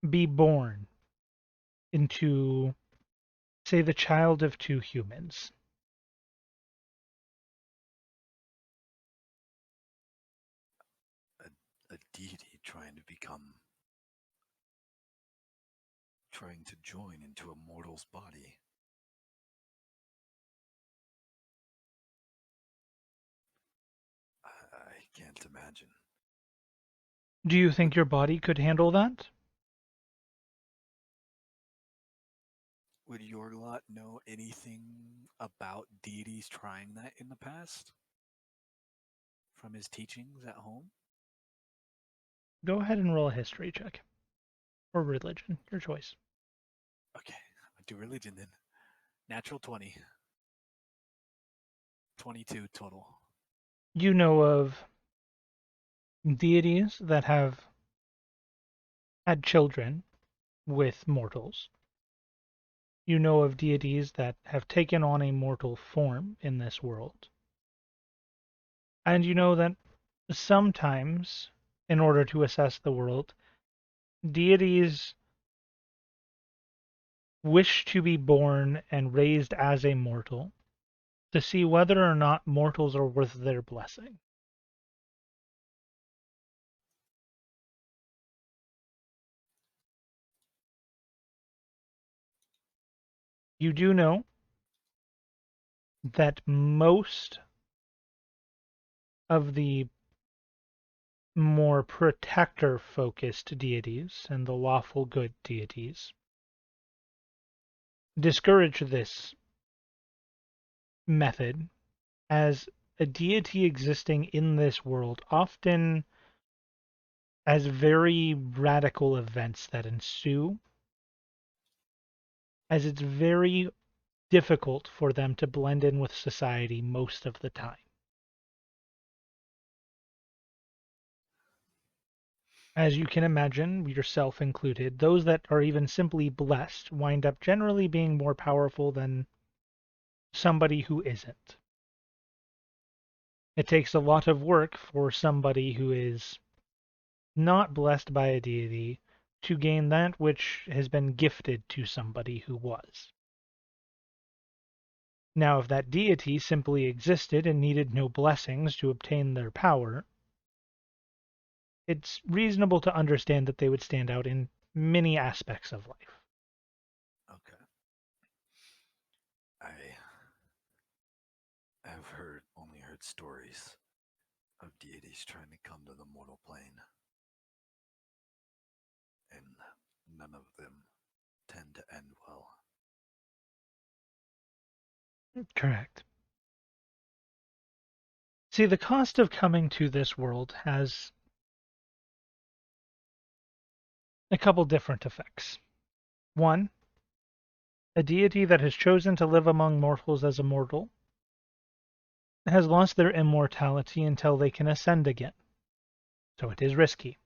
be born into, say, the child of two humans? A deity trying to join into a mortal's body. I can't imagine. Do you Would think your body could handle that? Would Yorglot know anything about deities trying that in the past? From his teachings at home? Go ahead and roll a history check. Or religion, your choice. Okay, I'll do religion then. Natural 20. 22 total. You know of deities that have had children with mortals. You know of deities that have taken on a mortal form in this world. And you know that sometimes, in order to assess the world, deities wish to be born and raised as a mortal to see whether or not mortals are worth their blessing. You do know that most of the more protector-focused deities and the lawful good deities discourage this method, as a deity existing in this world often has very radical events that ensue, as it's very difficult for them to blend in with society most of the time. As you can imagine, yourself included, those that are even simply blessed wind up generally being more powerful than somebody who isn't. It takes a lot of work for somebody who is not blessed by a deity to gain that which has been gifted to somebody who was. Now, if that deity simply existed and needed no blessings to obtain their power, it's reasonable to understand that they would stand out in many aspects of life. Okay. I have only heard stories of deities trying to come to the mortal plane, and none of them tend to end well. Correct. See, the cost of coming to this world has a couple different effects. One, a deity that has chosen to live among mortals as a mortal has lost their immortality until they can ascend again. So it is risky.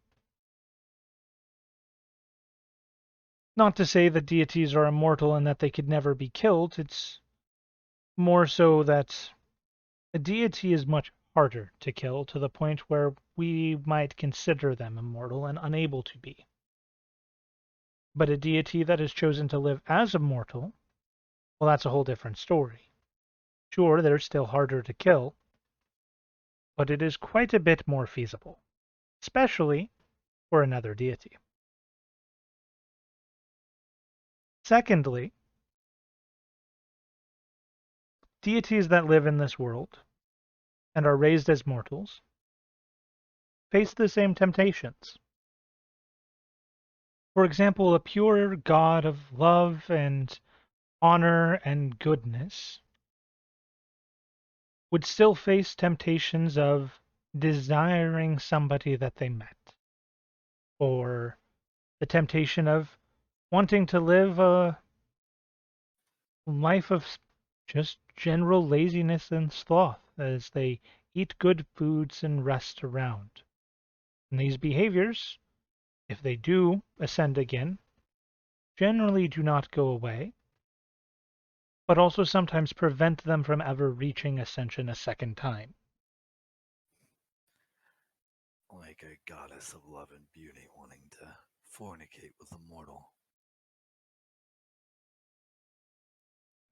Not to say that deities are immortal and that they could never be killed, it's more so that a deity is much harder to kill to the point where we might consider them immortal and unable to be. But a deity that has chosen to live as a mortal, well, that's a whole different story. Sure, they're still harder to kill, but it is quite a bit more feasible, especially for another deity. Secondly, deities that live in this world and are raised as mortals face the same temptations. For example, a pure god of love and honor and goodness would still face temptations of desiring somebody that they met, or the temptation of wanting to live a life of just general laziness and sloth as they eat good foods and rest around. And these behaviors, if they do ascend again, generally do not go away, but also sometimes prevent them from ever reaching ascension a second time. Like a goddess of love and beauty wanting to fornicate with a mortal.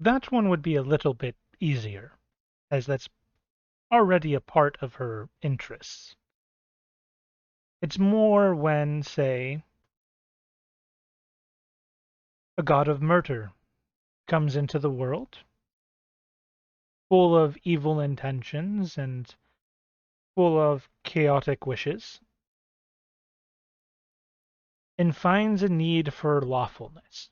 That one would be a little bit easier, as that's already a part of her interests. It's more when, say, a god of murder comes into the world, full of evil intentions and full of chaotic wishes, and finds a need for lawfulness.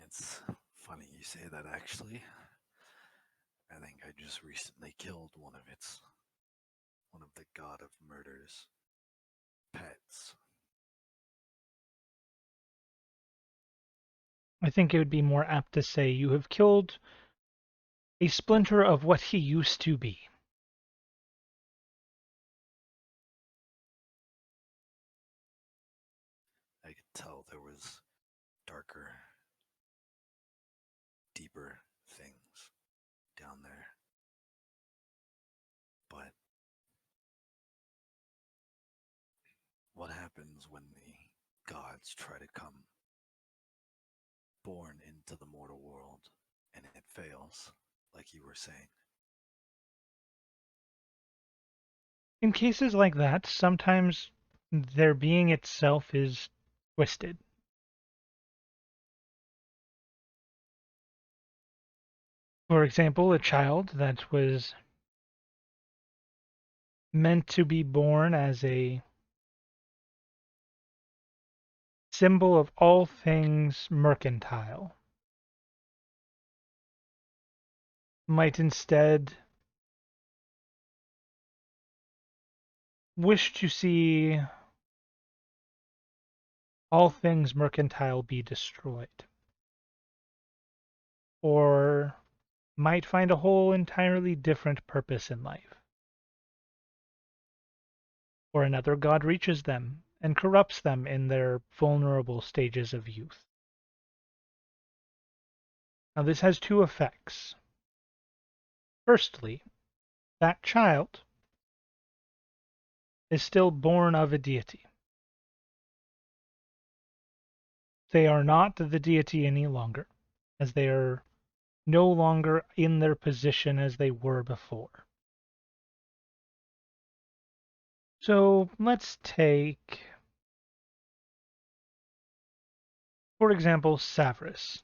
It's funny you say that, actually. I think I just recently killed one of the god of murder's pets. I think it would be more apt to say you have killed a splinter of what he used to be. I could tell there was darker, deeper things down there. But what happens when the gods try to come born into the mortal world and it fails, like you were saying? In cases like that, sometimes their being itself is twisted. For example, a child that was meant to be born as a symbol of all things mercantile might instead wish to see all things mercantile be destroyed, or might find a whole entirely different purpose in life. Or another god reaches them and corrupts them in their vulnerable stages of youth. Now, this has two effects. Firstly, that child is still born of a deity. They are not the deity any longer, as they are no longer in their position as they were before. So let's take, for example, Savras.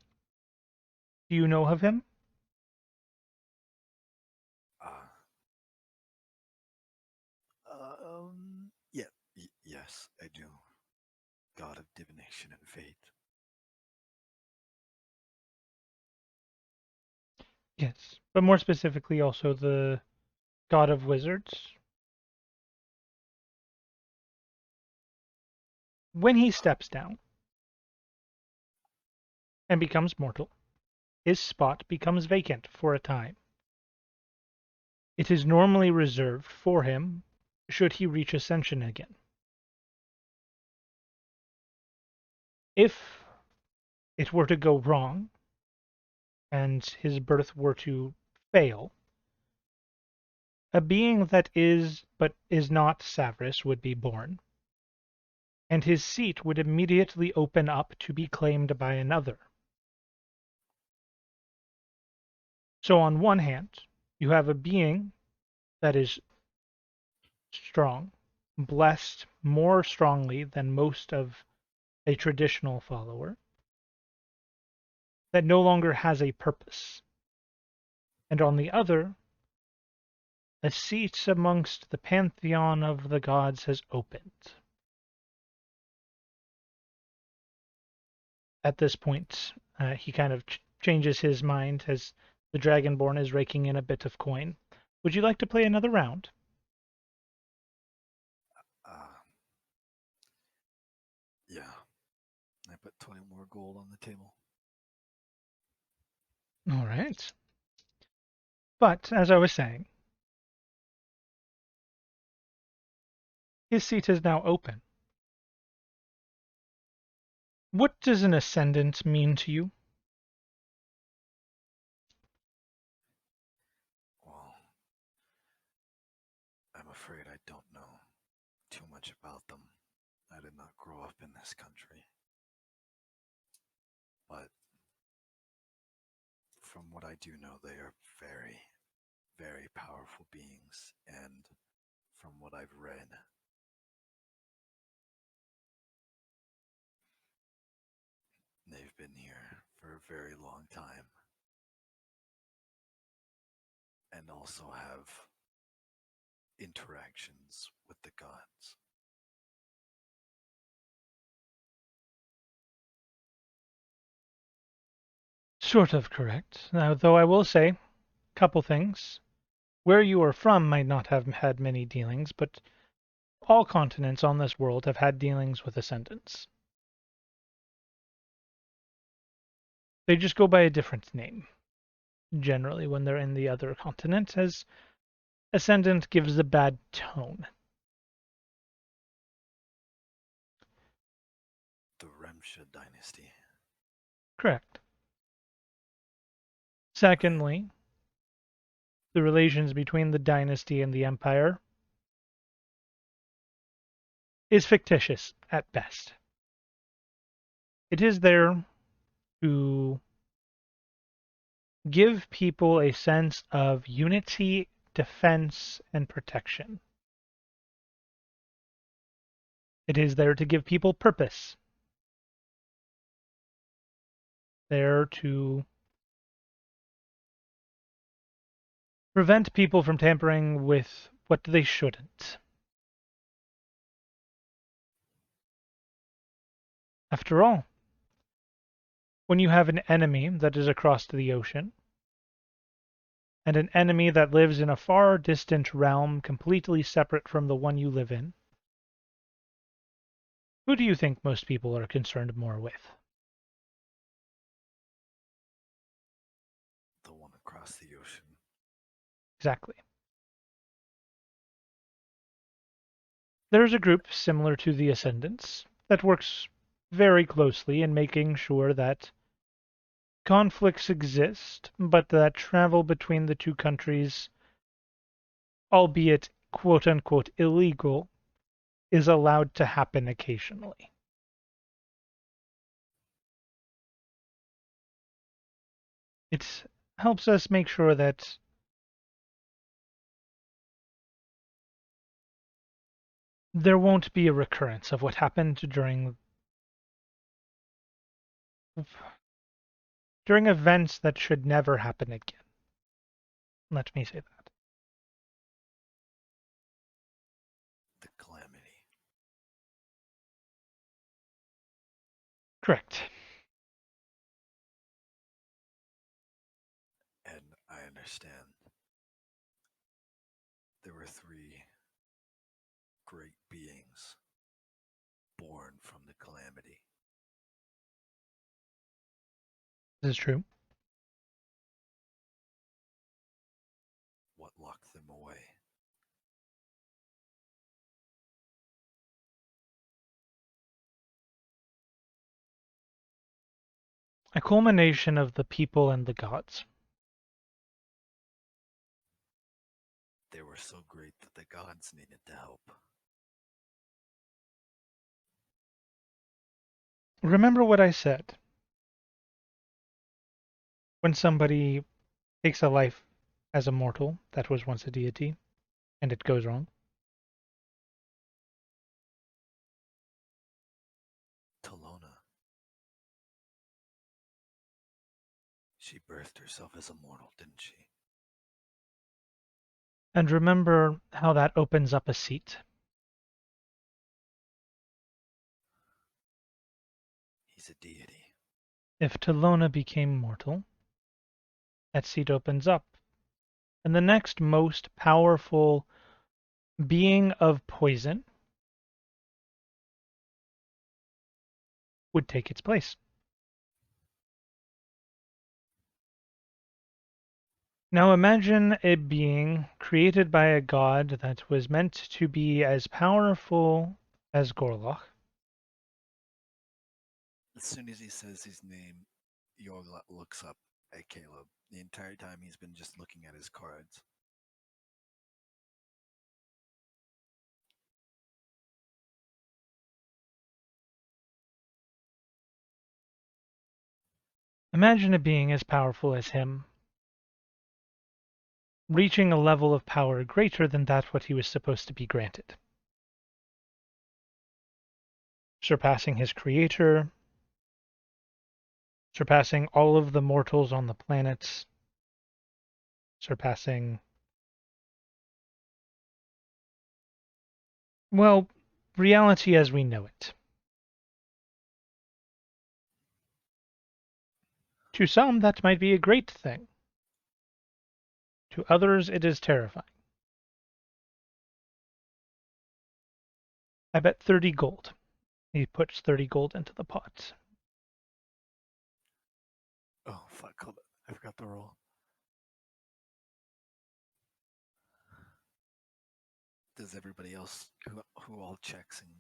Do you know of him? Yes, I do. God of divination and fate. Yes, but more specifically also the god of wizards. When he steps down and becomes mortal, his spot becomes vacant for a time. It is normally reserved for him should he reach ascension again. If it were to go wrong and his birth were to fail, a being that is but is not Savris would be born, and his seat would immediately open up to be claimed by another. So on one hand, you have a being that is strong, blessed more strongly than most of a traditional follower, that no longer has a purpose. And on the other, a seat amongst the pantheon of the gods has opened. At this point, he kind of changes his mind as the Dragonborn is raking in a bit of coin. Would you like to play another round? Yeah. I put 20 more gold on the table. All right. But, as I was saying, his seat is now open. What does an ascendant mean to you? Well, I'm afraid I don't know too much about them. I did not grow up in this country. But from what I do know, they are very, very powerful beings. And from what I've read, they've been here for a very long time. And also have interactions with the gods. Sort of correct. Now, though I will say, a couple things. Where you are from might not have had many dealings, but all continents on this world have had dealings with ascendants. They just go by a different name, generally, when they're in the other continent, as ascendant gives a bad tone. The Remsha dynasty. Correct. Secondly, the relations between the dynasty and the empire is fictitious at best. It is there to give people a sense of unity, defense, and protection. It is there to give people purpose. There to prevent people from tampering with what they shouldn't. After all, when you have an enemy that is across the ocean, and an enemy that lives in a far distant realm completely separate from the one you live in, who do you think most people are concerned more with? The one across the ocean. Exactly. There's a group similar to the Ascendants that works very closely in making sure that conflicts exist, but that travel between the two countries, albeit quote-unquote illegal, is allowed to happen occasionally. It helps us make sure that there won't be a recurrence of what happened during events that should never happen again. Let me say that. The calamity. Correct. And I understand there were three great beings born from the calamity. This is true. What locked them away? A culmination of the people and the gods. They were so great that the gods needed to help. Remember what I said. When somebody takes a life as a mortal that was once a deity, and it goes wrong. Talona. She birthed herself as a mortal, didn't she? And remember how that opens up a seat. He's a deity. If Talona became mortal, that seat opens up. And the next most powerful being of poison would take its place. Now imagine a being created by a god that was meant to be as powerful as Gorlock. As soon as he says his name, Yorglot looks up at Caleb. The entire time he's been just looking at his cards. Imagine a being as powerful as him, reaching a level of power greater than that what he was supposed to be granted. Surpassing his creator, surpassing all of the mortals on the planets, surpassing, well, reality as we know it. To some, that might be a great thing. To others, it is terrifying. I bet 30 gold. He puts 30 gold into the pot. Oh, fuck. Hold on. I forgot the roll. Does everybody else who all checks and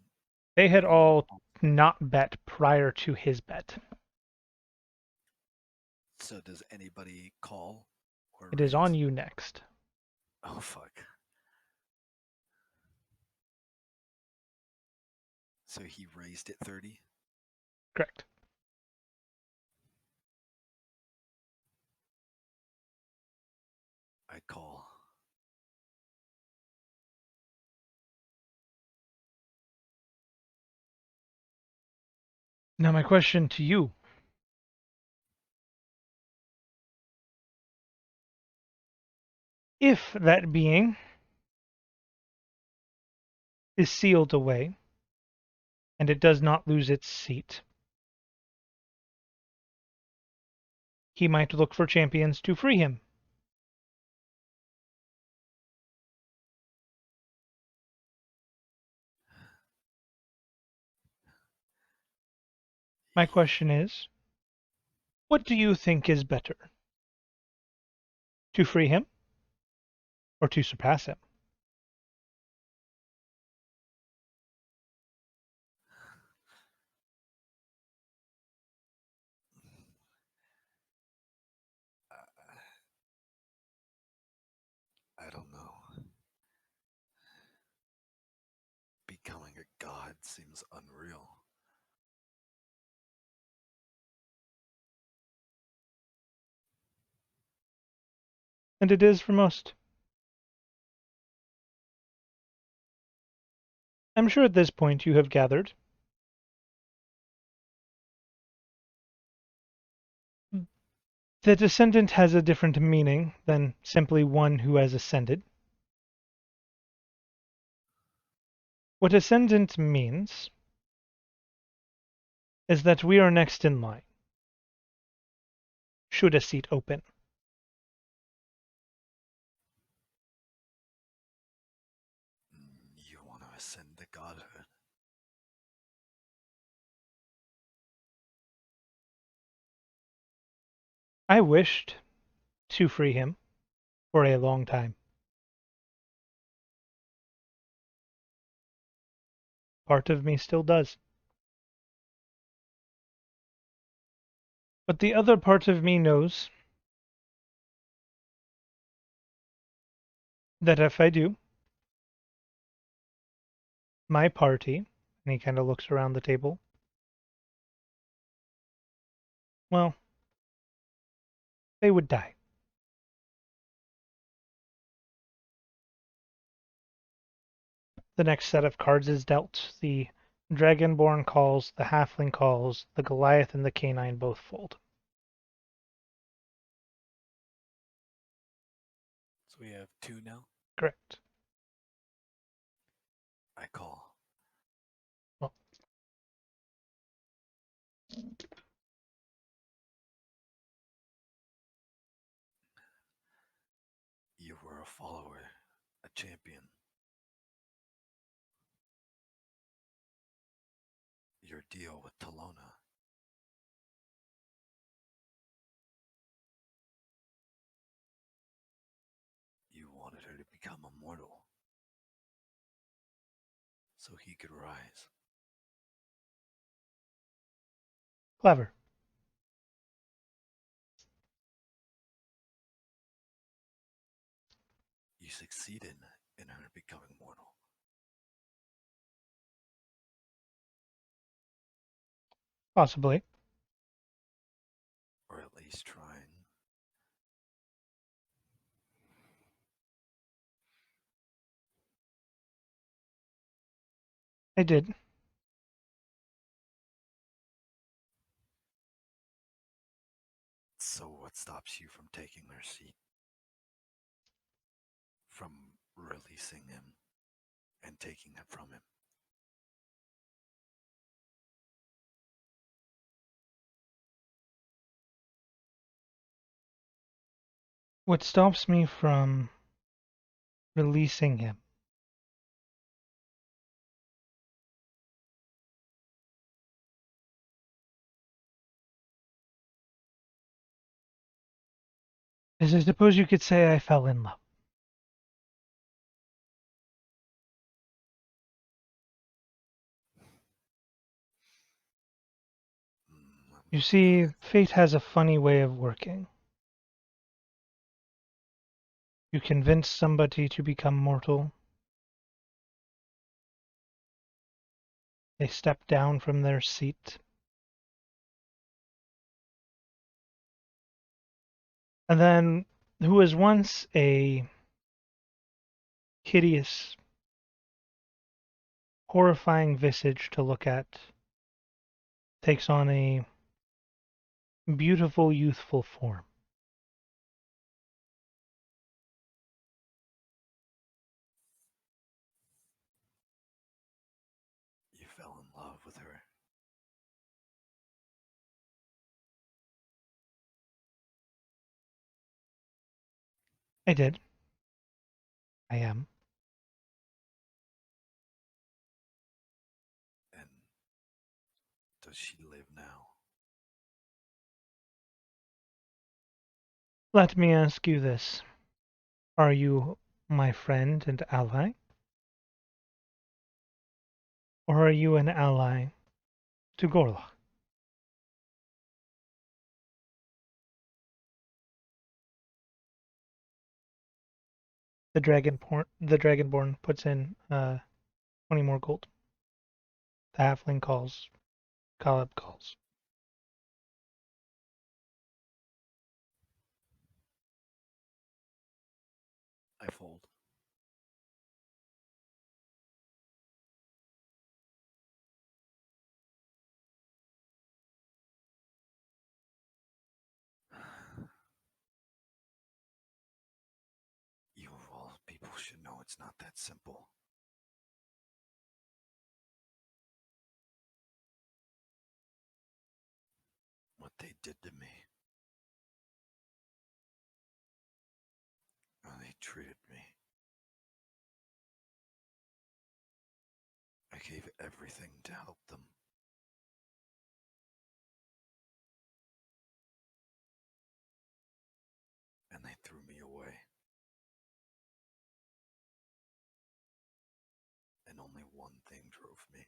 They had all not bet prior to his bet. so does anybody call or It is on raise? you next. Oh fuck. So he raised it 30? Correct. I call. Now my question to you. If that being is sealed away and it does not lose its seat, he might look for champions to free him. My question is, what do you think is better? To free him or to surpass him? I don't know. Becoming a god seems unreal. And it is for most. I'm sure at this point you have gathered the descendant has a different meaning than simply one who has ascended. What ascendant means is that we are next in line. Should a seat open. You want to ascend to godhood? I wished to free him for a long time. Part of me still does. But the other part of me knows that if I do, my party, and he kind of looks around the table, well, they would die. The next set of cards is dealt. The Dragonborn calls, the Halfling calls, the Goliath and the Canine both fold. So we have 2 now. Correct. I call. Well, You were a follower, a champion. Your deal with Talona. You wanted her to become immortal, so he could rise. clever. You succeeded in her becoming mortal. Possibly. Or at least trying. I did. So what stops you from taking her seat? From releasing him and taking it from him? What stops me from releasing him is, I suppose you could say, I fell in love. You see, fate has a funny way of working. You convince somebody to become mortal. They step down from their seat. And then, who was once a hideous, horrifying visage to look at, takes on a beautiful, youthful form. You fell in love with her. I did. I am. And does she live now? Let me ask you this. Are you my friend and ally? Or are you an ally to Gorlock? The Dragonborn puts in 20 more gold. The Halfling calls. Caleb calls. I fold. You of all people should know it's not that simple. they did to me. How they treated me. I gave everything to help them. And they threw me away. And only one thing drove me.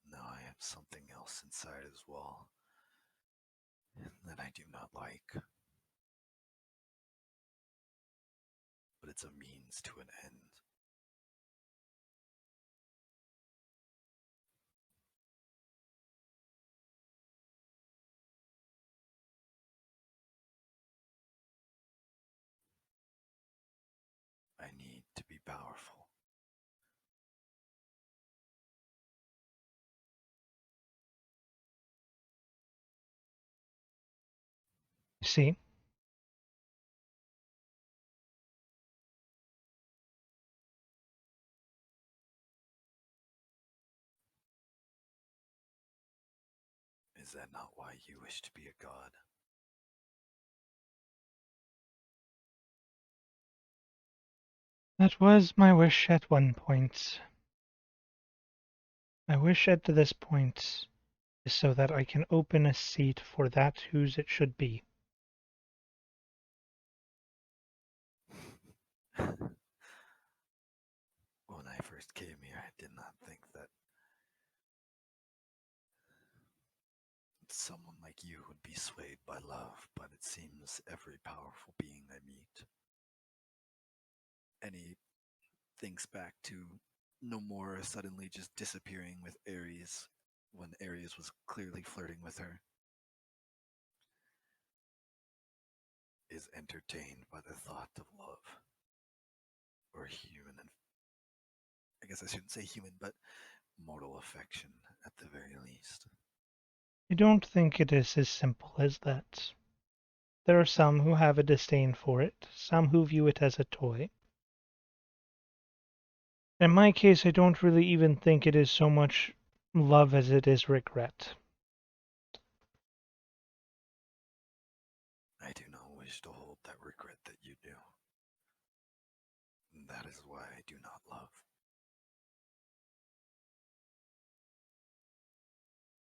Now I have something else inside as well that I do not like. But it's a means to an end. I need to be powerful. See? Is that not why you wish to be a god? That was my wish at one point. My wish at this point is so that I can open a seat for that whose it should be. When I first came here, I did not think that someone like you would be swayed by love, but it seems every powerful being I meet. And he thinks back to Nomura suddenly just disappearing with Ares when Ares was clearly flirting with her. Is entertained by the thought of love. Or human, I guess I shouldn't say human, but mortal affection at the very least. I don't think it is as simple as that. There are some who have a disdain for it, some who view it as a toy. In my case, I don't really even think it is so much love as it is regret. I do not wish to hold that regret that you do. And that is why I do not love.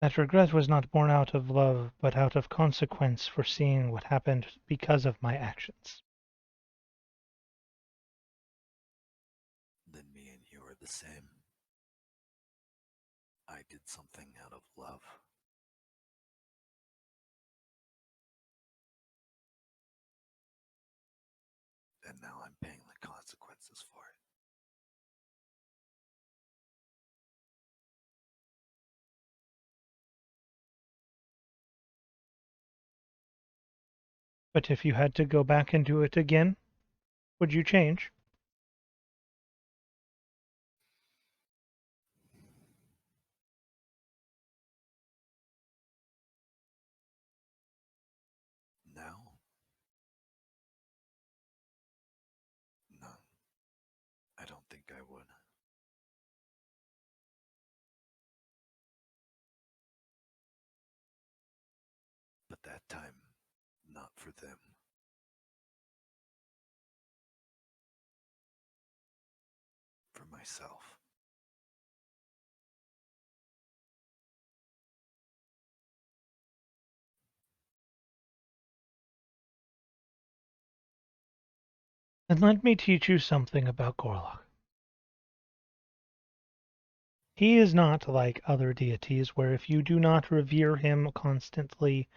That regret was not born out of love, but out of consequence for seeing what happened because of my actions. Then me and you are the same. I did something out of love. And now I'm paying the consequences for it. But if you had to go back and do it again, would you change? Now? No. I don't think I would. But that time, not for them. For myself. Then let me teach you something about Gorlock. He is not like other deities, where if you do not revere him constantly,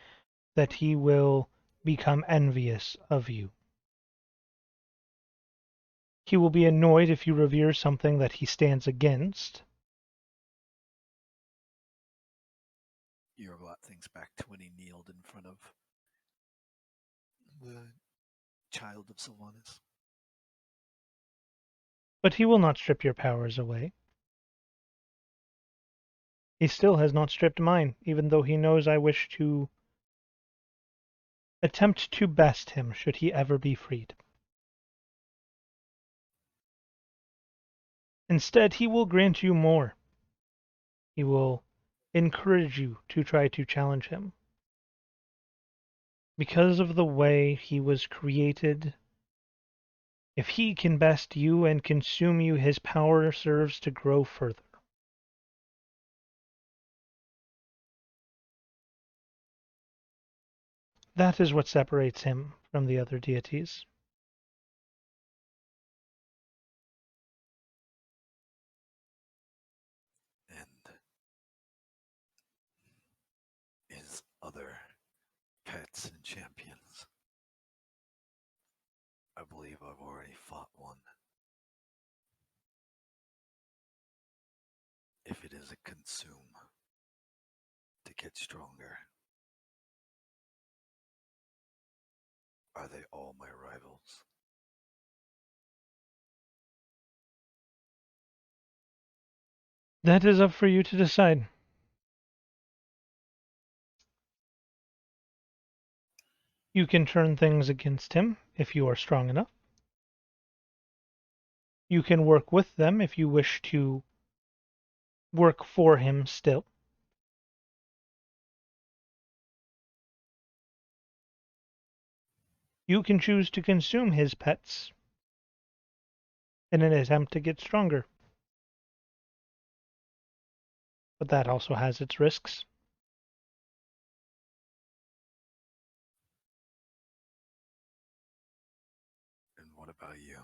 that he will become envious of you. He will be annoyed if you revere something that he stands against. Yorglot thinks back to when he kneeled in front of the child of Sylvanas. But he will not strip your powers away. He still has not stripped mine, even though he knows I wish to attempt to best him should he ever be freed. Instead, he will grant you more. He will encourage you to try to challenge him. Because of the way he was created, if he can best you and consume you, his power serves to grow further. That is what separates him from the other deities. And his other pets and champions. I believe I've already fought one. If it is a consume to get stronger, are they all my rivals? That is up for you to decide. You can turn things against him if you are strong enough. You can work with them if you wish to work for him still. You can choose to consume his pets in an attempt to get stronger. But that also has its risks. And what about you?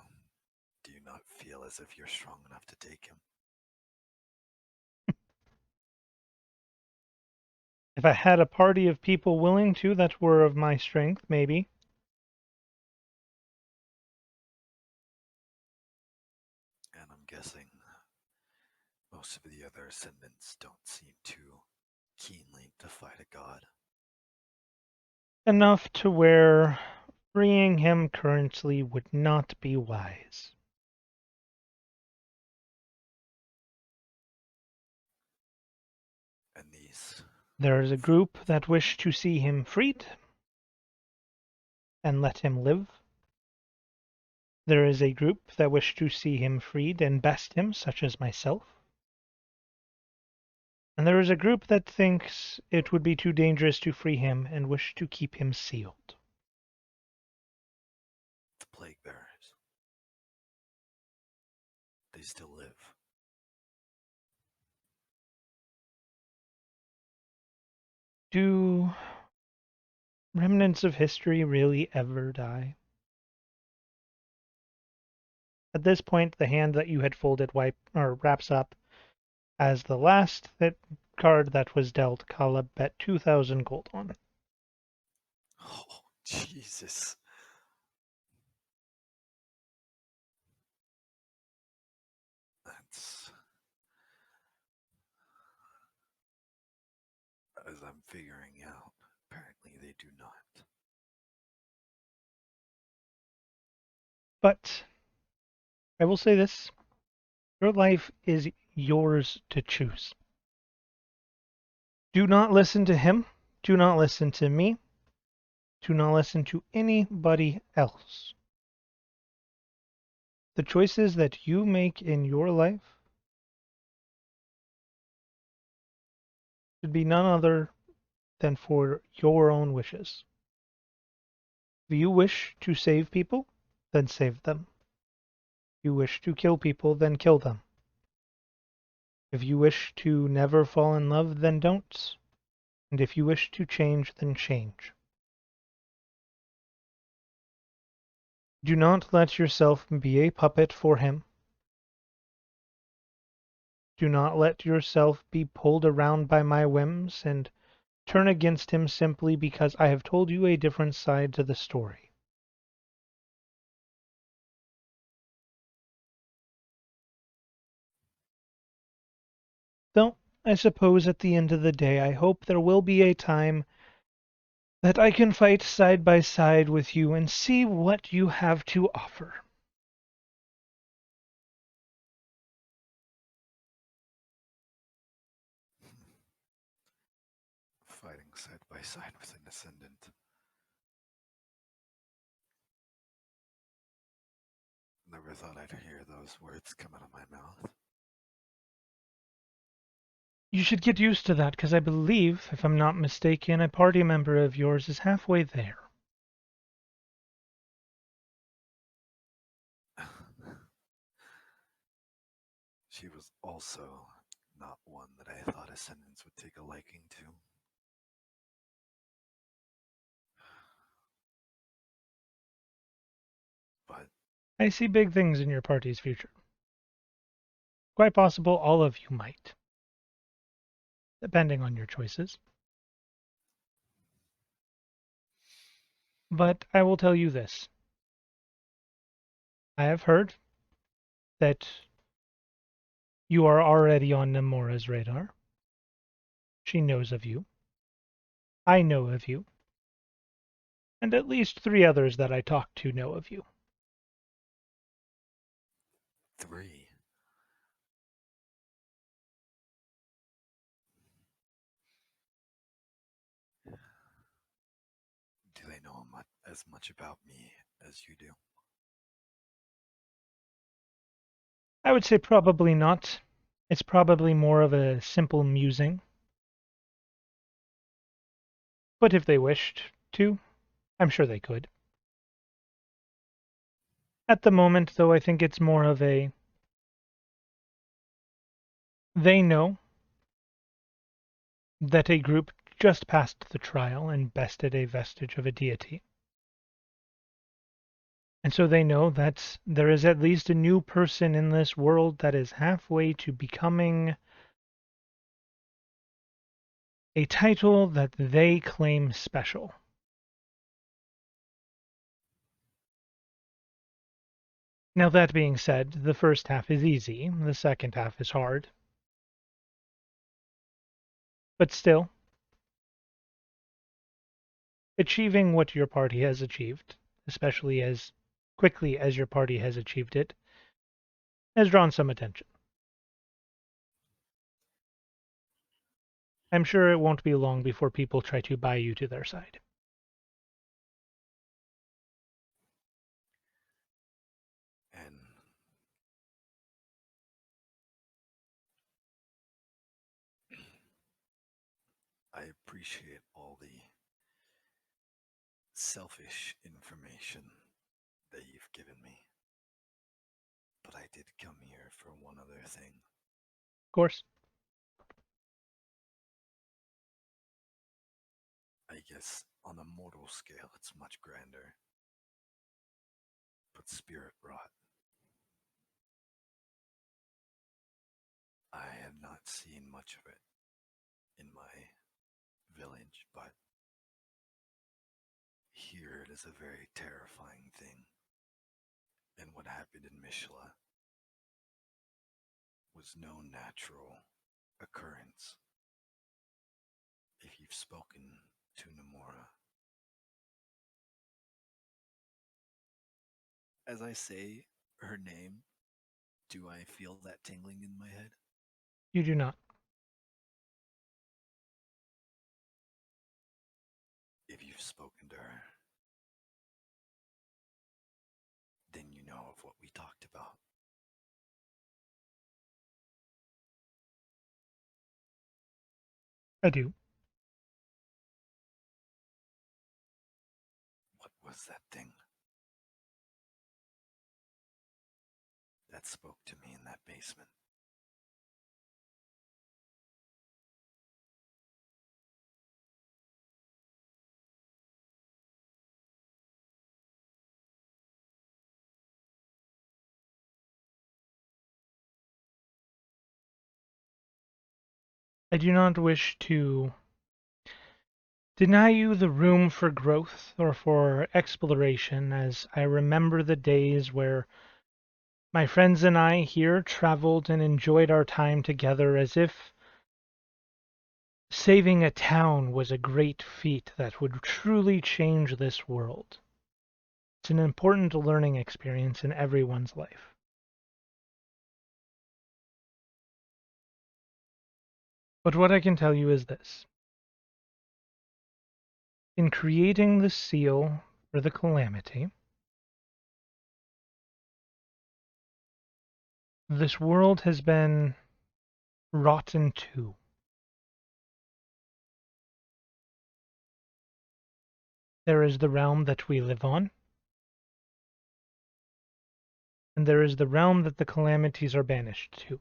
Do you not feel as if you're strong enough to take him? If I had a party of people willing to that were of my strength, maybe. And I'm guessing most of the other ascendants don't seem too keenly to fight a god. Enough to where freeing him currently would not be wise. And these. There is a group that wish to see him freed and let him live. There is a group that wish to see him freed and best him, such as myself. And there is a group that thinks it would be too dangerous to free him and wish to keep him sealed. The plague bearers. They still live. Do remnants of history really ever die? At this point, the hand that you had folded wraps up as the last card that was dealt. Caleb bet 2,000 gold on. Oh, Jesus. That's. As I'm figuring out, apparently they do not. But I will say this. Your life is yours to choose. Do not listen to him. Do not listen to me. Do not listen to anybody else. The choices that you make in your life should be none other than for your own wishes. If you wish to save people, then save them. If you wish to kill people, then kill them. If you wish to never fall in love, then don't. And if you wish to change, then change. Do not let yourself be a puppet for him. Do not let yourself be pulled around by my whims and turn against him simply because I have told you a different side to the story. Though, I suppose at the end of the day, I hope there will be a time that I can fight side by side with you and see what you have to offer. Fighting side by side with an ascendant. Never thought I'd hear those words come out of my mouth. You should get used to that, because I believe, if I'm not mistaken, a party member of yours is halfway there. She was also not one that I thought Ascendants would take a liking to. But I see big things in your party's future. Quite possible all of you might, depending on your choices. But I will tell you this. I have heard that you are already on Nemora's radar. She knows of you. I know of you. And at least 3 others that I talked to know of you. 3. Do they know as much about me as you do? I would say probably not. It's probably more of a simple musing. But if they wished to, I'm sure they could. At the moment, though, I think it's more of a... They know that a group just passed the trial and bested a vestige of a deity. And so they know that there is at least a new person in this world that is halfway to becoming a title that they claim special. Now that being said, the first half is easy, the second half is hard. But still, achieving what your party has achieved, especially as quickly as your party has achieved it, has drawn some attention. I'm sure it won't be long before people try to buy you to their side. And I appreciate all the selfish information that you've given me. But I did come here for one other thing. Of course. I guess on a mortal scale it's much grander. But spirit rot. I have not seen much of it in my village, but here it is a very terrifying thing. And what happened in Mishla was no natural occurrence. If you've spoken to Namora, as I say her name, do I feel that tingling in my head? You do not. If you've spoken to her, then you know of what we talked about. I do. What was that thing that spoke to me in that basement? I do not wish to deny you the room for growth or for exploration, as I remember the days where my friends and I here traveled and enjoyed our time together as if saving a town was a great feat that would truly change this world. It's an important learning experience in everyone's life. But what I can tell you is this. In creating the seal for the calamity, This world has been wrought in two. There is the realm that we live on, and there is the realm that the calamities are banished to.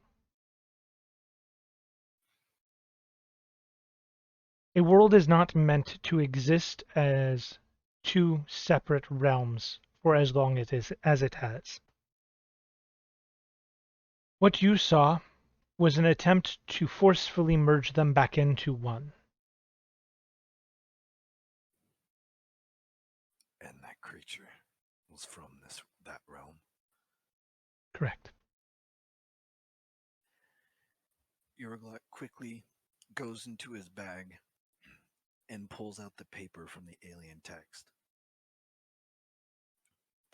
A world is not meant to exist as two separate realms for as long as it has. What you saw was an attempt to forcefully merge them back into one. And that creature was from that realm. Correct. Yorglot quickly goes into his bag and pulls out the paper from the alien text.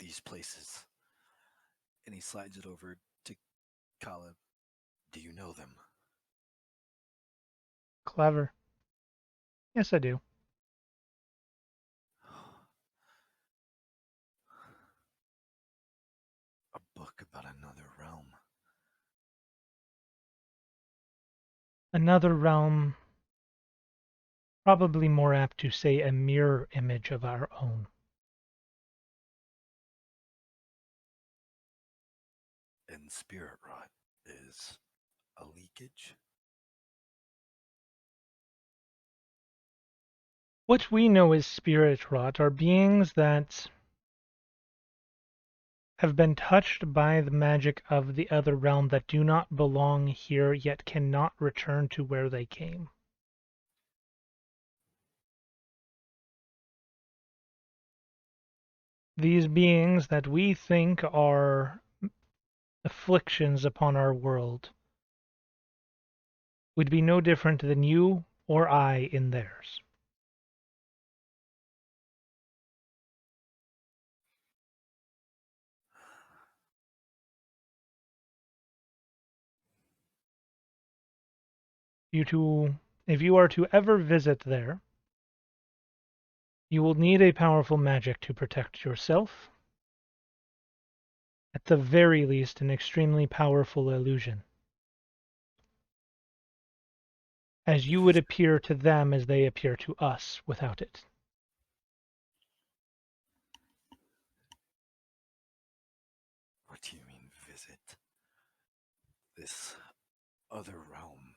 These places. And he slides it over to Caleb. Do you know them? Clever. Yes, I do. A book about another realm. Another realm, probably more apt to say a mirror image of our own. And spirit rot is a leakage? What we know as spirit rot are beings that have been touched by the magic of the other realm that do not belong here yet cannot return to where they came. These beings that we think are afflictions upon our world would be no different than you or I in theirs. If you are to ever visit there, you will need a powerful magic to protect yourself. At the very least, an extremely powerful illusion. As you would appear to them as they appear to us without it. What do you mean, visit? This other realm.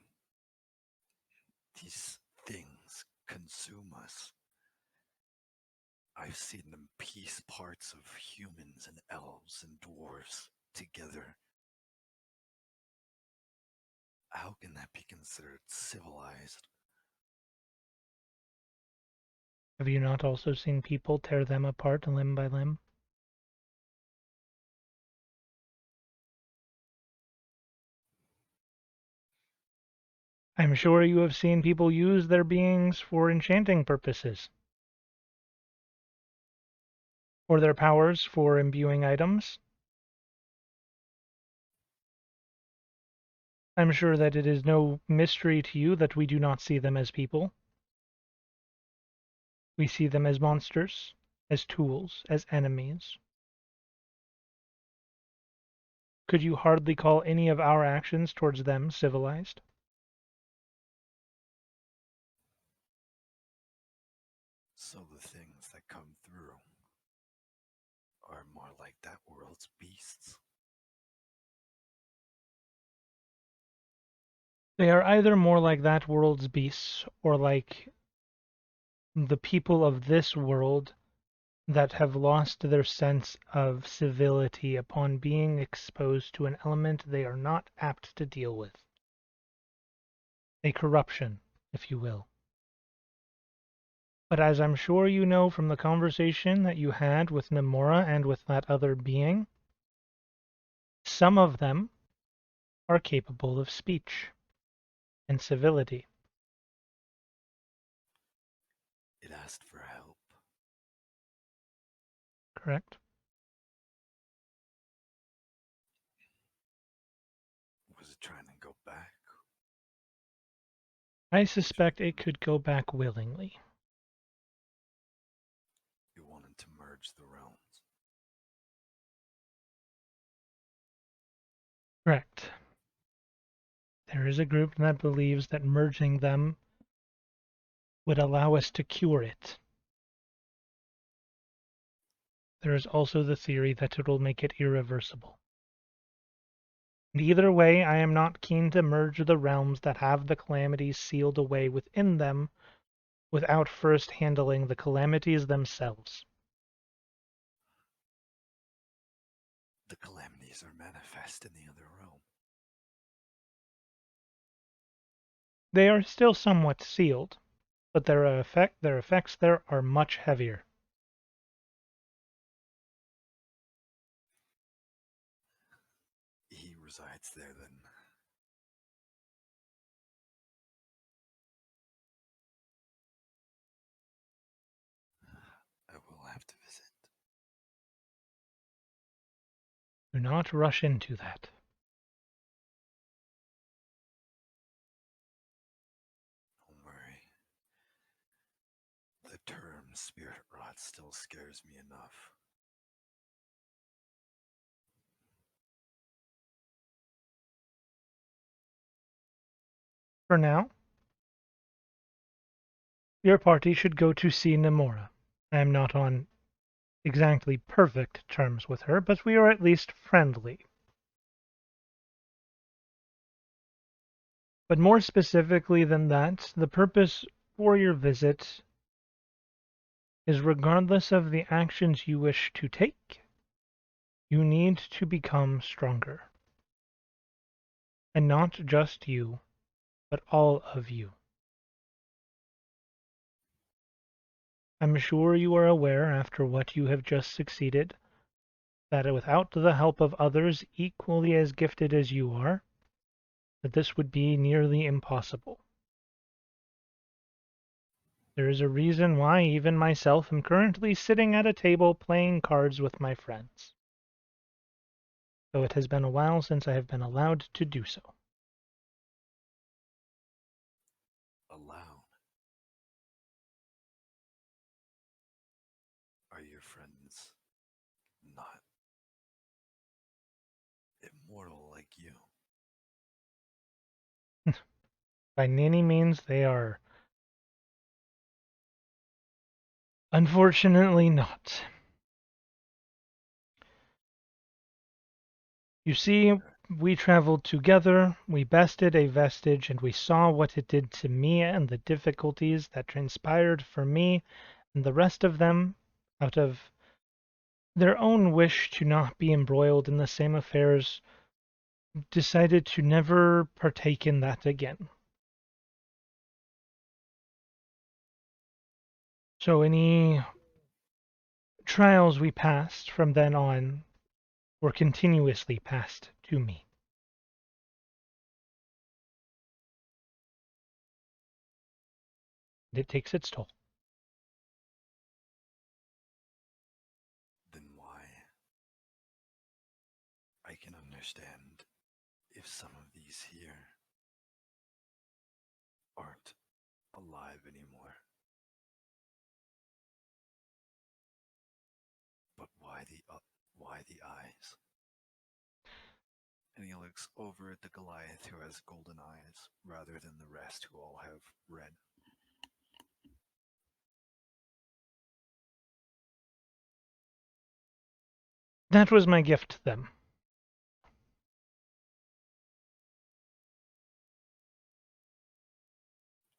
These things consume us. I've seen them piece parts of humans and elves and dwarves together. How can that be considered civilized? Have you not also seen people tear them apart limb by limb? I'm sure you have seen people use their beings for enchanting purposes. Or their powers for imbuing items. I'm sure that it is no mystery to you that we do not see them as people. We see them as monsters, as tools, as enemies. Could you hardly call any of our actions towards them civilized? So the things that come through are more like that world's beasts. They are either more like that world's beasts or like the people of this world that have lost their sense of civility upon being exposed to an element they are not apt to deal with. A corruption, if you will. But as I'm sure you know from the conversation that you had with Namora and with that other being, some of them are capable of speech and civility. It asked for help. Correct? Was it trying to go back? I suspect it could go back willingly. You wanted to merge the realms. Correct. There is a group that believes that merging them would allow us to cure it. There is also the theory that it will make it irreversible. And either way, I am not keen to merge the realms that have the calamities sealed away within them without first handling the calamities themselves. The calamities are manifest in the other realm. They are still somewhat sealed, but their effects there are much heavier. He resides there then. I will have to visit. Do not rush into that. Don't worry. The term spirit rot still scares me enough. For now, your party should go to see Nemora. I am not on exactly perfect terms with her, but we are at least friendly. But more specifically than that, the purpose for your visit is regardless of the actions you wish to take, you need to become stronger. And not just you, but all of you. I'm sure you are aware, after what you have just succeeded, that without the help of others equally as gifted as you are, that this would be nearly impossible. There is a reason why even myself am currently sitting at a table playing cards with my friends, though it has been a while since I have been allowed to do so. Allowed? Are your friends not immortal like you? By any means, they are unfortunately not. You see, we traveled together, we bested a vestige, and we saw what it did to me and the difficulties that transpired for me and the rest of them out of their own wish to not be embroiled in the same affairs, decided to never partake in that again. So any trials we passed from then on were continuously passed to me. And it takes its toll. Then why? I can understand if some of these here aren't alive anymore. But why the eyes? And he looks over at the Goliath who has golden eyes, rather than the rest who all have red. That was my gift to them.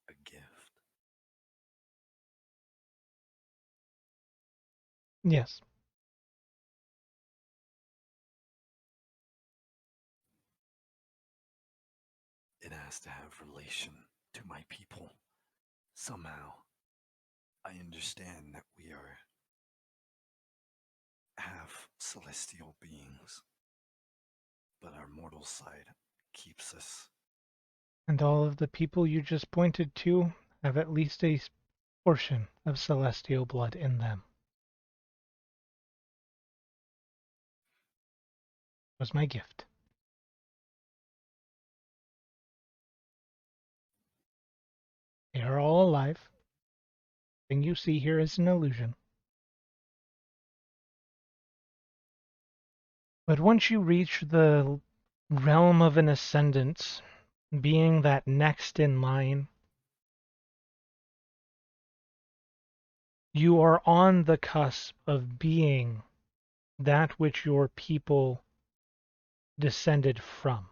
A gift. Yes. It has to have relation to my people. Somehow, I understand that we are half celestial beings, but our mortal side keeps us. And all of the people you just pointed to have at least a portion of celestial blood in them. Was my gift. They are all alive. The thing you see here is an illusion. But once you reach the realm of an ascendant, being that next in line, you are on the cusp of being that which your people descended from.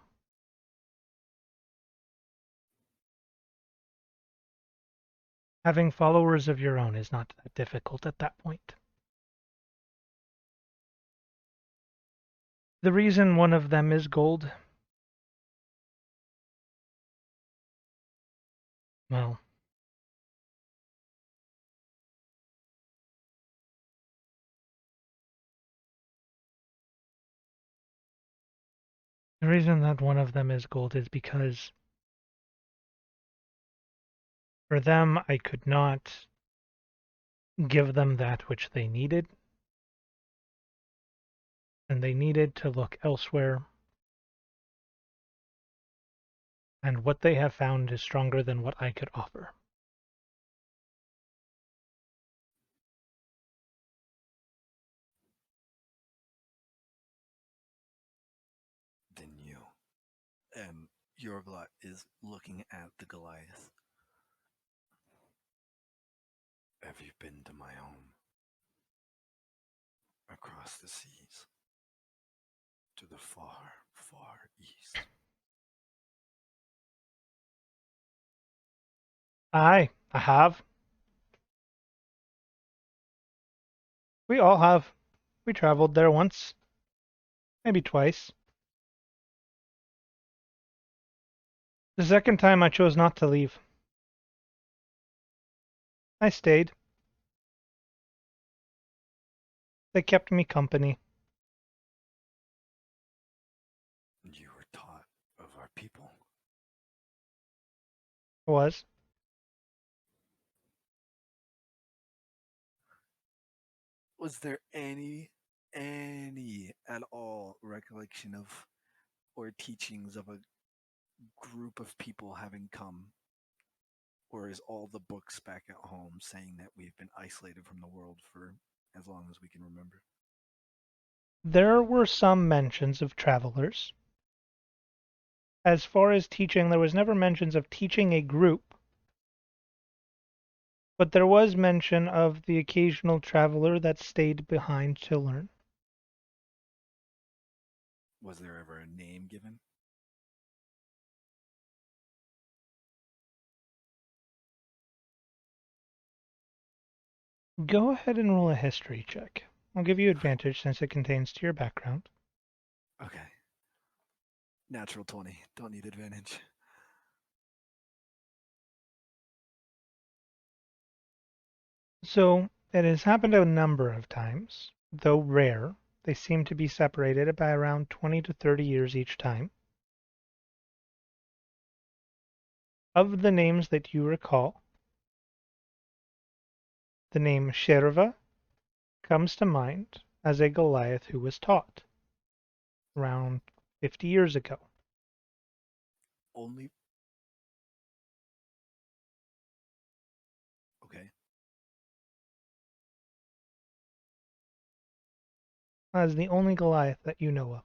Having followers of your own is not that difficult at that point. The reason one of them is gold, well, the reason that one of them is gold is because for them I could not give them that which they needed, and they needed to look elsewhere, and what they have found is stronger than what I could offer. Then you. And Yorglot is looking at the Goliath. Have you been to my home? Across the seas. To the far, far east. Aye, I have. We all have. We traveled there once. Maybe twice. The second time I chose not to leave. I stayed. They kept me company. You were taught of our people. Was. Was there any at all recollection of or teachings of a group of people having come? Or is all the books back at home saying that we've been isolated from the world for as long as we can remember? There were some mentions of travelers. As far as teaching, there was never mentions of teaching a group, but there was mention of the occasional traveler that stayed behind to learn. Was there ever a name given? Go ahead and roll a history check. I'll give you advantage since it contains to your background. Okay. Natural 20. Don't need advantage. So, it has happened a number of times, though rare. They seem to be separated by around 20 to 30 years each time. Of the names that you recall, the name Sherva comes to mind as a Goliath who was taught around 50 years ago. Only. Okay. As the only Goliath that you know of.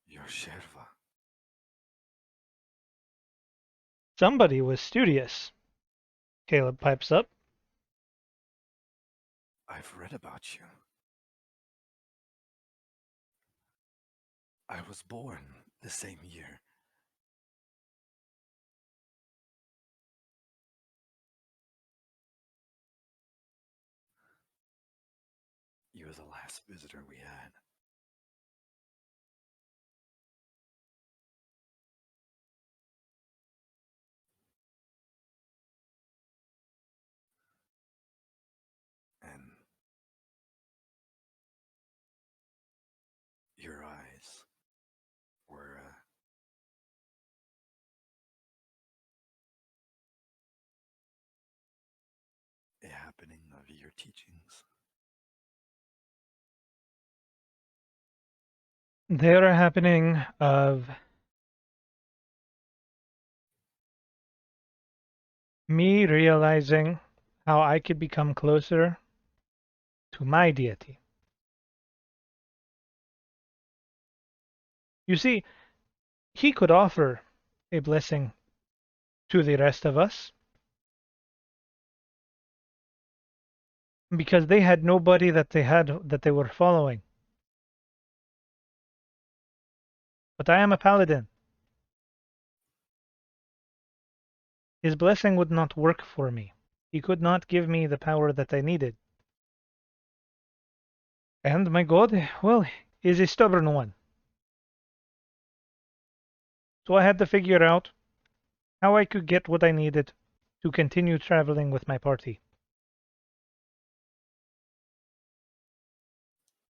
You're Sherva. Somebody was studious. Caleb pipes up. I've read about you. I was born the same year. You were the last visitor we had. And your eyes were a happening of your teachings. They're a happening of me realizing how I could become closer to my deity. You see, he could offer a blessing to the rest of us because they had nobody that they were following. But I am a paladin. His blessing would not work for me. He could not give me the power that I needed. And my god, well, is a stubborn one. So I had to figure out how I could get what I needed to continue traveling with my party.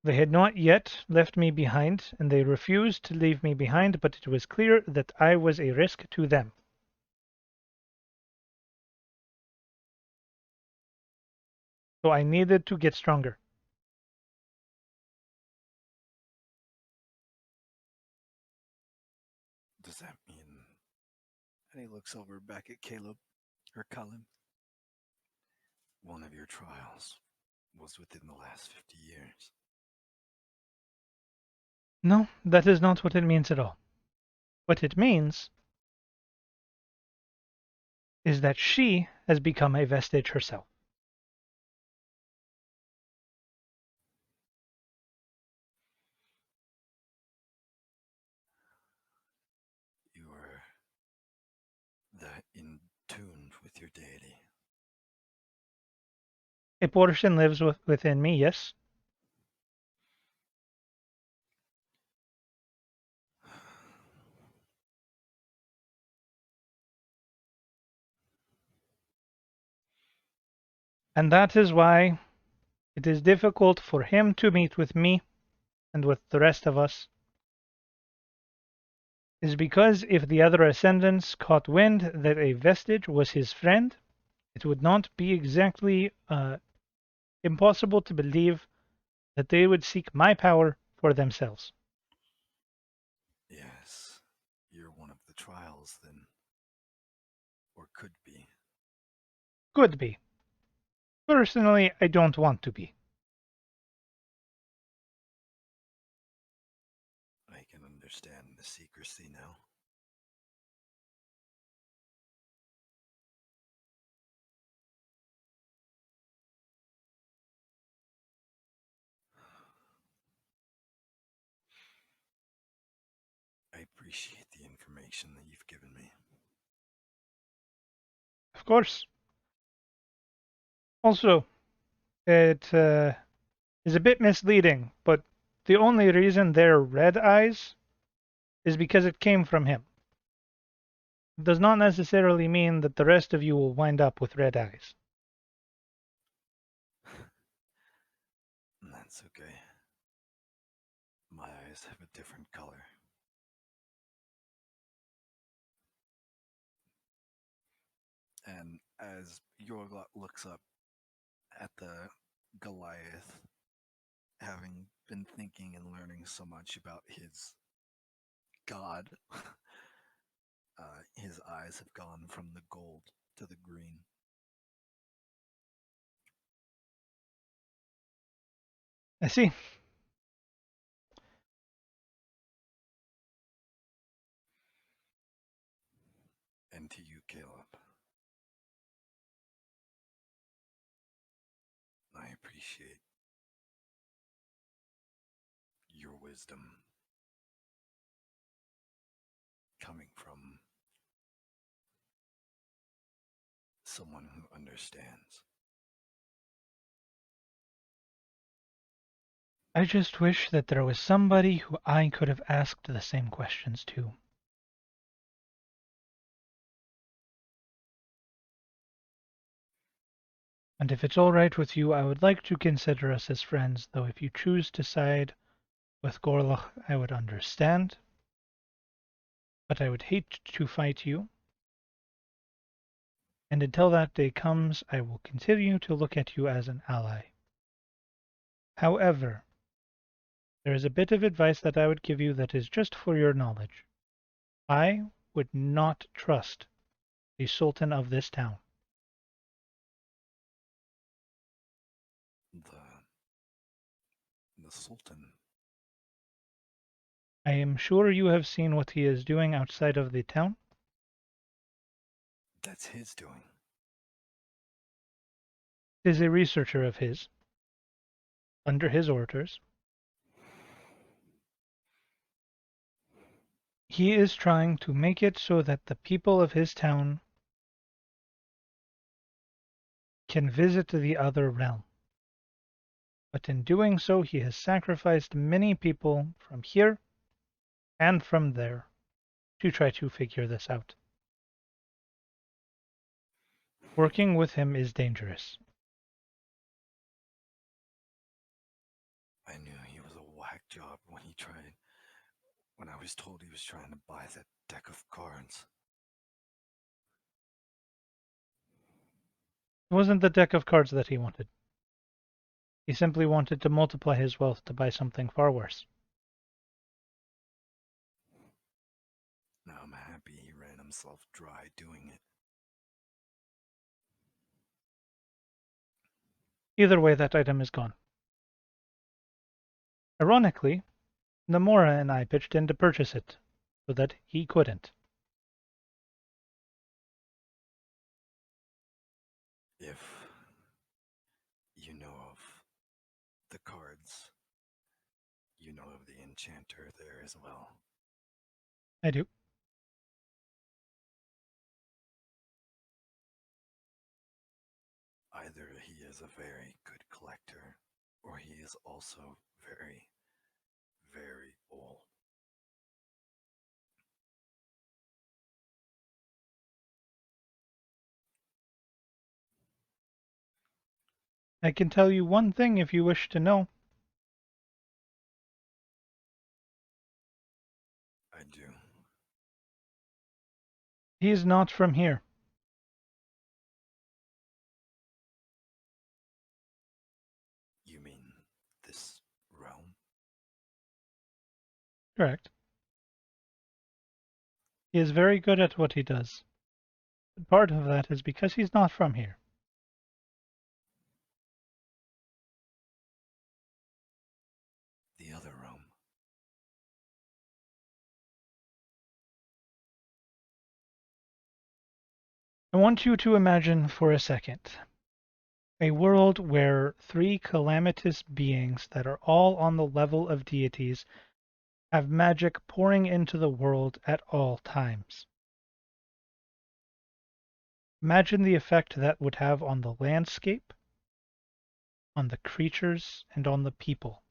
They had not yet left me behind, and they refused to leave me behind, but it was clear that I was a risk to them. So I needed to get stronger. Does that mean... And he looks over back at Caleb, or Cullen. One of your trials was within the last 50 years. No, that is not what it means at all. What it means is that she has become a vestige herself. You are that in tune with your deity. A portion lives within me, yes. And that is why it is difficult for him to meet with me and with the rest of us, is because if the other ascendants caught wind that a vestige was his friend, it would not be exactly impossible to believe that they would seek my power for themselves. Yes, you're one of the trials then. Or could be. Could be. Personally, I don't want to be. I can understand the secrecy now. I appreciate the information that you've given me. Of course. Also, it is a bit misleading, but the only reason they're red eyes is because it came from him. It does not necessarily mean that the rest of you will wind up with red eyes. That's okay. My eyes have a different color. And as Yorglot looks up at the Goliath, having been thinking and learning so much about his god, his eyes have gone from the gold to the green. I see. And to you, Caleb, I appreciate your wisdom coming from someone who understands. I just wish that there was somebody who I could have asked the same questions to. And if it's all right with you, I would like to consider us as friends, though if you choose to side with Gorloch, I would understand. But I would hate to fight you. And until that day comes, I will continue to look at you as an ally. However, there is a bit of advice that I would give you that is just for your knowledge. I would not trust the Sultan of this town. The the Sultan. I am sure you have seen what he is doing outside of the town. That's his doing. It is a researcher of his, under his orders. He is trying to make it so that the people of his town can visit the other realm. But in doing so, he has sacrificed many people from here and from there to try to figure this out. Working with him is dangerous. I knew he was a whack job when I was told he was trying to buy that deck of cards. It wasn't the deck of cards that he wanted. He simply wanted to multiply his wealth to buy something far worse. Now I'm happy he ran himself dry doing it. Either way, that item is gone. Ironically, Namora and I pitched in to purchase it, so that he couldn't. If you know of the cards, you know of the Enchanter there as well. I do. Either he is a very good collector, or he is also very, very old. I can tell you one thing if you wish to know. I do. He is not from here. You mean this realm? Correct. He is very good at what he does. But part of that is because he's not from here. The other realm. I want you to imagine for a second a world where three calamitous beings that are all on the level of deities have magic pouring into the world at all times. Imagine the effect that would have on the landscape, on the creatures, and on the people.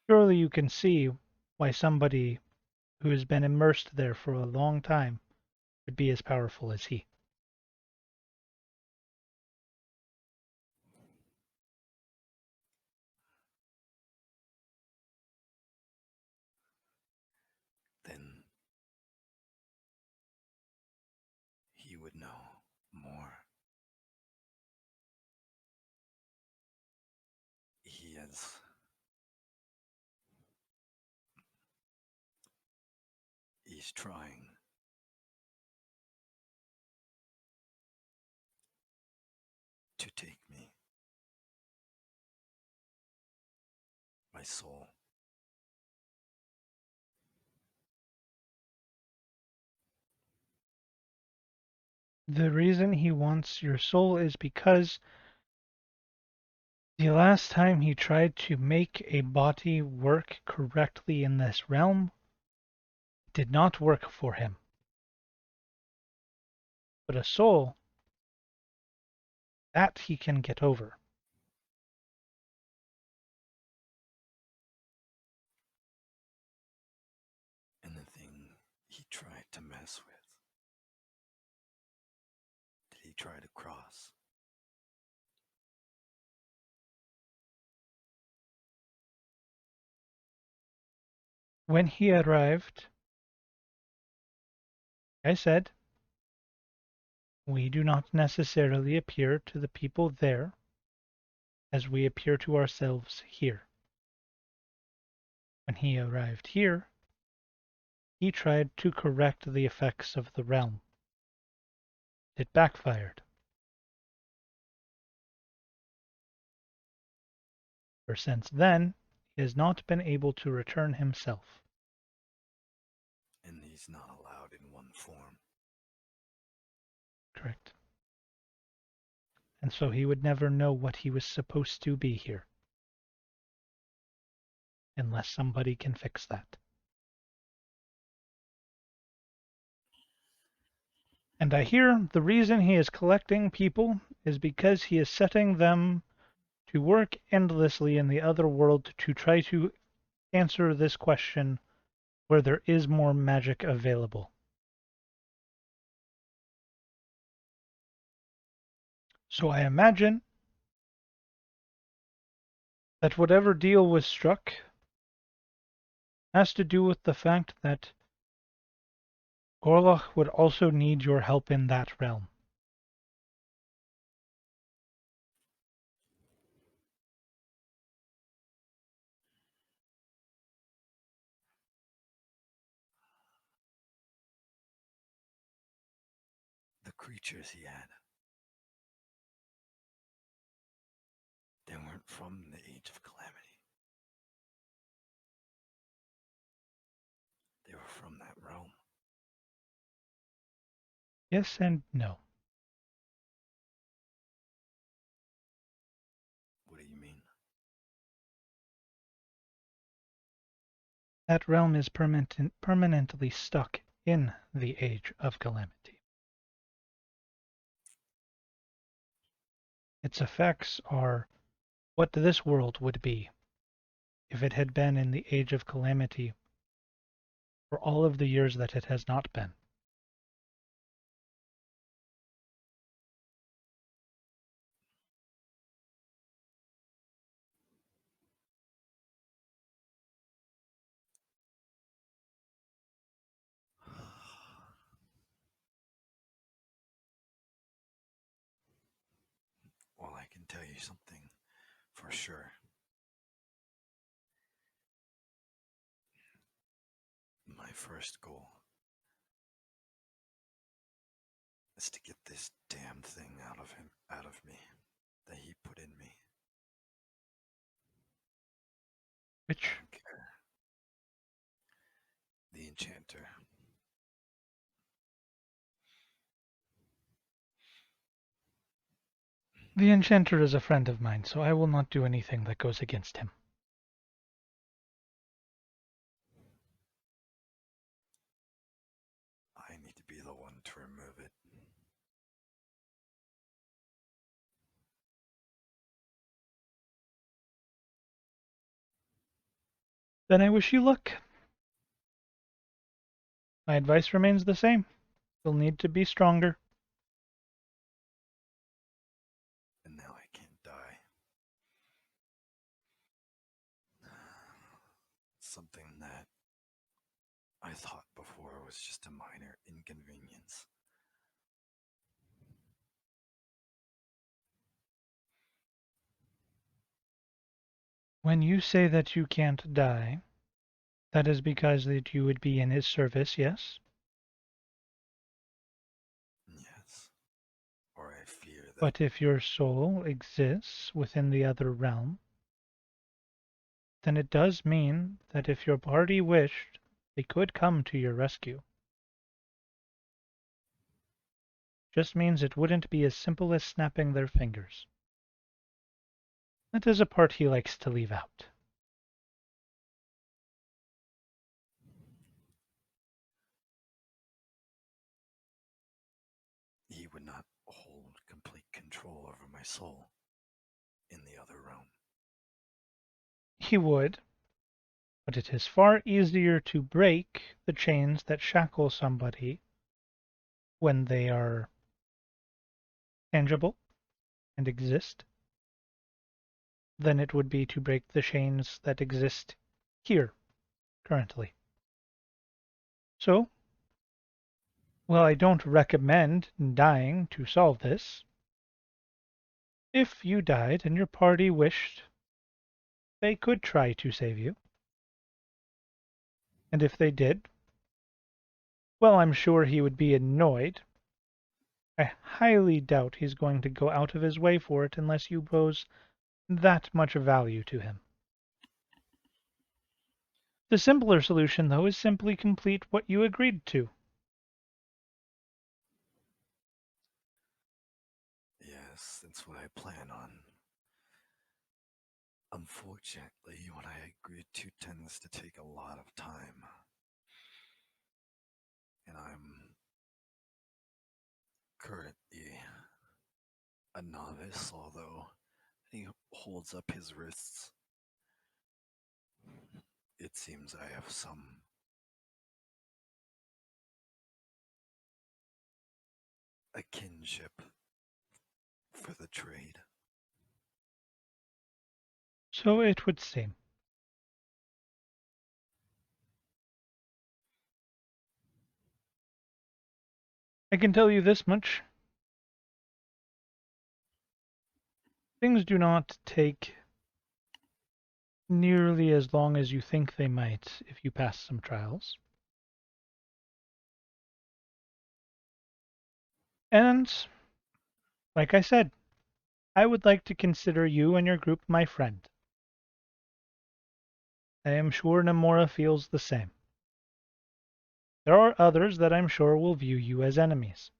Surely you can see why somebody who has been immersed there for a long time would be as powerful as he. Then he would know more. He's trying to take me, my soul. The reason he wants your soul is because the last time he tried to make a body work correctly in this realm, it did not work for him. But a soul, that he can get over. And the thing he tried to mess with, did he try to cross? When he arrived, I said, we do not necessarily appear to the people there as we appear to ourselves here. When he arrived here, he tried to correct the effects of the realm. It backfired. for since then he has not been able to return himself. And he's not allowed in one form. Correct. And so he would never know what he was supposed to be here. Unless somebody can fix that. And I hear the reason he is collecting people is because he is setting them to work endlessly in the other world to try to answer this question where there is more magic available. So I imagine that whatever deal was struck has to do with the fact that Gorloch would also need your help in that realm. The creatures he had, they weren't from the Age of Calamity. They were from that realm. Yes and no. What do you mean? That realm is permanently stuck in the Age of Calamity. Its effects are what this world would be if it had been in the Age of Calamity for all of the years that it has not been. Well, I can tell you something for sure. My first goal is to get this damn thing out of me, that he put in me. Which, I don't care. The Enchanter. the Enchanter is a friend of mine, so I will not do anything that goes against him. I need to be the one to remove it. Then I wish you luck. My advice remains the same. You'll need to be stronger. And now I can't die. Something that I thought before was just a minor inconvenience. When you say that you can't die, that is because that you would be in his service, yes? Yes. Or I fear that. But if your soul exists within the other realm, then it does mean that if your party wished, they could come to your rescue. Just means it wouldn't be as simple as snapping their fingers. That is a part he likes to leave out. He would not hold complete control over my soul in the other realm. He would, but it is far easier to break the chains that shackle somebody when they are tangible and exist than it would be to break the chains that exist here currently. So, while I don't recommend dying to solve this, if you died and your party wished, they could try to save you. And if they did, well, I'm sure he would be annoyed. I highly doubt he's going to go out of his way for it unless you pose that much value to him. The simpler solution, though, is simply complete what you agreed to. Yes, that's what I plan on. Unfortunately, what I agreed to tends to take a lot of time. And I'm currently a novice, although he holds up his wrists. It seems I have some a kinship for the trade. So it would seem. I can tell you this much. Things do not take nearly as long as you think they might if you pass some trials. And, like I said, I would like to consider you and your group my friend. I am sure Namora feels the same. There are others that I'm sure will view you as enemies.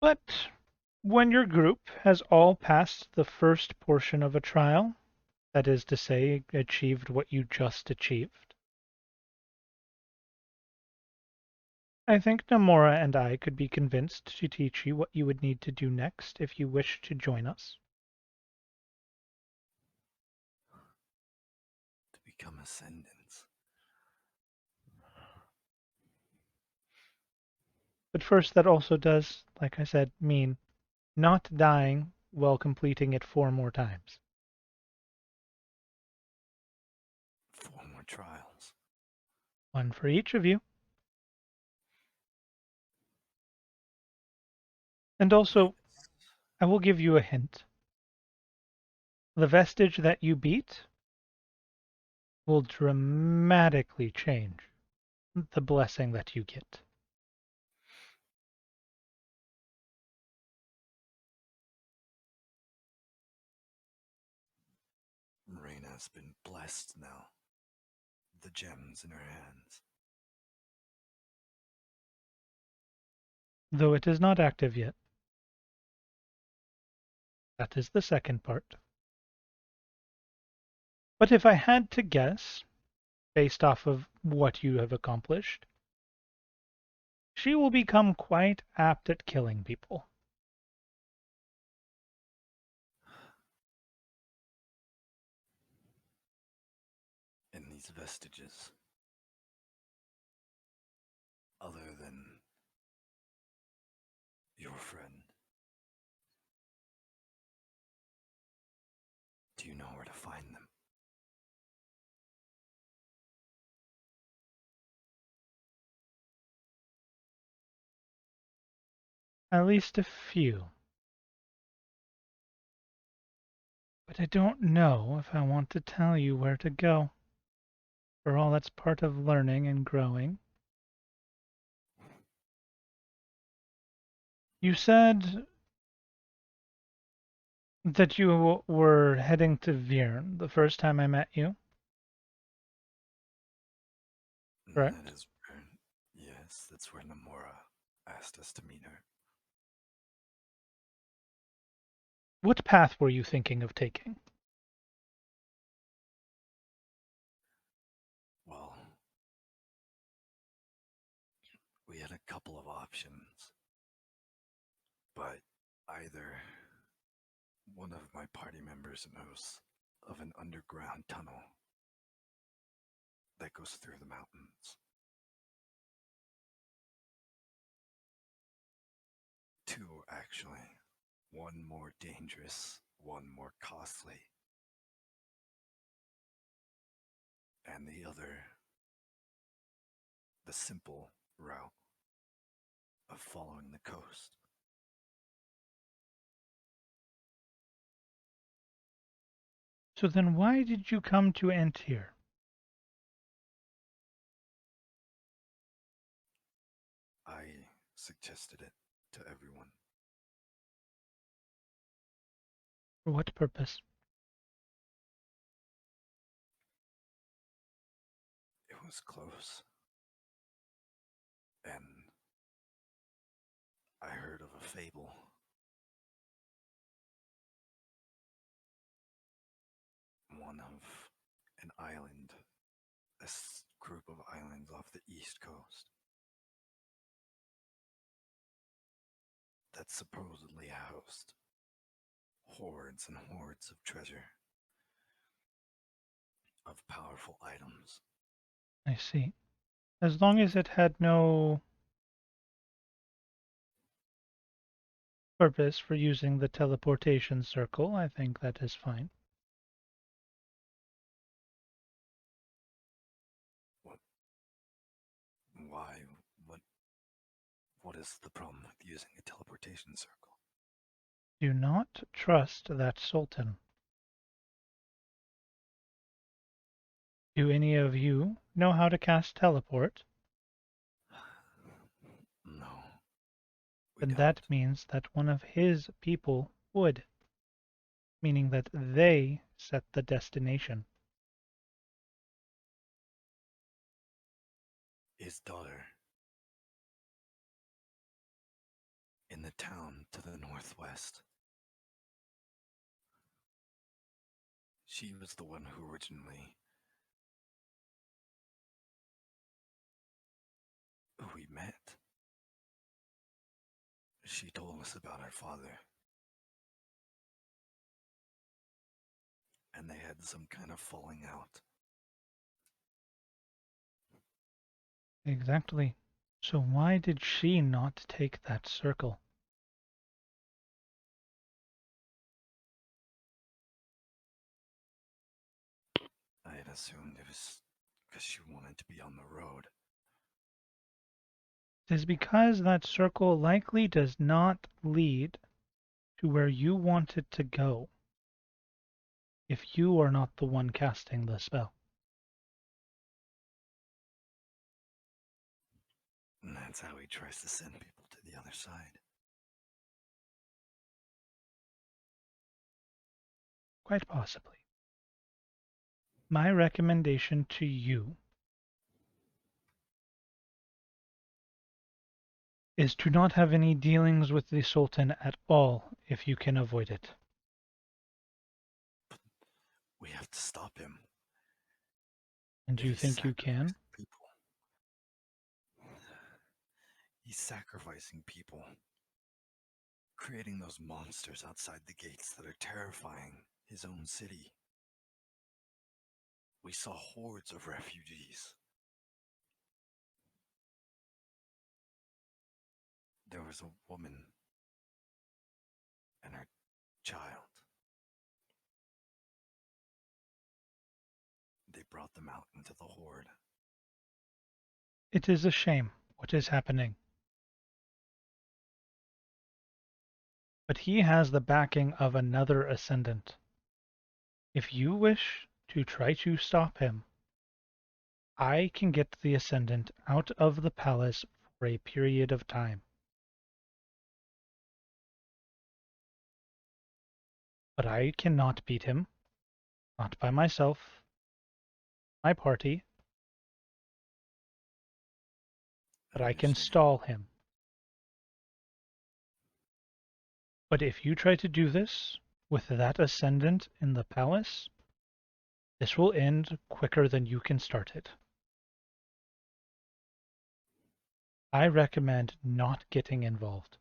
But when your group has all passed the first portion of a trial, that is to say, achieved what you just achieved, I think Namora and I could be convinced to teach you what you would need to do next if you wish to join us. To become ascendants. But first, that also does, like I said, mean not dying while completing it 4 more times. 4 more trials. 1 for each of you. And also, I will give you a hint. The vestige that you beat will dramatically change the blessing that you get. Marina's been blessed now. The gems in her hands. Though it is not active yet. That is the second part. But if I had to guess, based off of what you have accomplished, she will become quite apt at killing people. And these vestiges, other than your friend, do you know where to find them? At least a few. But I don't know if I want to tell you where to go. For all that's part of learning and growing. You said that you were heading to Vierne the first time I met you, correct? That is where, yes, that's where Namora asked us to meet her. What path were you thinking of taking? Well, we had a couple of options, but either one of my party members knows of an underground tunnel that goes through the mountains. 2, actually. 1 more dangerous, 1 more costly. And the other, the simple route of following the coast. So then why did you come to Antir? I suggested it to everyone. For what purpose? It was close. And I heard of a fable. One of an island, group of islands off the east coast, that supposedly housed hordes and hordes of treasure, of powerful items. I see. As long as it had no purpose for using the teleportation circle, I think that is fine. Why? What is the problem with using a teleportation circle? Do not trust that Sultan. Do any of you know how to cast teleport? No, we Then don't. that means that one of his people would, meaning that they set the destination. His daughter, in the town to the northwest. She was the one who originally we met. She told us about our father. And they had some kind of falling out. Exactly. So why did she not take that circle? I had assumed it was because she wanted to be on the road. It is because that circle likely does not lead to where you want it to go if you are not the one casting the spell. And that's how he tries to send people to the other side. Quite possibly. My recommendation to you is to not have any dealings with the Sultan at all if you can avoid it. We have to stop him. And do you think you can? People. He's sacrificing people. Creating those monsters outside the gates that are terrifying his own city. We saw hordes of refugees. There was a woman and her child. They brought them out into the horde. It is a shame what is happening. But he has the backing of another Ascendant. If you wish to try to stop him, I can get the Ascendant out of the palace for a period of time. But I cannot beat him, not by myself, my party, but I can stall him. But if you try to do this with that Ascendant in the palace, this will end quicker than you can start it. I recommend not getting involved.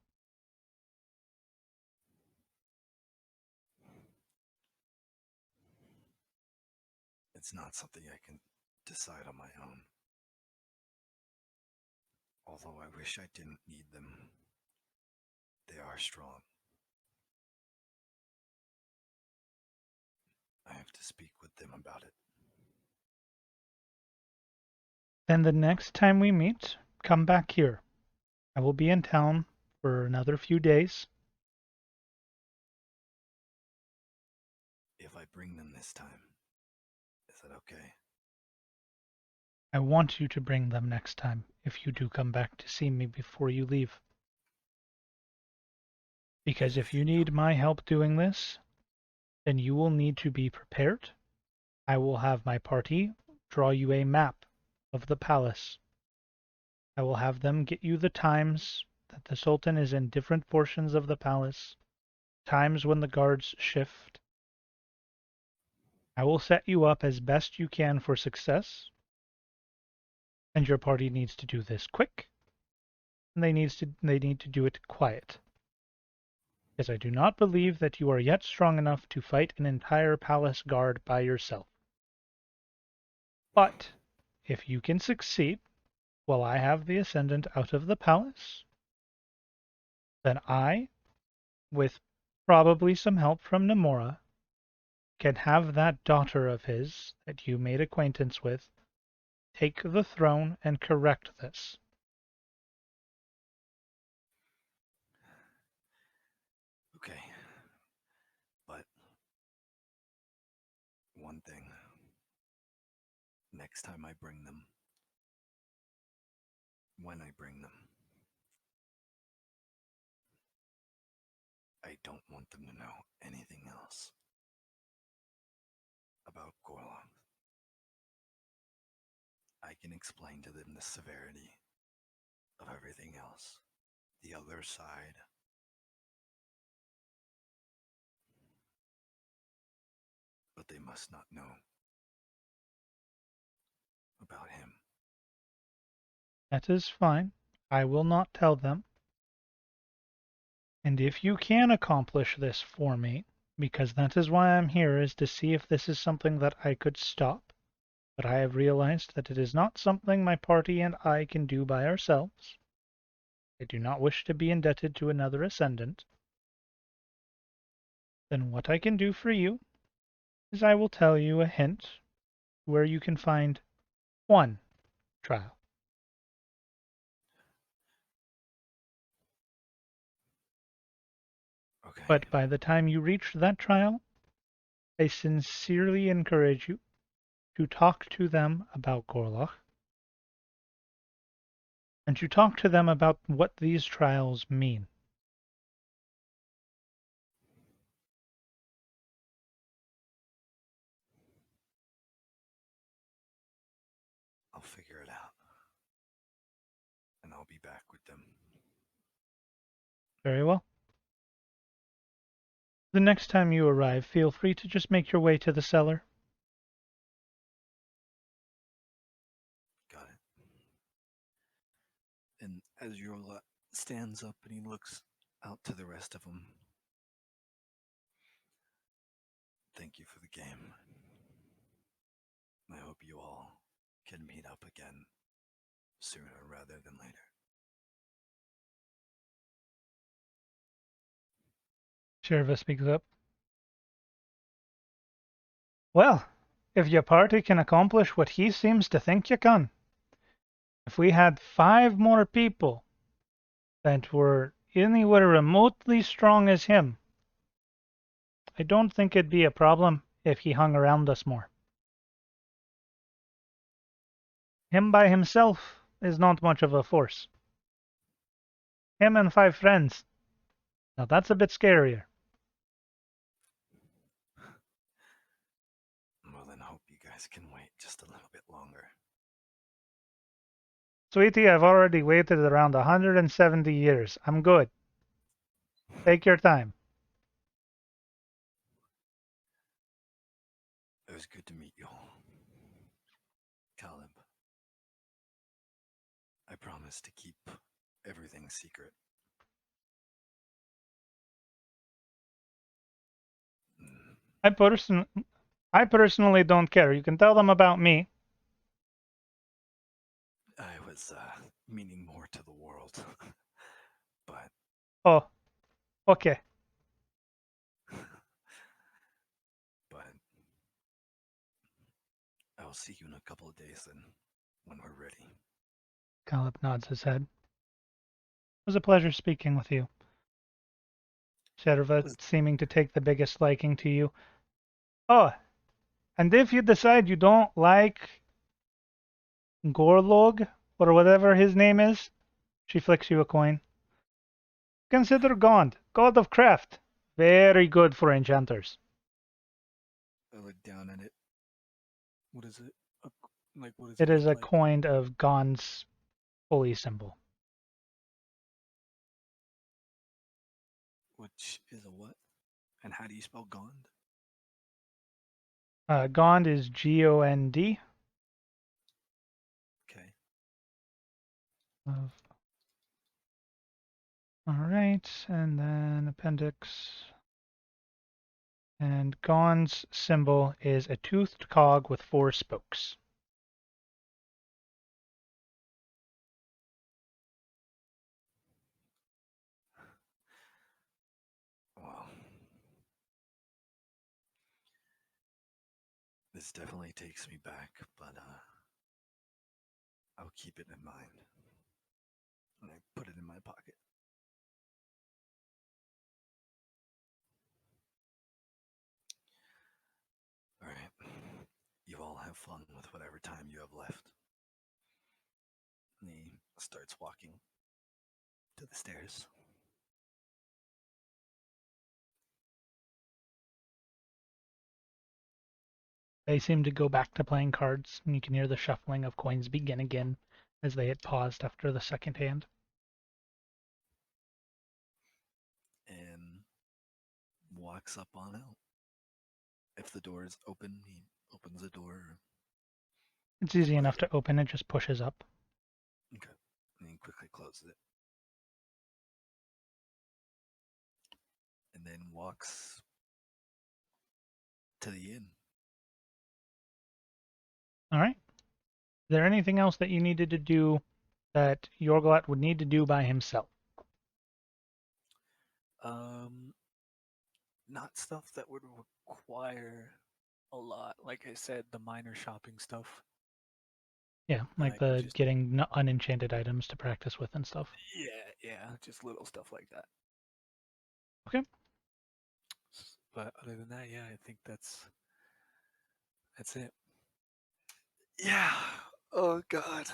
It's not something I can decide on my own. Although I wish I didn't need them. They are strong. I have to speak with them about it. Then the next time we meet, come back here. I will be in town for another few days. If I bring them this time, is that okay? I want you to bring them next time if you do come back to see me before you leave. Because if you need my help doing this, then you will need to be prepared. I will have my party draw you a map of the palace. I will have them get you the times that the Sultan is in different portions of the palace, times when the guards shift. I will set you up as best you can for success, and your party needs to do this quick, and they need to do it quiet. Because I do not believe that you are yet strong enough to fight an entire palace guard by yourself. But if you can succeed while I have the Ascendant out of the palace, then I, with probably some help from Namora, can have that daughter of his that you made acquaintance with take the throne and correct this. Okay. But one thing. Next time I bring them, when I bring them, I don't want them to know anything else about Gorlock. I can explain to them the severity of everything else, the other side. But they must not know about him. That is fine. I will not tell them. And if you can accomplish this for me, because that is why I'm here, is to see if this is something that I could stop, but I have realized that it is not something my party and I can do by ourselves. I do not wish to be indebted to another Ascendant. Then what I can do for you is I will tell you a hint where you can find one trial. Okay. But by the time you reach that trial, I sincerely encourage you to talk to them about Gorlock, and to talk to them about what these trials mean. I'll figure it out. And I'll be back with them. Very well. The next time you arrive, feel free to just make your way to the cellar. Got it. And as Yorglot stands up and he looks out to the rest of them, thank you for the game. I hope you all can meet up again sooner rather than later. Sheriff speaks up. Well, if your party can accomplish what he seems to think you can, if we had 5 more people that were anywhere remotely strong as him, I don't think it'd be a problem if he hung around us more. Him by himself is not much of a force. Him and 5 friends. Now that's a bit scarier. Well, then hope you guys can wait just a little bit longer. Sweetie, I've already waited around 170 years. I'm good. Take your time. It was good to meet you all. Caleb, I promise to keep everything secret. I personally don't care. You can tell them about me. I was meaning more to the world, but Oh, okay. but I'll see you in a couple of days then, when we're ready. Caleb nods his head. It was a pleasure speaking with you. Sherva seeming to take the biggest liking to you. Oh, and if you decide you don't like Gorlog, or whatever his name is, she flicks you a coin. Consider Gond, god of craft. Very good for enchanters. look down at it. What is it? What does It it is look a like? coin of Gon's holy symbol. Which is a what? And how do you spell Gond? Gond is Gond. Okay. All right, and then appendix. And Gon's symbol is a toothed cog with 4 spokes. Wow. This definitely takes me back, but I'll keep it in mind. And I put it in my pocket. Alright. You all have fun with whatever time you have left. And he starts walking to the stairs. They seem to go back to playing cards, and you can hear the shuffling of coins begin again as they had paused after the second hand. And walks up on out. If the door is open, he opens the door. It's easy enough Quickly. to open, it just pushes up. Okay. And he quickly closes it. And then walks to the inn. All right. Is there anything else that you needed to do that Yorglot would need to do by himself? Not stuff that would require a lot. Like I said, the minor shopping stuff. Yeah, like I the just getting unenchanted items to practice with and stuff. yeah, just little stuff like that. Okay. But other than that, yeah, I think that's it. Yeah. Oh, God.